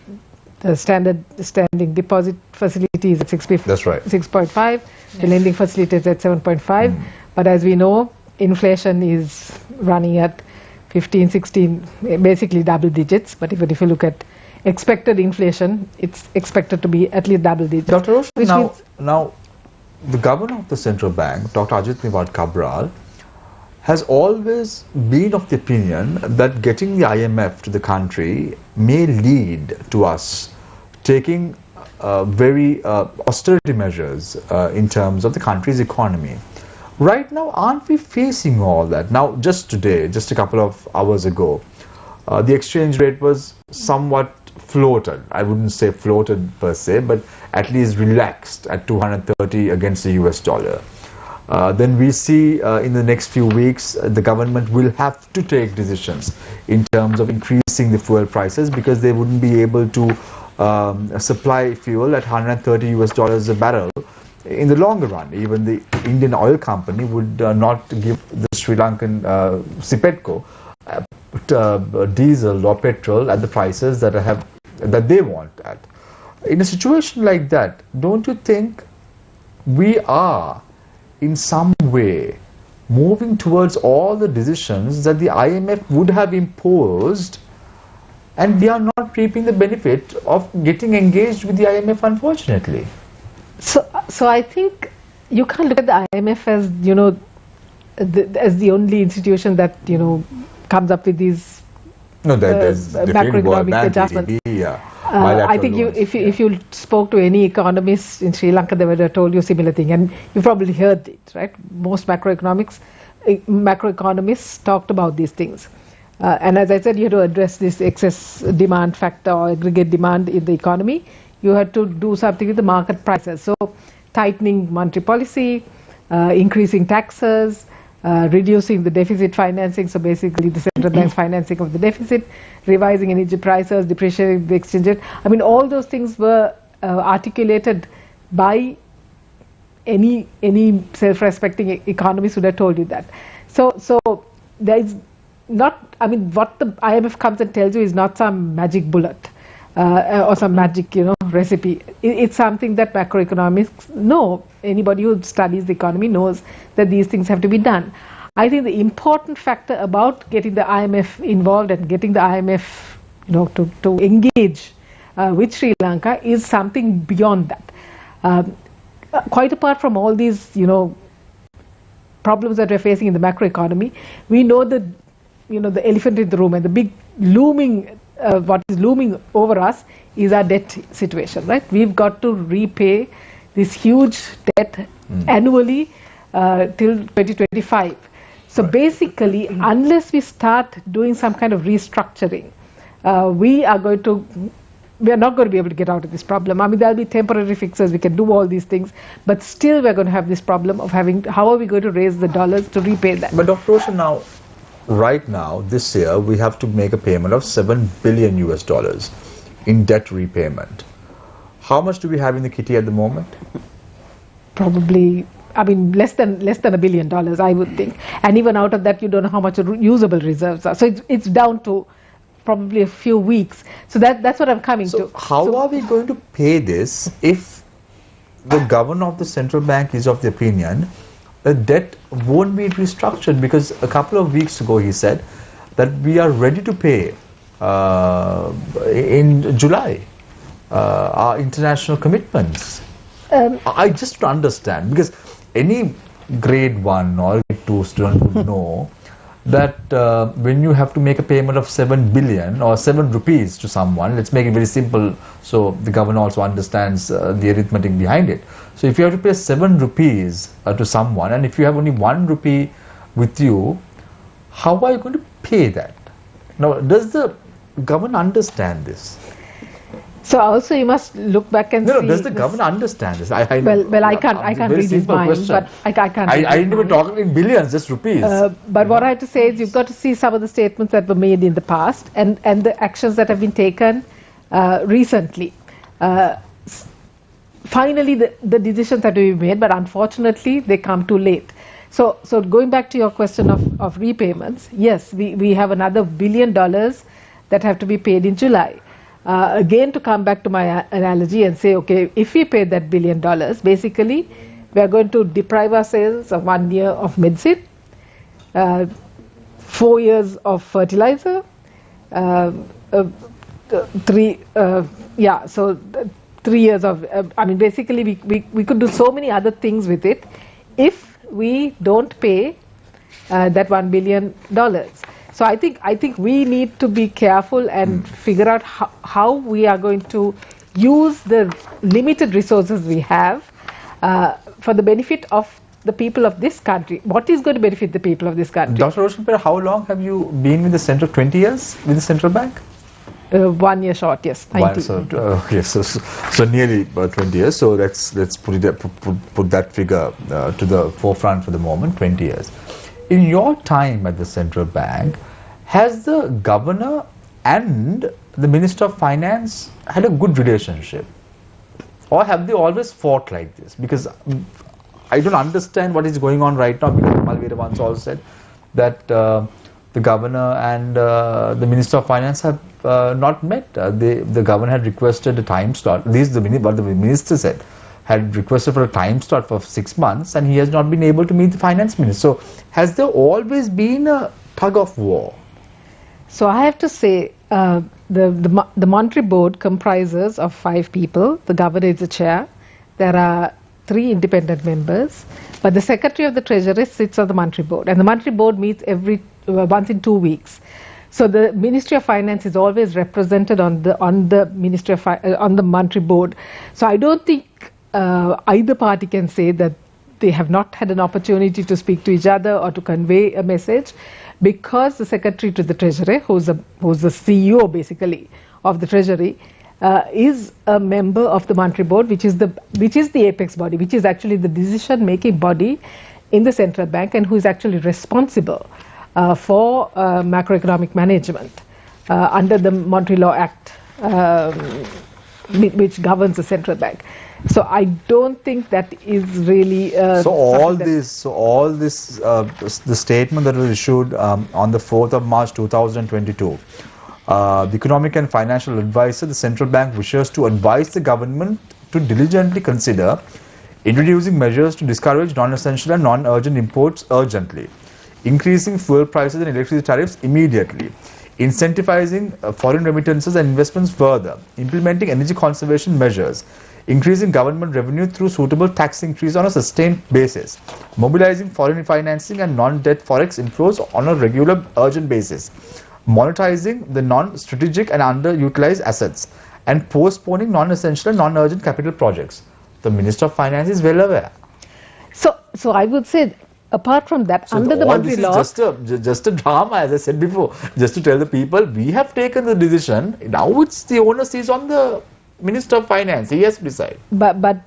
The standing deposit facility is at 6.5. The lending facility is at 7.5. But as we know, inflation is running at 15, 16, basically double digits. But even if you look at expected inflation, it's expected to be at least double digits. Dr. Roshan, now the governor of the central bank, Dr. Ajit Niwad Cabral, has always been of the opinion that getting the IMF to the country may lead to us taking very austerity measures in terms of the country's economy. Right now, aren't we facing all that? Now, just today, just a couple of hours ago, the exchange rate was somewhat floated. I wouldn't say floated per se, but at least relaxed at 230 against the US dollar. Then we see in the next few weeks the government will have to take decisions in terms of increasing the fuel prices, because they wouldn't be able to supply fuel at 130 US dollars a barrel in the longer run. Even the Indian oil company would not give the Sri Lankan Sipetco diesel or petrol at the prices that they want at. In a situation like that, don't you think we are in some way moving towards all the decisions that the IMF would have imposed, and we are not reaping the benefit of getting engaged with the IMF, unfortunately? So I think you can't look at the IMF as as the only institution that comes up with these macroeconomic adjustments. I think if you spoke to any economists in Sri Lanka, they would have told you a similar thing, and you probably heard it, right? Most macroeconomists talked about these things. And as I said, you had to address this excess demand factor or aggregate demand in the economy. You had to do something with the market prices. So tightening monetary policy, increasing taxes, reducing the deficit financing, so basically the central bank's financing of the deficit, revising energy prices, depreciating the exchange rate. I mean, all those things were articulated by any self-respecting economist would have told you that. So there is not, I mean, what the IMF comes and tells you is not some magic bullet or some magic, recipe. It's something that macroeconomists know. Anybody who studies the economy knows that these things have to be done. I think the important factor about getting the IMF involved and getting the IMF, to engage with Sri Lanka is something beyond that. Quite apart from all these, problems that we're facing in the macroeconomy, we know that, the elephant in the room and the big looming, what is looming over us is our debt situation, right? We've got to repay this huge debt annually till 2025. So basically, unless we start doing some kind of restructuring, we are not going to be able to get out of this problem. I mean, there'll be temporary fixes, we can do all these things, but still we're going to have this problem of how are we going to raise the dollars to repay that? But Dr. Roshan, right now, this year, we have to make a payment of $7 billion in debt repayment. How much do we have in the kitty at the moment? Probably, less than $1 billion, I would think. And even out of that, you don't know how much usable reserves are. So it's down to probably a few weeks. So that's what I'm coming So to. how are we going to pay this if the governor of the central bank is of the opinion the debt won't be restructured? Because a couple of weeks ago he said that we are ready to pay in July our international commitments. I just don't understand, because any grade 1 or grade 2 student would know that when you have to make a payment of 7 billion or 7 rupees to someone, let's make it very simple so the governor also understands the arithmetic behind it. So if you have to pay 7 rupees to someone, and if you have only 1 rupee with you, how are you going to pay that? Now, does the governor understand this? So also you must look back and see. No, does the governor understand this? I can't read his mind, question. but I can't. I didn't even talk in billions, just rupees. But what I have to say is, you've got to see some of the statements that were made in the past and the actions that have been taken recently. Finally, the decisions that we made, but unfortunately, they come too late. So going back to your question of repayments, yes, we have another $1 billion that have to be paid in July. Again, to come back to my analogy and say, okay, if we pay that $1 billion, basically, we are going to deprive ourselves of 1 year of medicine, 4 years of fertilizer, 3 years of, basically we could do so many other things with it if we don't pay that $1 billion. So I think we need to be careful and figure out how we are going to use the limited resources we have for the benefit of the people of this country. What is going to benefit the people of this country? Dr. Roshan, how long have you been with the central? 20 years with the central bank? 1 year short, yes. 19. So nearly 20 years. So let's put that figure to the forefront for the moment. 20 years. In your time at the central bank, has the governor and the Minister of Finance had a good relationship, or have they always fought like this? Because I don't understand what is going on right now. Because Malvira once also said that the governor and the Minister of Finance have not met. The governor had requested a time slot. This is what the minister said. Had requested for a time slot for 6 months, and he has not been able to meet the finance minister. So has there always been a tug of war? So I have to say, the monetary board comprises of 5 people. The governor is the chair. There are 3 independent members, but the secretary of the treasury sits on the monetary board, and the monetary board meets once in 2 weeks. So the Ministry of Finance is always represented on the Ministry of on the monetary board. So I don't think either party can say that they have not had an opportunity to speak to each other or to convey a message, because the secretary to the treasury, who's the CEO basically of the treasury, is a member of the monetary board, which is the apex body, which is actually the decision making body in the central bank, and who is actually responsible for macroeconomic management under the Monetary Law Act, which governs the central bank. So I don't think that is really. The statement that was issued on the 4th of March 2022. The economic and financial advisor, the central bank wishes to advise the government to diligently consider introducing measures to discourage non-essential and non-urgent imports urgently, increasing fuel prices and electricity tariffs immediately, incentivizing foreign remittances and investments further, implementing energy conservation measures, increasing government revenue through suitable tax increase on a sustained basis, mobilizing foreign financing and non-debt forex inflows on a regular urgent basis, monetizing the non-strategic and underutilized assets, and postponing non-essential and non-urgent capital projects. The Minister of Finance is well aware. So I would say, apart from that, so under the monetary law, this is just a drama, as I said before, just to tell the people we have taken the decision. Now it's the onus is on the Minister of Finance. He has to decide. But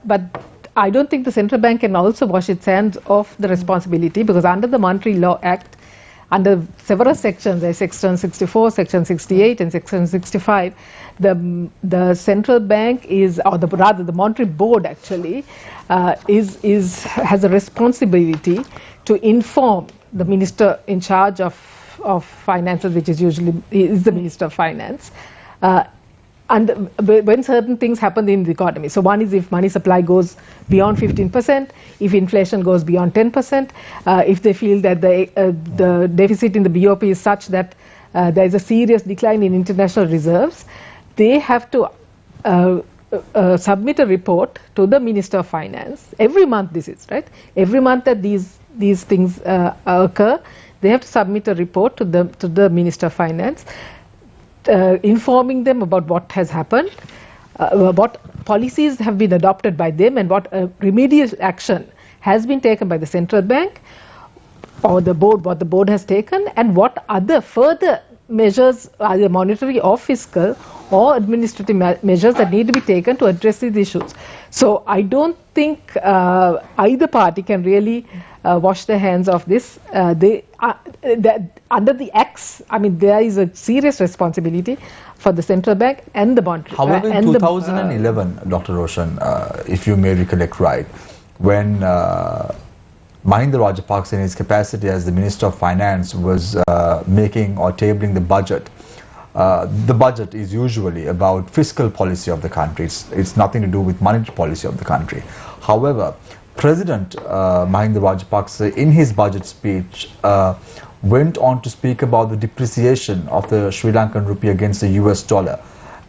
I don't think the central bank can also wash its hands of the responsibility, because under the Monetary Law Act, under several sections, there's section 64, section 68 and section 65, the central bank is, or rather the monetary board actually, has a responsibility to inform the minister in charge of of Finances, which is usually is the Minister of Finance. And when certain things happen in the economy. So one is if money supply goes beyond 15%, if inflation goes beyond 10%, if they feel that the deficit in the BOP is such that there is a serious decline in international reserves, they have to submit a report to the Minister of Finance. Every month this is, right? Every month that these things occur, they have to submit a report to the Minister of Finance, informing them about what has happened, what policies have been adopted by them, and what remedial action has been taken by the central bank or the board, what the board has taken, and what other further measures, either monetary or fiscal or administrative measures that need to be taken to address these issues. So I don't think either party can really wash their hands of this. Under the acts, I mean, there is a serious responsibility for the central bank and the monetary. However, in 2011, Dr. Roshan, if you may recollect right, when Mahinda Rajapaksa, in his capacity as the Minister of Finance, was making or tabling the budget. The budget is usually about fiscal policy of the country. It's nothing to do with monetary policy of the country. However, President Mahinda Rajapaksa, in his budget speech, went on to speak about the depreciation of the Sri Lankan rupee against the US dollar.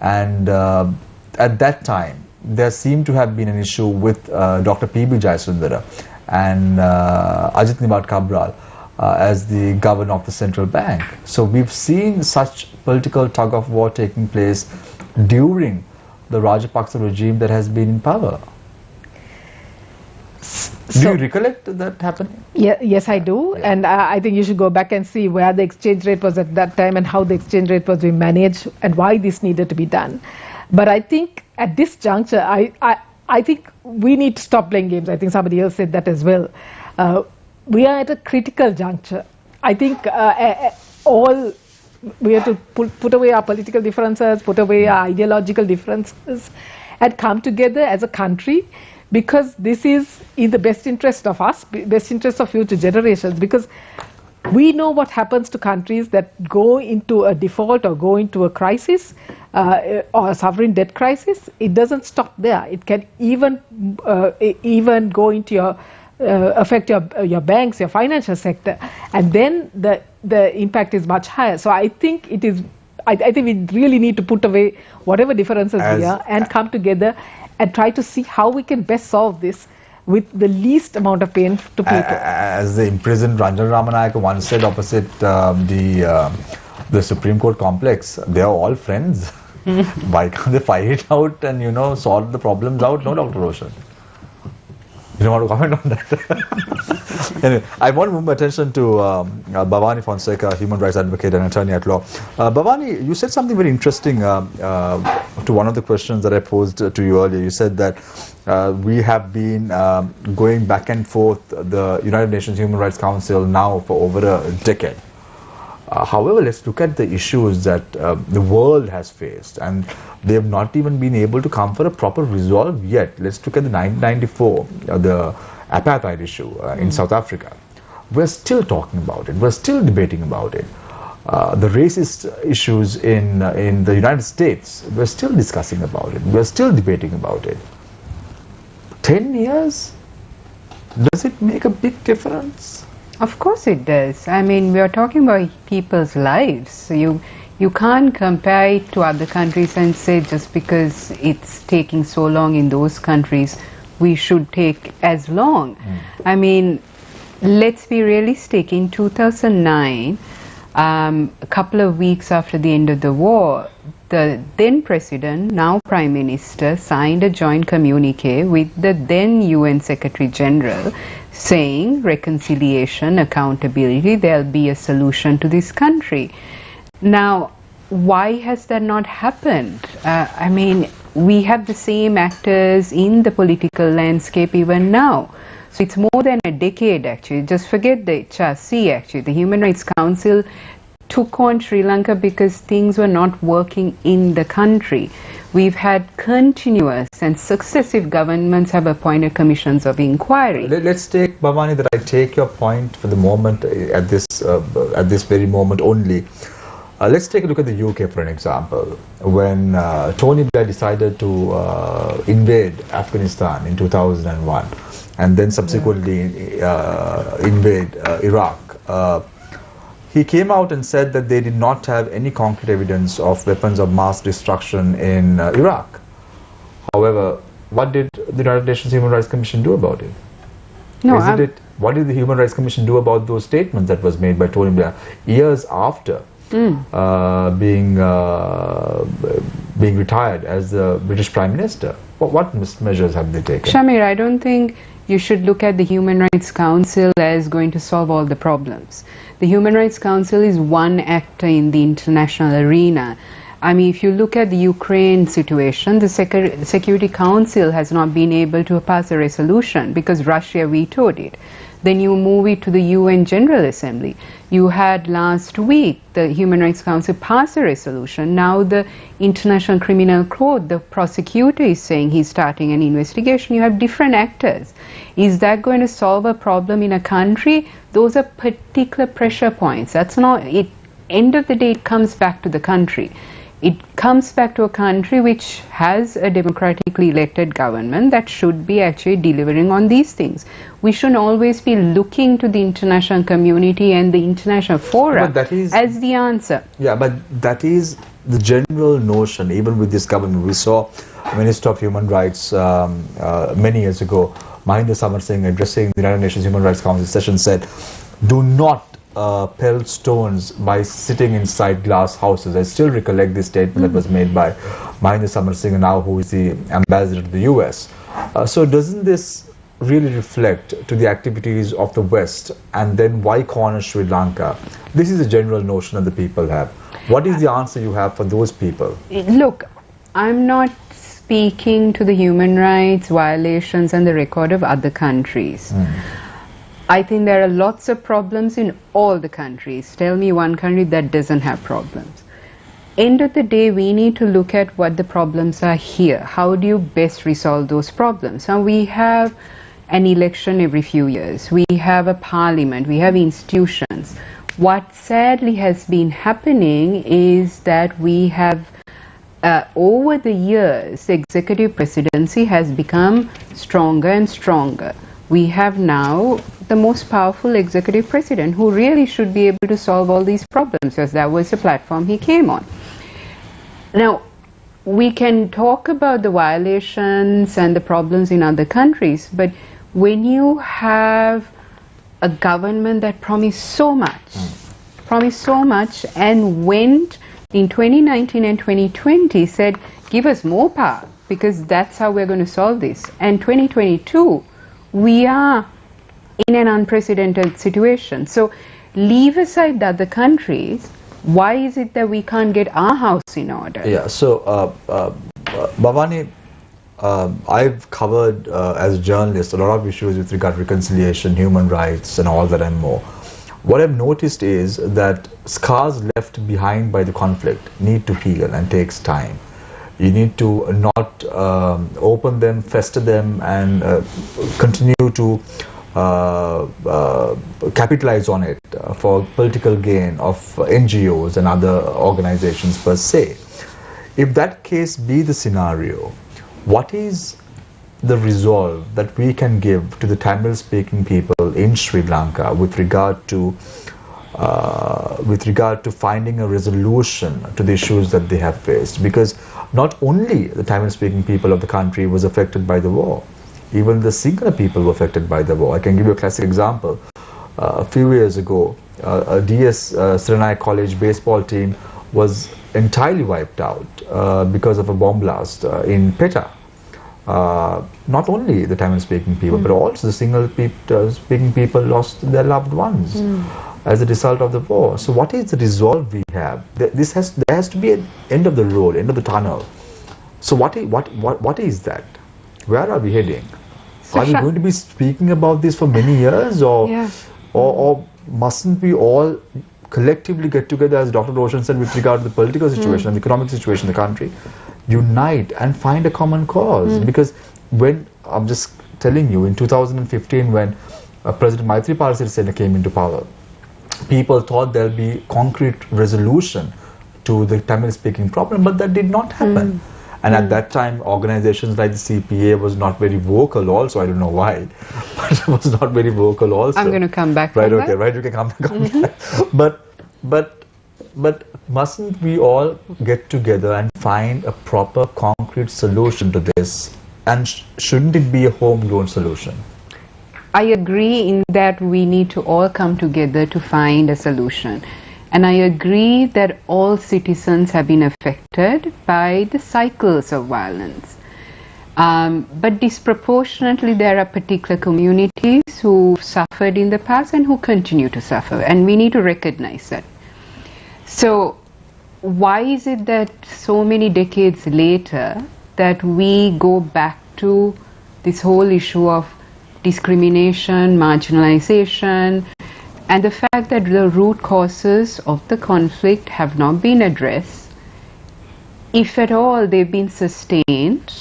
And at that time, there seemed to have been an issue with Dr. P.B. Jayasundara and Ajit Nimad Cabral as the governor of the central bank. So we've seen such political tug of war taking place during the Rajapaksa regime that has been in power. Do you recollect that happening? Yeah, yes, I do. And I think you should go back and see where the exchange rate was at that time and how the exchange rate was being managed and why this needed to be done. But I think at this juncture, I think we need to stop playing games. I think somebody else said that as well. We are at a critical juncture. I think we have to put away our political differences, put away our ideological differences, and come together as a country, because this is in the best interest of us, best interest of future generations, because we know what happens to countries that go into a default or go into a crisis or a sovereign debt crisis. It doesn't stop there. It can even go into affect your banks, your financial sector, and then the impact is much higher. So I think it is. I think we really need to put away whatever differences we are and come together and try to see how we can best solve this with the least amount of pain to people. As the imprisoned Ranjan Ramanayake once said opposite the Supreme Court complex, they are all friends. Why can't they fight it out and solve the problems out? No, Dr. Roshan. You don't want to comment on that? Anyway, I want to move my attention to Bhavani Fonseca, human rights advocate and attorney at law. Bhavani, you said something very interesting to one of the questions that I posed to you earlier. You said that we have been going back and forth the United Nations Human Rights Council now for over a decade. However, let's look at the issues that the world has faced, and they have not even been able to come for a proper resolve yet. Let's look at the 1994, the apartheid issue in South Africa. We're still talking about it. We're still debating about it. The racist issues in the United States, we're still discussing about it. We're still debating about it. 10 years? Does it make a big difference? Of course it does. I mean, we are talking about people's lives. So you can't compare it to other countries and say just because it's taking so long in those countries, we should take as long. I mean, let's be realistic. In 2009, a couple of weeks after the end of the war, the then president, now prime minister, signed a joint communique with the then UN Secretary General saying reconciliation, accountability, there'll be a solution to this country. Now, why has that not happened? I mean, we have the same actors in the political landscape even now. So it's more than a decade actually. Just forget the HRC actually. The Human Rights Council took on Sri Lanka because things were not working in the country. We've had continuous and successive governments have appointed commissions of inquiry. Let's take, Bhavani, that I take your point for the moment, at this very moment only. Let's take a look at the UK for an example. When Tony Blair decided to invade Afghanistan in 2001 and then subsequently invade Iraq, he came out and said that they did not have any concrete evidence of weapons of mass destruction in Iraq. However, what did the United Nations Human Rights Commission do about it? No, what did the Human Rights Commission do about those statements that was made by Tony Blair years after being retired as the British Prime Minister? What measures have they taken? Shamir, I don't think you should look at the Human Rights Council as going to solve all the problems. The Human Rights Council is one actor in the international arena. I mean, if you look at the Ukraine situation, the Security Council has not been able to pass a resolution because Russia vetoed it. Then you move it to the UN General Assembly. You had last week the Human Rights Council pass a resolution. Now the International Criminal Court, the prosecutor is saying he's starting an investigation. You have different actors. Is that going to solve a problem in a country? Those are particular pressure points. That's not it. End of the day, it comes back to the country. It comes back to a country which has a democratically elected government that should be actually delivering on these things. We shouldn't always be looking to the international community and the international fora as the answer. Yeah, but that is the general notion, even with this government. We saw Minister of Human Rights many years ago, Mahinda Samarsingh, addressing the United Nations Human Rights Council session, said, do not pelt stones by sitting inside glass houses. I still recollect this statement that was made by Mahinda Samarsingh, now who is the ambassador to the US. So doesn't this really reflect to the activities of the West, and then why corner Sri Lanka? This is a general notion that the people have. What is the answer you have for those people? Look, I'm not speaking to the human rights violations and the record of other countries. I think there are lots of problems in all the countries. Tell me one country that doesn't have problems. End of the day, we need to look at what the problems are here. How do you best resolve those problems? Now, we have an election every few years. We have a parliament. We have institutions. What sadly has been happening is that we have, over the years, the executive presidency has become stronger and stronger. We have now the most powerful executive president who really should be able to solve all these problems, because that was the platform he came on. Now, we can talk about the violations and the problems in other countries, but when you have a government that promised so much and went in 2019 and 2020 said, give us more power because that's how we're going to solve this. And 2022, we are in an unprecedented situation. So leave aside the other countries. Why is it that we can't get our house in order? Yeah, so Bhavani, I've covered as a journalist a lot of issues with regard to reconciliation, human rights and all that and more. What I've noticed is that scars left behind by the conflict need to heal and takes time. You need to not open them, fester them, and continue to capitalize on it for political gain of NGOs and other organizations per se. If that case be the scenario, what is the resolve that we can give to the Tamil-speaking people in Sri Lanka with regard to finding a resolution to the issues that they have faced? Because not only the Tamil-speaking people of the country was affected by the war, even the Sinhala people were affected by the war. I can give you a classic example. A few years ago, a DS Srinayak College baseball team was entirely wiped out because of a bomb blast in Peta. Not only the Tamil-speaking people, but also the Sinhala-speaking people lost their loved ones as a result of the war. So what is the resolve we have? There has to be an end of the road, end of the tunnel. So what is that? Where are we heading? Are we going to be speaking about this for many years, or mustn't we all collectively get together, as Dr. Roshan said, with regard to the political situation and the economic situation in the country, unite and find a common cause. Because when, I'm just telling you, in 2015 when President Maithripala Sirisena came into power, people thought there'll be concrete resolution to the Tamil speaking problem, but that did not happen. And at that time, organizations like the CPA was not very vocal also. I don't know why, but it was not very vocal also. I'm going to come back. Right, okay, right, you can come back. But mustn't we all get together and find a proper concrete solution to this? And shouldn't it be a homegrown solution? I agree in that we need to all come together to find a solution. And I agree that all citizens have been affected by the cycles of violence. But disproportionately, there are particular communities who suffered in the past and who continue to suffer. And we need to recognize that. So why is it that so many decades later that we go back to this whole issue of discrimination, marginalization, and the fact that the root causes of the conflict have not been addressed? If at all, they've been sustained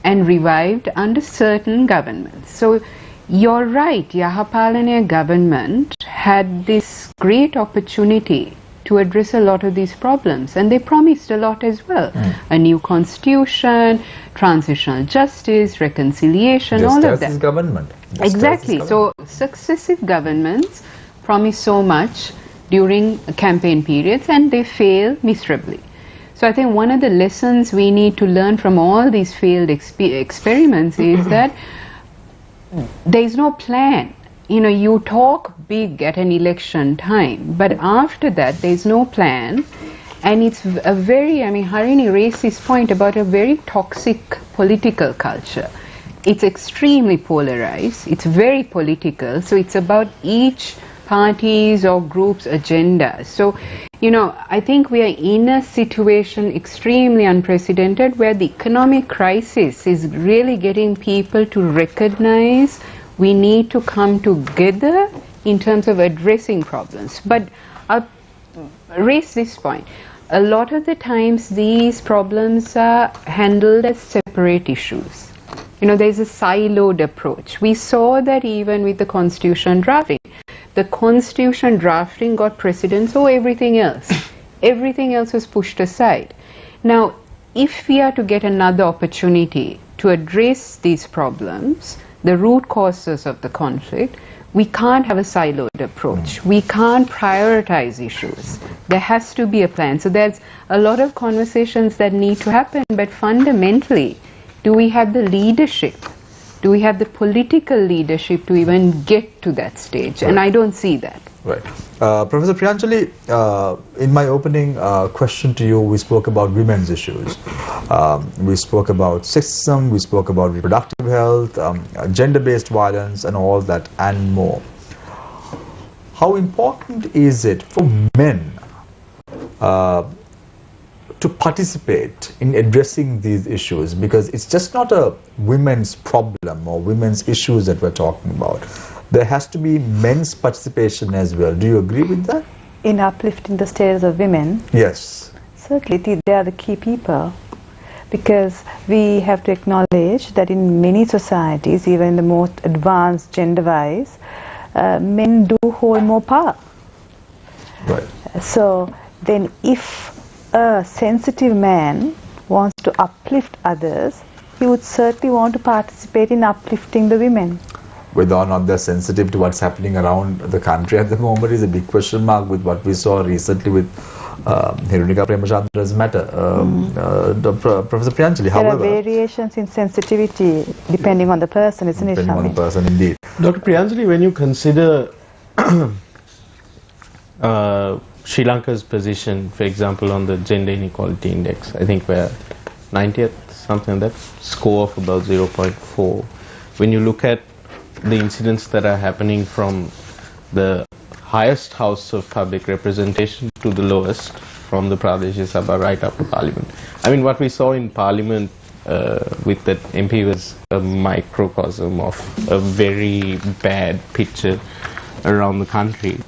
and revived under certain governments. So you're right, Yahapalana government had this great opportunity to address a lot of these problems, and they promised a lot as well. A new constitution, transitional justice, reconciliation, Just all of as that. this government. Just Exactly. as this So successive governments promise so much during campaign periods and they fail miserably. So I think one of the lessons we need to learn from all these failed experiments is that there is no plan. You know, you talk big at an election time, but after that there is no plan. And it's a very, I mean, Harini raised this point about a very toxic political culture. It's extremely polarized, it's very political, so it's about each party's or group's agenda. So, you know, I think we are in a situation extremely unprecedented where the economic crisis is really getting people to recognize we need to come together in terms of addressing problems. But I'll raise this point. A lot of the times these problems are handled as separate issues. You know, there's a siloed approach. We saw that even with the constitution drafting. The constitution drafting got precedence over everything else. Everything else was pushed aside. Now, if we are to get another opportunity to address these problems, the root causes of the conflict, we can't have a siloed approach. We can't prioritize issues. There has to be a plan. So there's a lot of conversations that need to happen, but fundamentally, do we have the leadership? Do we have the political leadership to even get to that stage? Right. And I don't see that. Right. Professor Priyanjali, in my opening question to you, we spoke about women's issues. We spoke about sexism, we spoke about reproductive health, gender-based violence, and all that and more. How important is it for men to participate in addressing these issues? Because it's just not a women's problem or women's issues that we're talking about. There has to be men's participation as well. Do you agree with that? In uplifting the status of women? Yes. Certainly, they are the key people. Because we have to acknowledge that in many societies, even in the most advanced gender-wise, men do hold more power. Right. So then if a sensitive man wants to uplift others, he would certainly want to participate in uplifting the women. Whether or not they're sensitive to what's happening around the country at the moment is a big question mark with what we saw recently with Hirunika Premachandra's matter. Professor Priyanjali, however... There are variations in sensitivity depending on the person, isn't it? Depending on the person, indeed. Dr. Priyanjali, when you consider Sri Lanka's position, for example, on the Gender Inequality Index, I think we're 90th, something like that, score of about 0.4. When you look at the incidents that are happening from the highest house of public representation to the lowest, from the Pradesh Sabha right up to Parliament. I mean, what we saw in Parliament with that MP was a microcosm of a very bad picture around the country.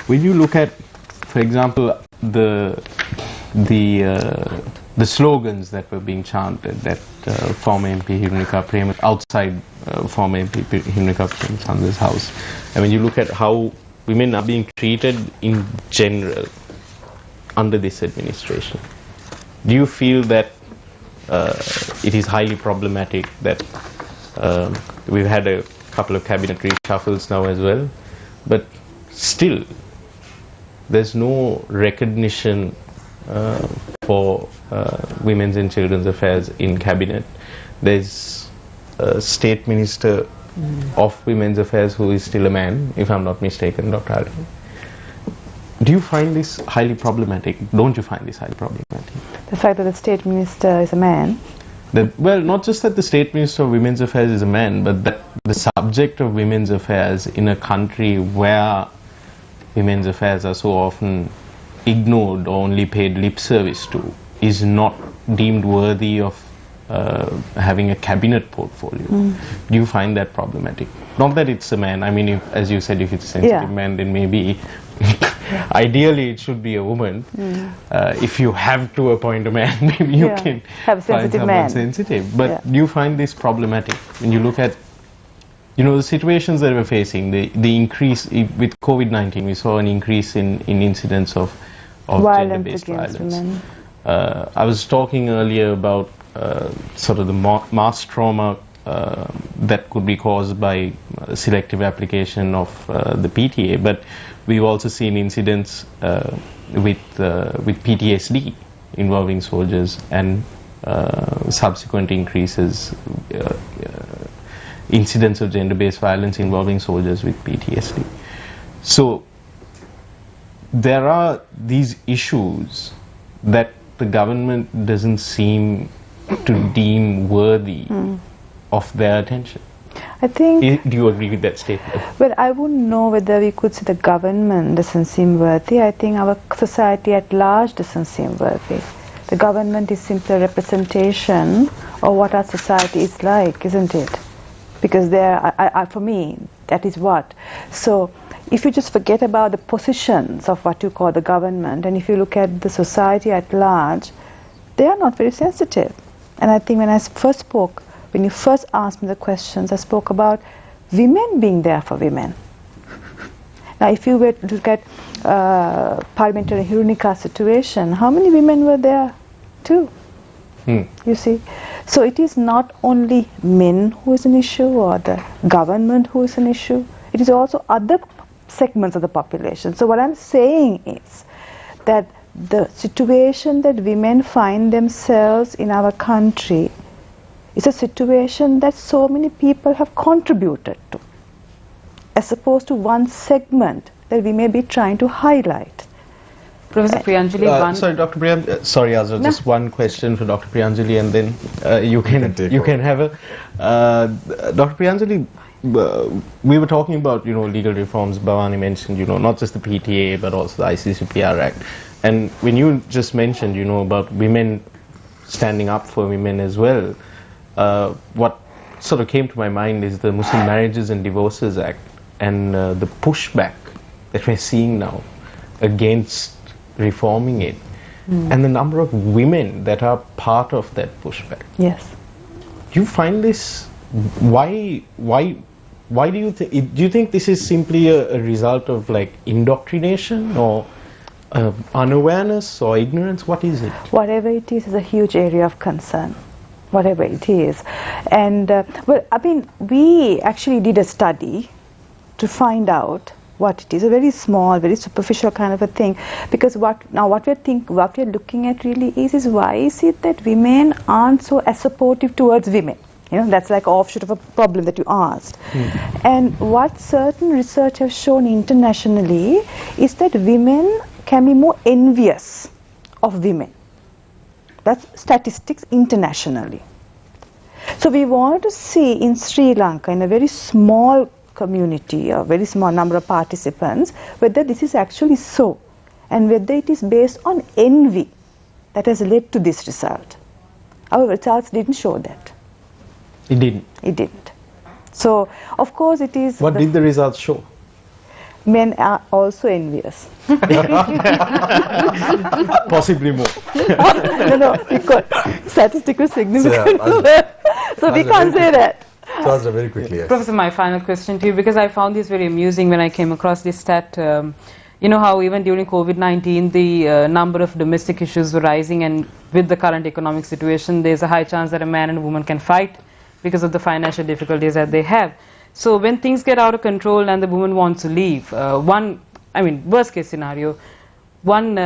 When you look at, for example, the the slogans that were being chanted that former MP Hirunika Prema, outside former MP Hirunika Premachanda's house. I mean, you look at how women are being treated in general under this administration. Do you feel that it is highly problematic that we've had a couple of cabinet reshuffles now as well, but still there's no recognition for women's and children's affairs in cabinet? There's a state minister of women's affairs who is still a man, if I'm not mistaken, Dr. Ali. Do you find this highly problematic? Don't you find this highly problematic? The fact that the state minister is a man? Well, not just that the state minister of women's affairs is a man, but that the subject of women's affairs in a country where women's affairs are so often ignored or only paid lip service to is not deemed worthy of having a cabinet portfolio. Do you find that problematic? Not that it's a man. I mean, if, as you said, if it's a sensitive man, then maybe ideally it should be a woman. If you have to appoint a man, maybe you can have a find sensitive someone man. sensitive. But do you find this problematic when you look at, you know, the situations that we're facing, the increase with COVID-19? We saw an increase in incidents of gender-based violence. Women. I was talking earlier about sort of the mass trauma that could be caused by selective application of the PTA, but we've also seen incidents with PTSD involving soldiers and subsequent increases, incidents of gender-based violence involving soldiers with PTSD. So there are these issues that the government doesn't seem to deem worthy of their attention. I think... Do you agree with that statement? Well, I wouldn't know whether we could say the government doesn't seem worthy. I think our society at large doesn't seem worthy. The government is simply a representation of what our society is like, isn't it? Because for me, that is what. So if you just forget about the positions of what you call the government, and if you look at the society at large, they are not very sensitive. And I think when I first spoke, when you first asked me the questions, I spoke about women being there for women. Now, if you were to look at Parliamentary Hirunika's situation, how many women were there too? You see? So it is not only men who is an issue or the government who is an issue, it is also other segments of the population. So what I'm saying is that the situation that women find themselves in our country is a situation that so many people have contributed to, as opposed to one segment that we may be trying to highlight. Professor Priyanjali, sorry, Dr. Priyanjali. Sorry, Azra, just one question for Dr. Priyanjali, and then you can have a. Dr. Priyanjali, we were talking about, you know, legal reforms. Bhavani mentioned, you know, not just the PTA but also the ICCPR Act, and when you just mentioned, you know, about women standing up for women as well, what sort of came to my mind is the Muslim Marriages and Divorces Act and the pushback that we're seeing now against reforming it, and the number of women that are part of that pushback. Yes. Do you find this? Why do you think? Do you think this is simply a result of like indoctrination or unawareness or ignorance? What is it? Whatever it is a huge area of concern. Whatever it is, and well, I mean, we actually did a study to find out what it is, a very small, very superficial kind of a thing, because what we're looking at really is why is it that women aren't so as supportive towards women? You know, that's like offshoot of a problem that you asked. And what certain research has shown internationally is that women can be more envious of women. That's statistics internationally. So we want to see in Sri Lanka, in a very small community, a very small number of participants, whether this is actually so, and whether it is based on envy that has led to this result. Our results didn't show that. It didn't. It didn't. So, of course, it is... What did the results show? men are also envious. Possibly more. No, because statistical significance. So we can't say that. Sahasra, very quickly, yes. Professor, my final question to you, because I found this very amusing when I came across this stat. You know how even during COVID-19, the number of domestic issues were rising, and with the current economic situation, there's a high chance that a man and a woman can fight because of the financial difficulties that they have. So when things get out of control and the woman wants to leave, worst case scenario, one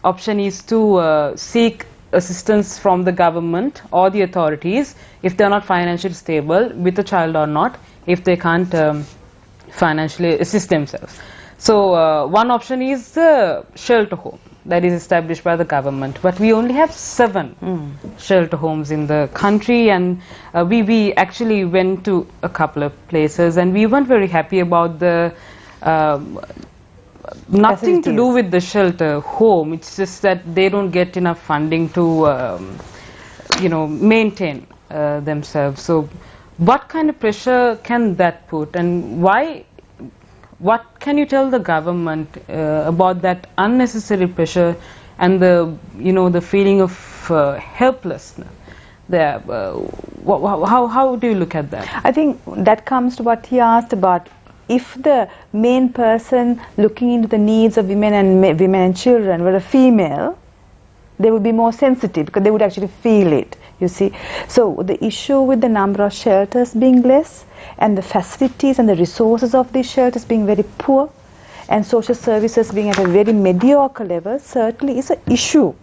option is to seek assistance from the government or the authorities if they're not financially stable with a child or not, if they can't financially assist themselves. So one option is the shelter home that is established by the government, but we only have 7 shelter homes in the country, and we actually went to a couple of places and we weren't very happy about the nothing to do with the shelter home. It's just that they don't get enough funding to maintain themselves. So what kind of pressure can that put, and why? What can you tell the government about that unnecessary pressure and the feeling of helplessness there? How do you look at that? I think that comes to what he asked about. If the main person looking into the needs of women and children were a female, they would be more sensitive because they would actually feel it, you see. So the issue with the number of shelters being less and the facilities and the resources of these shelters being very poor and social services being at a very mediocre level certainly is an issue.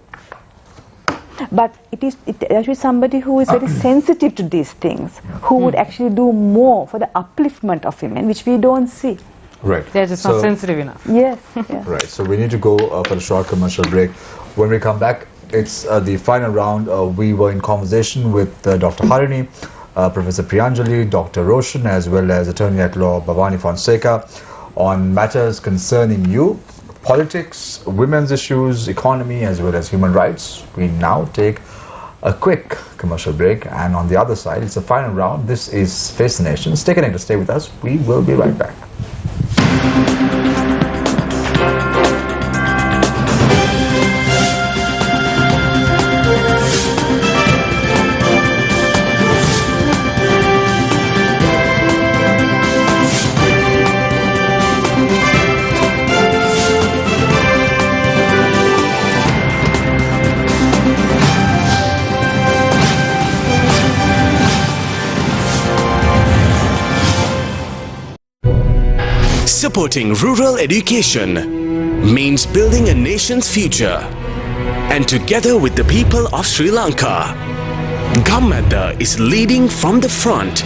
But it actually somebody who is very sensitive to these things, who would actually do more for the upliftment of women, which we don't see. Right. They're just not sensitive enough. Yes. Yeah. Right. So we need to go for a short commercial break. When we come back, it's the final round. We were in conversation with Dr. Harini, Professor Priyanjali, Dr. Roshan, as well as Attorney at Law Bhavani Fonseca on matters concerning you, politics, women's issues, economy, as well as human rights. We now take a quick commercial break, and on the other side, it's the final round. This is Face the Nation. Stay connected, stay with us. We will be right back. Supporting rural education means building a nation's future. And together with the people of Sri Lanka, Gammadda is leading from the front.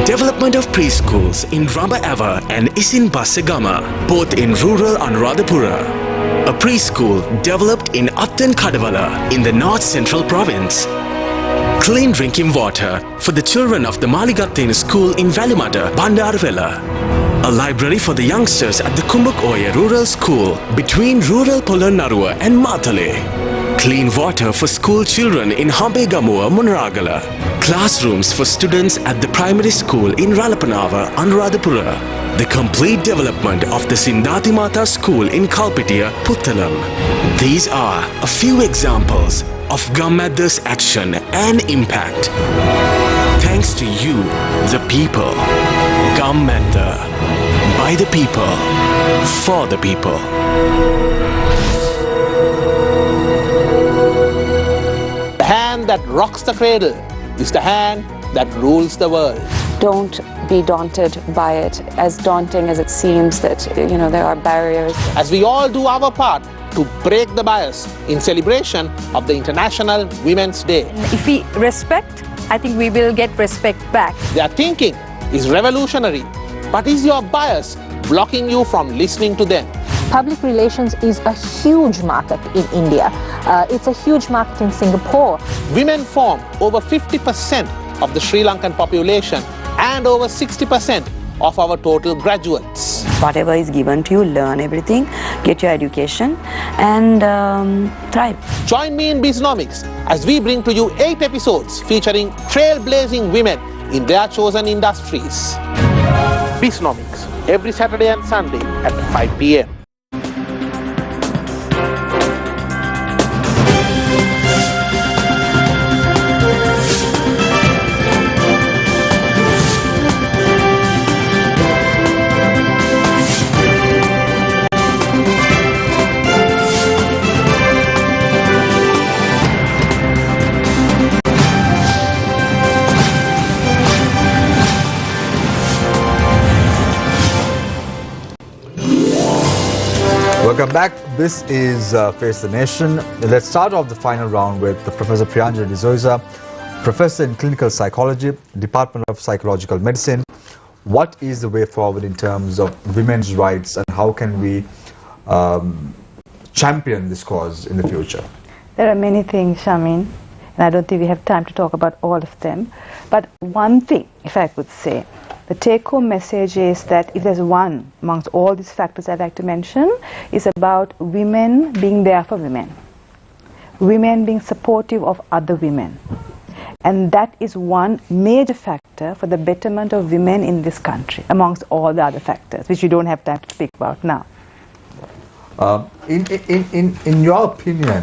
Development of preschools in Ramba Ava and Isin Basagama, both in rural Anuradhapura. A preschool developed in Attan Kadavala in the North Central Province. Clean drinking water for the children of the Maligattena School in Valimata, Bandaravela. A library for the youngsters at the Kumbuk Oya Rural School between rural Polonnaruwa and Matale. Clean water for school children in Hambegamua, Munragala. Classrooms for students at the primary school in Ralapanava, Anuradhapura. The complete development of the Sindati Mata School in Kalpitiya, Puttalam. These are a few examples of Gammadda's action and impact. Thanks to you, the people. Gammadda. By the people, for the people. The hand that rocks the cradle is the hand that rules the world. Don't be daunted by it, as daunting as it seems that, there are barriers. As we all do our part to break the bias in celebration of the International Women's Day. If we respect, I think we will get respect back. Their thinking is revolutionary. But is your bias blocking you from listening to them? Public relations is a huge market in India. It's a huge market in Singapore. Women form over 50% of the Sri Lankan population and over 60% of our total graduates. Whatever is given to you, learn everything, get your education and thrive. Join me in Biznomics as we bring to you 8 episodes featuring trailblazing women in their chosen industries. Biznomics. every Saturday and Sunday at 5 p.m. Welcome back. This is Face the Nation. Let's start off the final round with Professor Priyanjali D'Souza, Professor in Clinical Psychology, Department of Psychological Medicine. What is the way forward in terms of women's rights, and how can we champion this cause in the future? There are many things, Shamin, and I don't think we have time to talk about all of them. But one thing, if I could say, the take-home message is that if there's one amongst all these factors I'd like to mention, is about women being there for women. Women being supportive of other women. And that is one major factor for the betterment of women in this country, amongst all the other factors, which you don't have time to speak about now. In your opinion,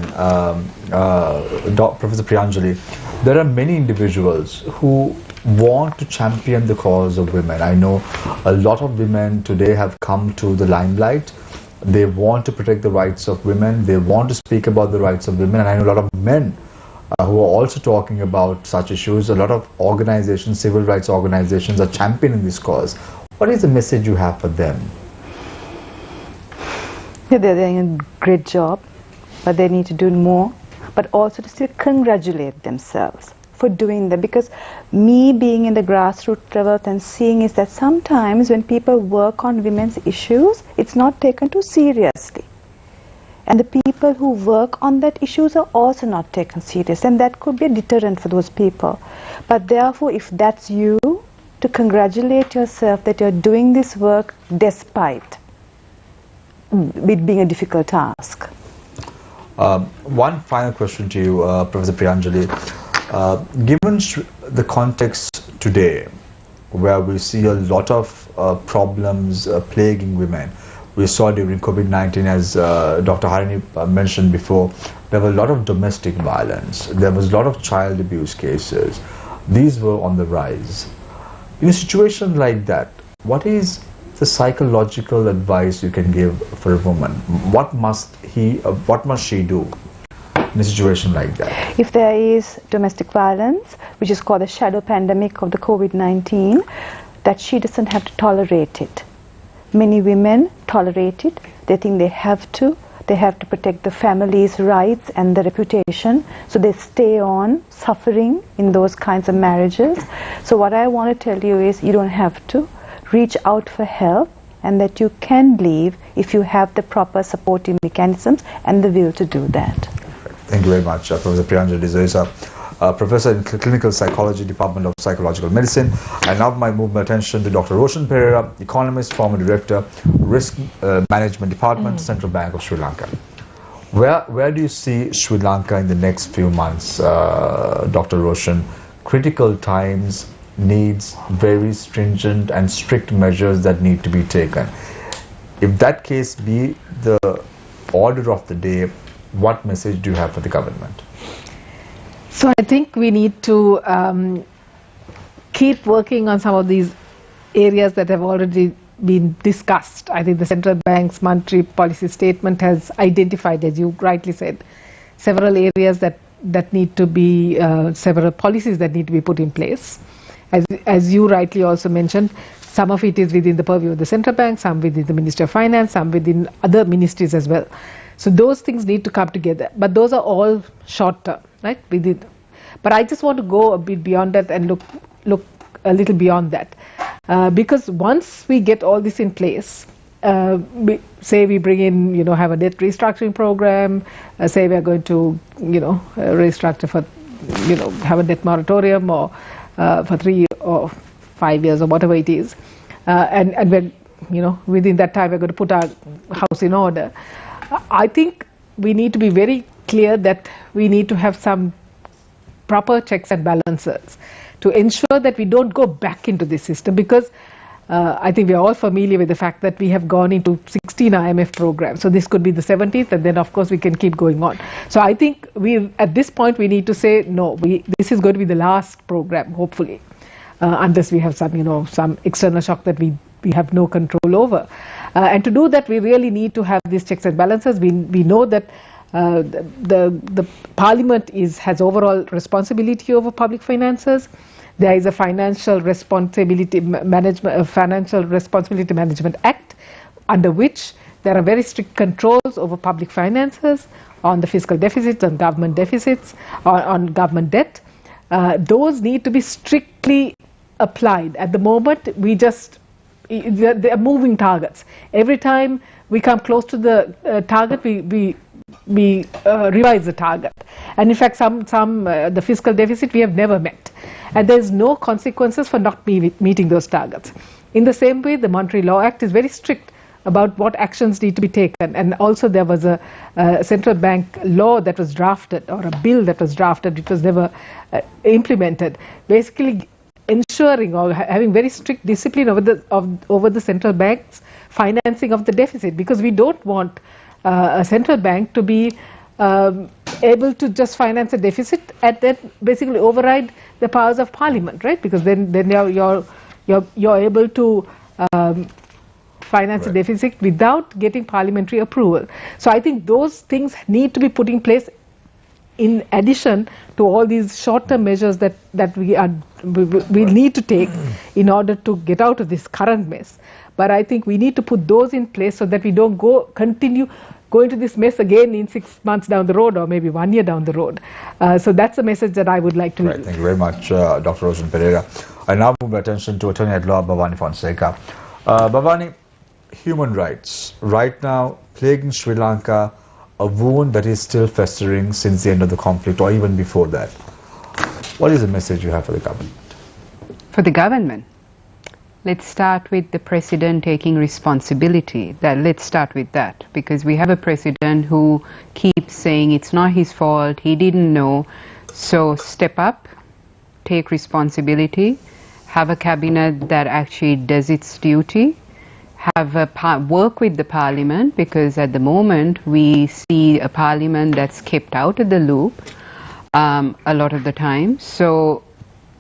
Professor Priyanjali, there are many individuals who want to champion the cause of women. I know a lot of women today have come to the limelight. They want to protect the rights of women. They want to speak about the rights of women. And I know a lot of men who are also talking about such issues. A lot of organizations, civil rights organizations, are championing this cause. What is the message you have for them? Yeah, they're doing a great job, but they need to do more. But also to still congratulate themselves for doing that, because me being in the grassroots level and seeing is that sometimes when people work on women's issues, it's not taken too seriously. And the people who work on that issues are also not taken serious, and that could be a deterrent for those people. But therefore, if that's you, to congratulate yourself that you're doing this work despite it being a difficult task. One final question to you, Professor Priyanjali. Given the context today, where we see a lot of problems plaguing women, we saw during COVID-19, as Dr. Harini mentioned before, there were a lot of domestic violence, there was a lot of child abuse cases. These were on the rise. In a situation like that, what is the psychological advice you can give for a woman? What must she do in a situation like that? If there is domestic violence, which is called the shadow pandemic of the COVID-19, that she doesn't have to tolerate it. Many women tolerate it. They think they have to protect the family's rights and the reputation, so they stay on suffering in those kinds of marriages. So what I want to tell you is, you don't have to. Reach out for help, and that you can leave if you have the proper supporting mechanisms and the will to do that. Thank you very much, Professor Priyanjali D'Souza, Professor in Clinical Psychology, Department of Psychological Medicine. I now move my attention to Dr. Roshan Pereira, Economist, former Director, Risk Management Department, Central Bank of Sri Lanka. Where do you see Sri Lanka in the next few months, Dr. Roshan? Critical times needs very stringent and strict measures that need to be taken. If that case be the order of the day, what message do you have for the government? So I think we need to keep working on some of these areas that have already been discussed. I think the central bank's monetary policy statement has identified, as you rightly said, several areas that need to be, several policies that need to be put in place. As you rightly also mentioned, some of it is within the purview of the central bank, some within the Ministry of Finance, some within other ministries as well. So those things need to come together. But those are all short term, right? But I just want to go a bit beyond that and look a little beyond that. Because once we get all this in place, say we bring in, have a debt restructuring program, say we are going to, restructure for, have a debt moratorium or for 3 or 5 years or whatever it is, and we're, within that time we're going to put our house in order. I think we need to be very clear that we need to have some proper checks and balances to ensure that we don't go back into this system, because I think we are all familiar with the fact that we have gone into 16 IMF programs. So this could be the 17th, and then of course we can keep going on. So I think at this point we need to say no. This is going to be the last program, hopefully, unless we have some external shock that we have no control over. And to do that, we really need to have these checks and balances. We know that the Parliament has overall responsibility over public finances. There is a Financial Responsibility Management Act, under which there are very strict controls over public finances, on the fiscal deficits, on government deficits, on government debt. Those need to be strictly applied. At the moment, they are moving targets. Every time we come close to the target, we revise the target. And in fact, the fiscal deficit we have never met. And there is no consequences for not meeting those targets. In the same way, the Monetary Law Act is very strict about what actions need to be taken. And also there was a central bank law that was drafted, or a bill that was drafted, which was never implemented, basically ensuring or having very strict discipline over the central bank's financing of the deficit, because we don't want a central bank to be able to just finance a deficit and then basically override the powers of Parliament, right? Because then you're able to finance a deficit without getting parliamentary approval. So I think those things need to be put in place in addition to all these short-term measures that we need to take in order to get out of this current mess. But I think we need to put those in place so that we don't continue going to this mess again in 6 months down the road, or maybe 1 year down the road. So that's a message that I would like to... Right, thank you very much, Dr. Rosen Pereira. I now move my attention to Attorney at Law Bhavani Fonseca. Bhavani, human rights, right now plaguing Sri Lanka, a wound that is still festering since the end of the conflict, or even before that. What is the message you have for the government? For the government? Let's start with the president taking responsibility. Let's start with that, because we have a president who keeps saying it's not his fault, he didn't know. So step up, take responsibility, have a cabinet that actually does its duty, work with the parliament, because at the moment we see a parliament that's kept out of the loop a lot of the time. So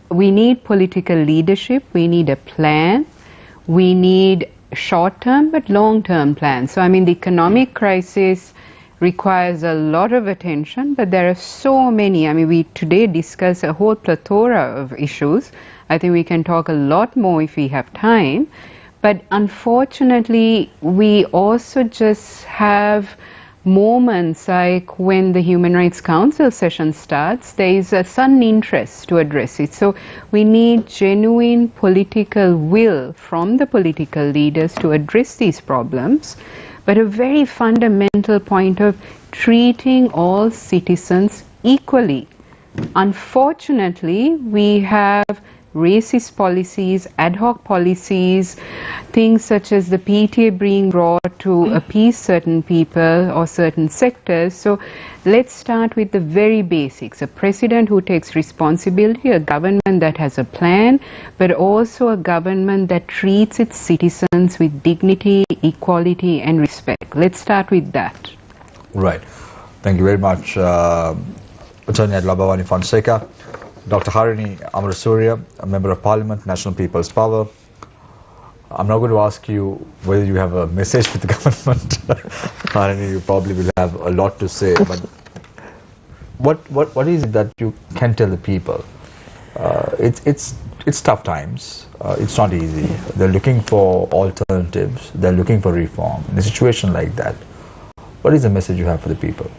we need political leadership, we need a plan, we need short-term but long-term plans. So I mean, the economic crisis requires a lot of attention, but there are so many. I mean, we today discuss a whole plethora of issues. I think we can talk a lot more if we have time. But unfortunately, we also just have moments like when the Human Rights Council session starts, there is a sudden interest to address it. So we need genuine political will from the political leaders to address these problems, but a very fundamental point of treating all citizens equally. Unfortunately, we have racist policies, ad hoc policies, things such as the PTA being brought to appease certain people or certain sectors. So let's start with the very basics. A president who takes responsibility, a government that has a plan, but also a government that treats its citizens with dignity, equality and respect. Let's start with that. Right. Thank you very much, Attorney at Law Bhavani Fonseca. Dr. Harini Amarasuriya, a Member of Parliament, National People's Power. I'm not going to ask you whether you have a message for the government. Harini, you probably will have a lot to say, but what is it that you can tell the people? It's tough times. It's not easy. They're looking for alternatives. They're looking for reform. In a situation like that, what is the message you have for the people?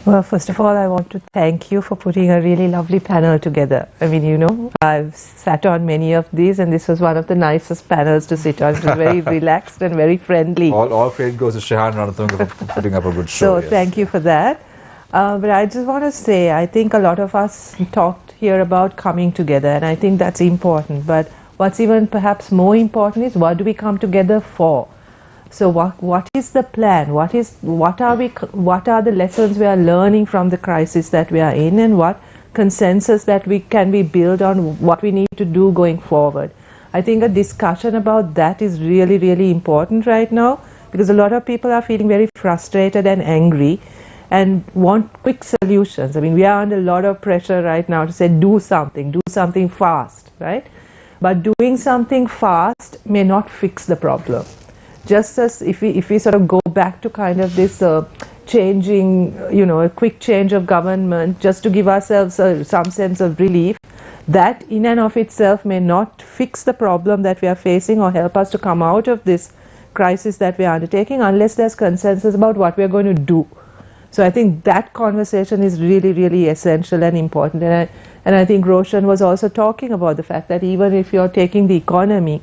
Well, first of all, I want to thank you for putting a really lovely panel together. I mean, you know, I've sat on many of these, and this was one of the nicest panels to sit on. It was very relaxed and very friendly. All credit goes to Shehan Ranatunga for putting up a good show. So yes. Thank you for that. But I just want to say, I think a lot of us talked here about coming together, and I think that's important. But what's even perhaps more important is, what do we come together for? So what is the plan? What are the lessons we are learning from the crisis that we are in, and what consensus that we build on what we need to do going forward? I think a discussion about that is really, really important right now, because a lot of people are feeling very frustrated and angry and want quick solutions. I mean, we are under a lot of pressure right now to say do something fast, right? But doing something fast may not fix the problem. Just as if we sort of go back to kind of this changing, a quick change of government just to give ourselves some sense of relief, that in and of itself may not fix the problem that we are facing or help us to come out of this crisis that we are undertaking unless there's consensus about what we are going to do. So I think that conversation is really, really essential and important. And I think Roshan was also talking about the fact that even if you're taking the economy,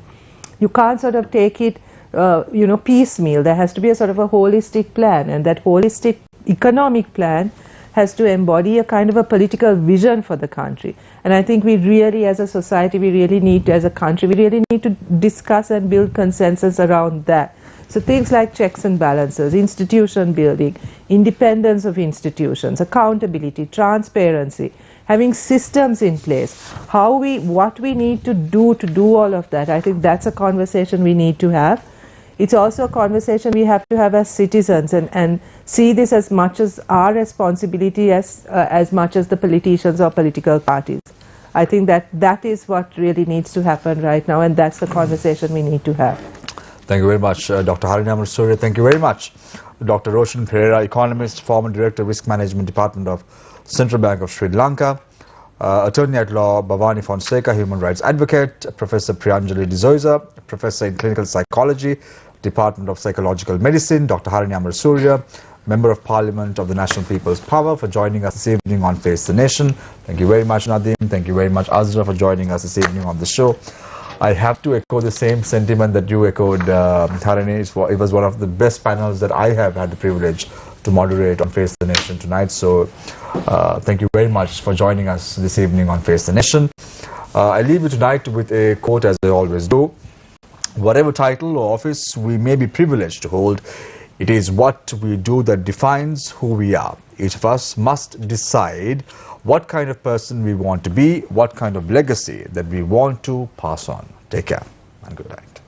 you can't sort of take it, piecemeal. There has to be a sort of a holistic plan, and that holistic economic plan has to embody a kind of a political vision for the country. And I think we really, as a society, as a country, we really need to discuss and build consensus around that. So things like checks and balances, institution building, independence of institutions, accountability, transparency, having systems in place, what we need to do all of that. I think that's a conversation we need to have. It's also a conversation we have to have as citizens and see this as much as our responsibility as much as the politicians or political parties. I think that is what really needs to happen right now, and that's the conversation we need to have. Thank you very much, Dr. Harini Amarasuriya. Thank you very much, Dr. Roshan Pereira, economist, former Director, Risk Management Department of Central Bank of Sri Lanka, Attorney at Law Bhavani Fonseca, Human Rights Advocate, Professor Priyanjali D'Souza, Professor in Clinical Psychology, Department of Psychological Medicine, Dr. Harini Amarasuriya, Member of Parliament of the National People's Power, for joining us this evening on Face the Nation. Thank you very much, Nadeem. Thank you very much, Azra, for joining us this evening on the show. I have to echo the same sentiment that you echoed, Harini. It was one of the best panels that I have had the privilege to moderate on Face the Nation tonight. So thank you very much for joining us this evening on Face the Nation. I leave you tonight with a quote, as I always do. Whatever title or office we may be privileged to hold, it is what we do that defines who we are. Each of us must decide what kind of person we want to be, what kind of legacy that we want to pass on. Take care and good night.